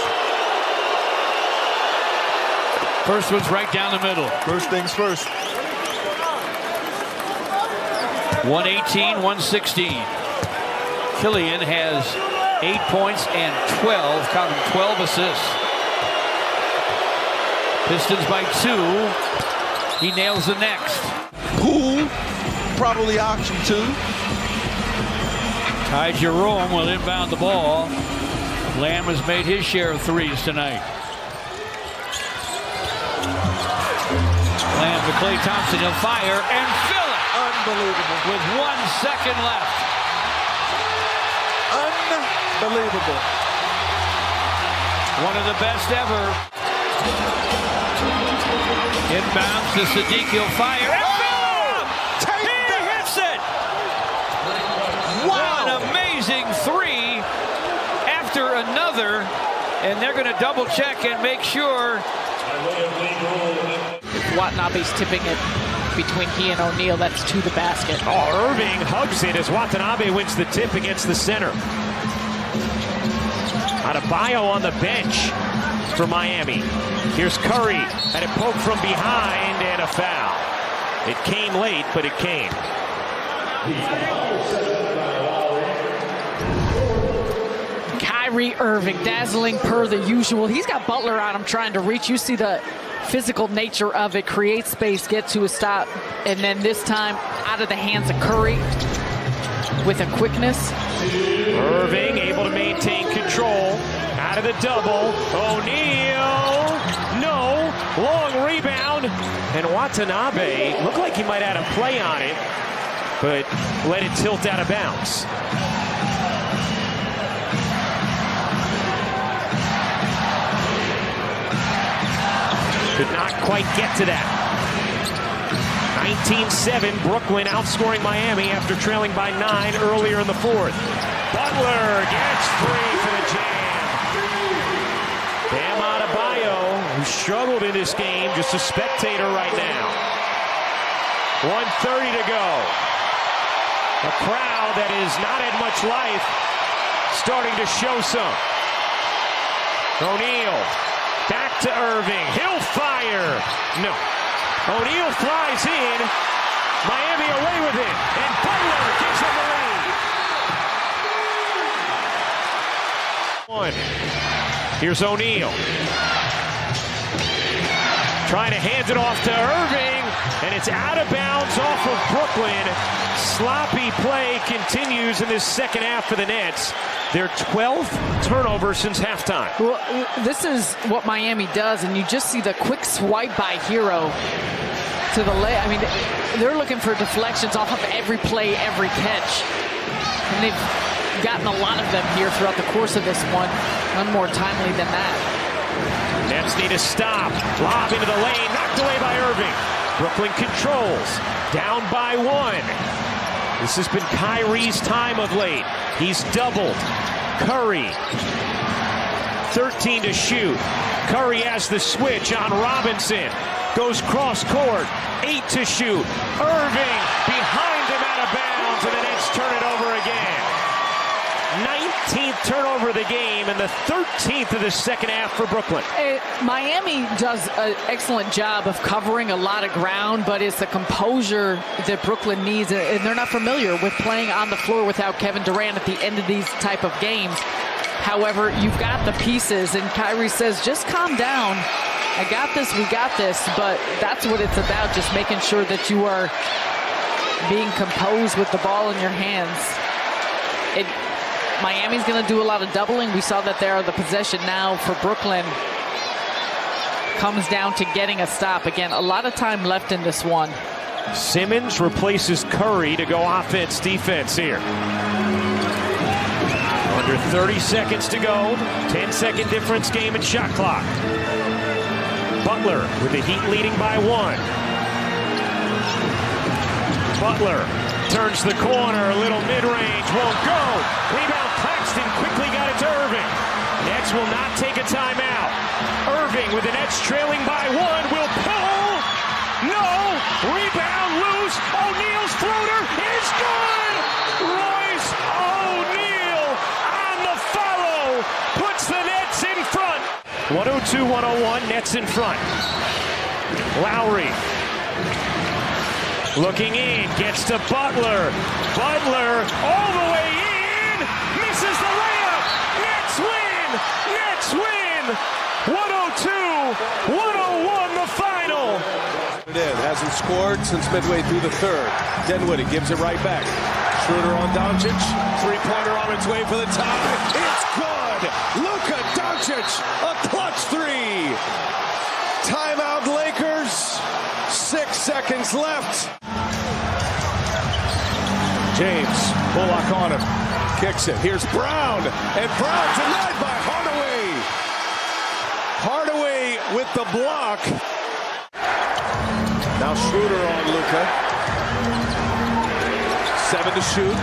S1: First one's right down the middle.
S12: First things first.
S1: 118-116. Killian has 8 points and 12, counting 12 assists. Pistons by 2. He nails the next.
S12: Poole, probably option 2.
S1: Ty Jerome will inbound the ball. Lamb has made his share of threes tonight. Lamb to Klay Thompson. He'll fire and fill it.
S12: Unbelievable.
S1: With 1 second left.
S12: Unbelievable.
S1: One of the best ever. Inbounds to Sadiq. He'll fire and fill it. He hits it. Wow. An amazing 3 after another. And they're going to double check and make sure.
S18: Watanabe's tipping it between he and O'Neal. That's to the basket.
S11: Oh, Irving hugs it as Watanabe wins the tip against the center. Adebayo on the bench for Miami. Here's Curry, and it poked from behind, and a foul. It came late, but it came.
S18: Kyrie Irving, dazzling per the usual. He's got Butler on him trying to reach. You see the physical nature of it. Create space, get to a stop, and then this time out of the hands of Curry. with a quickness.
S11: Irving able to maintain control. Out of the double. O'Neal. No. Long rebound. And Watanabe looked like he might have had a play on it, but let it tilt out of bounds. Could not quite get to that. 19-7, Brooklyn outscoring Miami after trailing by 9 earlier in the fourth. Butler gets free for the jam. Bam Adebayo, who struggled in this game, just a spectator right now. 1:30 to go. A crowd that has not had much life starting to show some. O'Neal. Back to Irving. He'll fire. No. O'Neal flies in. Miami away with it. And Butler gives them the lead. Here's O'Neal. Trying to hand it off to Irving. And it's out of bounds off of Brooklyn. Sloppy play continues in this second half for the Nets. Their 12th turnover since halftime.
S18: Well, this is what Miami does, and you just see the quick swipe by Hero to the left. I mean, they're looking for deflections off of every play, every catch. And they've gotten a lot of them here throughout the course of this one. None more timely than that.
S11: Nets need a stop. Lob into the lane, knocked away by Irving. Brooklyn controls. Down by 1. This has been Kyrie's time of late. He's doubled. Curry. 13 to shoot. Curry has the switch on Robinson. Goes cross court. 8 to shoot. Irving behind him out of bounds, and the Nets turn it over again. 19th turnover of the game and the 13th of the second half for Brooklyn.
S18: Miami does an excellent job of covering a lot of ground, but it's the composure that Brooklyn needs, and they're not familiar with playing on the floor without Kevin Durant at the end of these type of games. However, you've got the pieces, and Kyrie says, just calm down. I got this, we got this, but that's what it's about, just making sure that you are being composed with the ball in your hands. Miami's going to do a lot of doubling. We saw that there. The possession now for Brooklyn comes down to getting a stop. Again, a lot of time left in this one.
S11: Simmons replaces Curry to go offense-defense here. Under 30 seconds to go. 10-second difference game and shot clock. Butler with the Heat leading by 1. Butler turns the corner, a little mid-range, won't go. Rebound, Claxton quickly got it to Irving. Nets will not take a timeout. Irving with the Nets trailing by 1 will pull. No, rebound loose. O'Neal's floater is good. Royce O'Neal on the follow puts the Nets in front. 102-101, Nets in front. Lowry. Looking in, gets to Butler. Butler all the way in, misses the layup. Nets win! Nets win! 102-101 the final.
S8: Hasn't scored since midway through the third. Dinwiddie gives it right back. Schroeder on Doncic. Three-pointer on its way for the top. It's good! Luka Doncic, a clutch three. Timeout Lakers. 6 seconds left. James, Bullock on him. Kicks it. Here's Brown. And Brown denied by Hardaway. Hardaway with the block. Now Schroeder on Luka. 7 to shoot.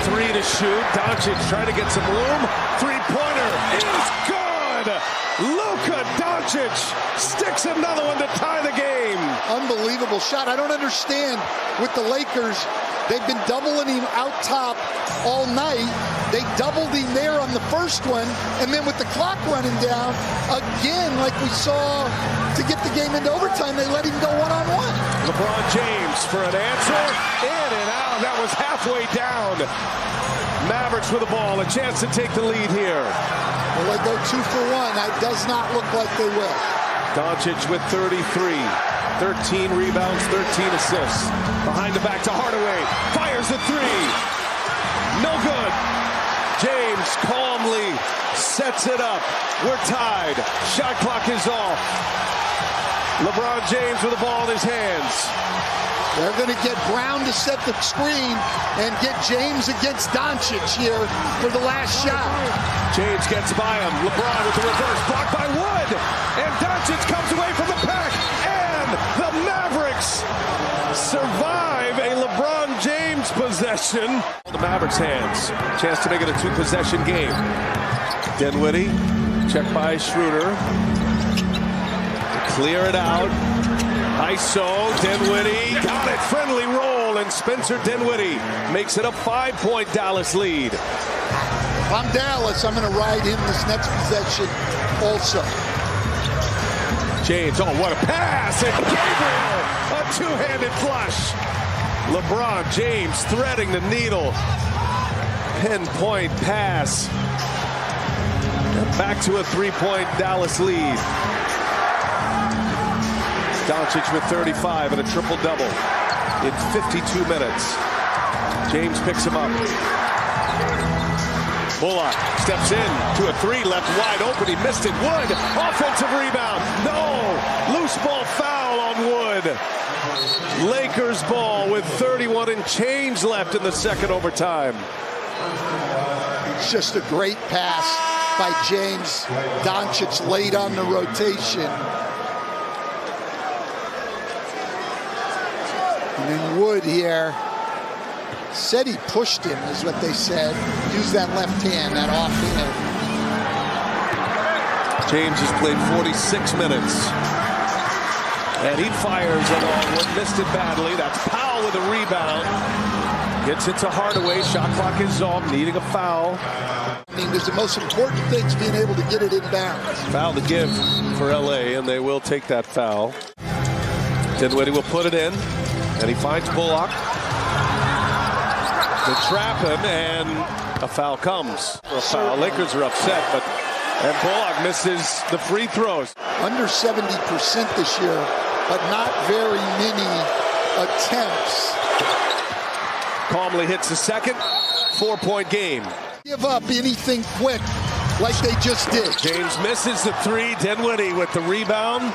S8: 3 to shoot. Doncic trying to get some room. Three-pointer is good. Luka Doncic sticks another one to tie the game.
S14: Unbelievable shot. I don't understand with the Lakers. They've been doubling him out top all night. They doubled him there on the first one, and then with the clock running down, again, like we saw to get the game into overtime, they let him go one-on-one.
S8: LeBron James for an answer. In and out. That was halfway down. Mavericks with the ball. A chance to take the lead here.
S14: Will they go 2 for 1? That does not look like they will.
S8: Doncic with 33. 13 rebounds, 13 assists. Behind the back to Hardaway. Fires a three. No good. James calmly sets it up. We're tied. Shot clock is off. LeBron James with the ball in his hands.
S14: They're going to get Brown to set the screen and get James against Doncic here for the last shot.
S8: James gets by him. LeBron with the reverse, blocked by Wood. And Doncic comes away from the pack. And the Mavericks survive a LeBron James possession. The Mavericks' hands. Chance to make it a two-possession game. Dinwiddie, checked by Schroeder. Clear it out. ISO, Dinwiddie, got it, friendly roll, and Spencer Dinwiddie makes it a 5-point Dallas lead.
S14: If I'm Dallas, I'm going to ride him this next possession also.
S8: James, oh, what a pass, and Gabriel, a two-handed flush. LeBron James threading the needle. Pinpoint pass. Back to a 3-point Dallas lead. Doncic with 35 and a triple-double in 52 minutes. James picks him up. Bullock steps in to a three, left wide open. He missed it. Wood, offensive rebound. No! Loose ball foul on Wood. Lakers ball with 31 and change left in the second overtime.
S14: It's just a great pass by James. Doncic late on the rotation. And then Wood here said he pushed him, is what they said. Use that left hand, that off hand.
S8: James has played 46 minutes. And he fires it on Wood, missed it badly. That's Powell with a rebound. Gets it to Hardaway. Shot clock is off, needing a foul.
S14: I mean, there's the most important things being able to get it in bounds.
S8: Foul to give for LA, and they will take that foul. Dinwiddie will put it in. And he finds Bullock to trap him, and a foul comes. A foul. Lakers are upset, and Bullock misses the free throws.
S14: Under 70% this year, but not very many attempts.
S8: Calmly hits the second. 4-point game.
S14: Give up anything quick like they just did.
S8: James misses the three. Dinwiddie with the rebound.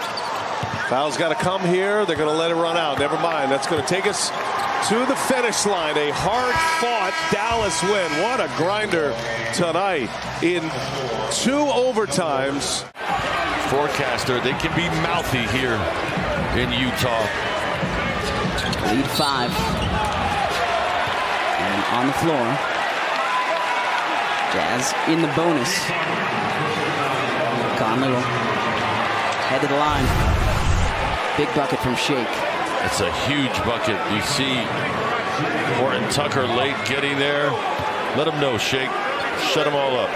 S8: Foul's got to come here. They're going to let it run out. Never mind. That's going to take us to the finish line. A hard-fought Dallas win. What a grinder tonight in 2 overtimes.
S1: Forecaster, they can be mouthy here in Utah.
S2: Lead 5. And on the floor. Jazz in the bonus. Conley will head to the line. Big bucket from Shake.
S1: It's a huge bucket. You see Horton Tucker late getting there. Let him know, Shake. Shut them all up.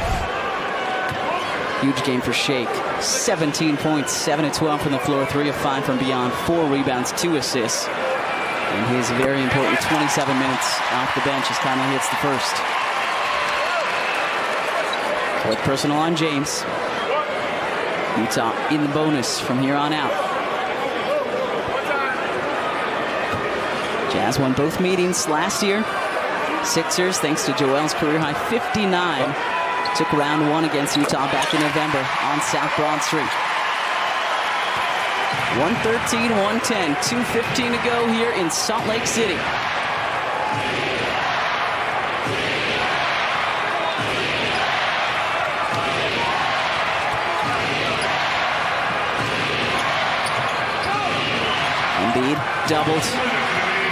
S2: Huge game for Shake. 17 points, 7 of 12 from the floor, 3 of 5 from beyond, 4 rebounds, 2 assists. And his very important 27 minutes off the bench as Conley hits the first. Fourth personal on James. Utah in the bonus from here on out. Jazz won both meetings last year. Sixers, thanks to Joel's career-high 59, took round 1 against Utah back in November on South Broad Street. 113-110, 2:15 to go here in Salt Lake City. Embiid doubled.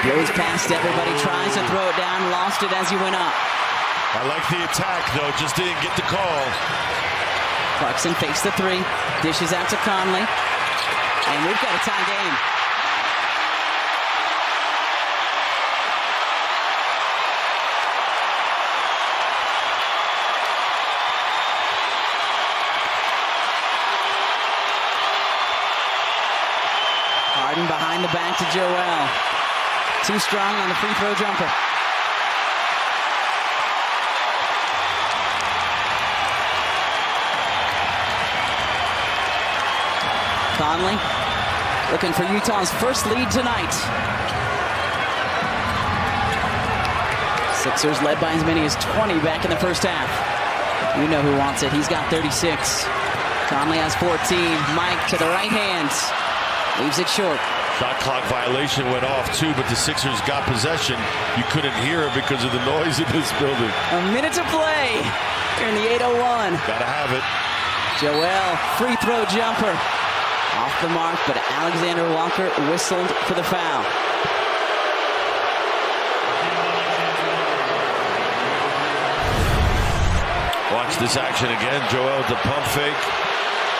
S2: Blows past everybody, tries to throw it down, lost it as he went up.
S23: I like the attack, though, just didn't get the call.
S2: Clarkson fakes the 3, dishes out to Conley, and we've got a tie game. Harden behind the back to Joel. Too strong on the free throw jumper. Conley looking for Utah's first lead tonight. Sixers led by as many as 20 back in the first half. You know who wants it. He's got 36. Conley has 14. Mike to the right hand. Leaves it short.
S23: Shot clock violation went off too, but the Sixers got possession. You couldn't hear it because of the noise in this building.
S2: A minute to play here in the 8:01.
S23: Gotta have it.
S2: Joel, free throw jumper. Off the mark, but Alexander Walker whistled for the foul.
S23: Watch this action again. Joel with the pump fake.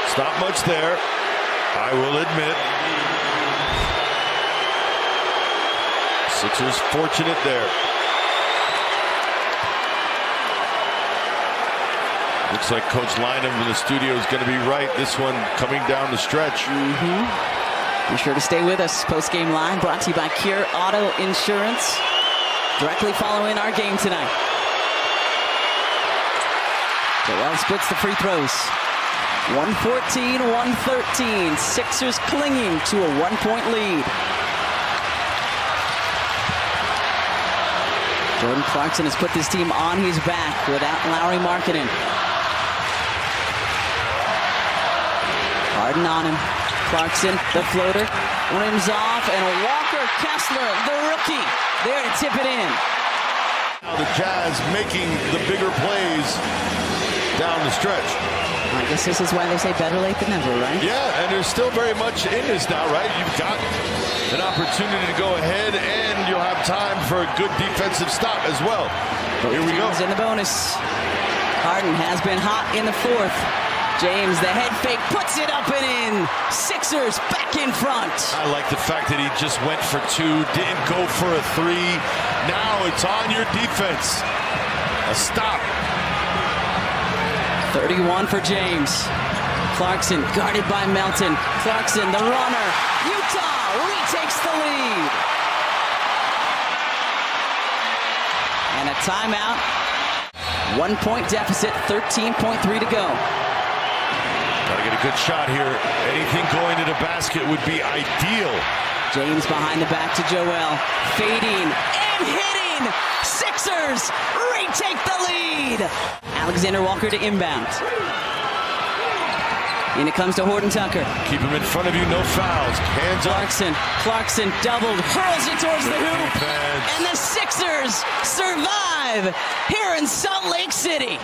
S23: It's not much there, I will admit. Sixers fortunate there. Looks like Coach Lynham in the studio is going to be right. This one coming down the stretch.
S2: Be sure to stay with us. Post-game line brought to you by Cure Auto Insurance. Directly following our game tonight. Joel splits the free throws. 114-113. Sixers clinging to a 1-point lead. Jordan Clarkson has put this team on his back without Lauri Markkanen. Harden on him. Clarkson, the floater, rims off, and Walker Kessler, the rookie, there to tip it in.
S23: Now the Jazz making the bigger plays down the stretch.
S2: I guess this is why they say better late than never, right?
S23: Yeah, and there's still very much in this now, right? You've got an opportunity to go ahead, and you'll have time for a good defensive stop as well. Here we go.
S2: In the bonus. Harden has been hot in the fourth. James, the head fake, puts it up and in. Sixers back in front.
S23: I like the fact that he just went for two, didn't go for a three. Now it's on your defense. A stop.
S2: 31 for James. Clarkson guarded by Melton. Clarkson, the runner. Utah retakes the lead. And a timeout. 1 point deficit, 13.3 to go.
S23: Gotta get a good shot here. Anything going to the basket would be ideal.
S2: James behind the back to Joel. Fading and hitting. Sixers retake the lead. Alexander Walker to inbound. And it comes to Horton Tucker.
S23: Keep him in front of you, no fouls. Hands up.
S2: Clarkson doubled, hurls it towards the hoop.
S23: Defense.
S2: And the Sixers survive here in Salt Lake City.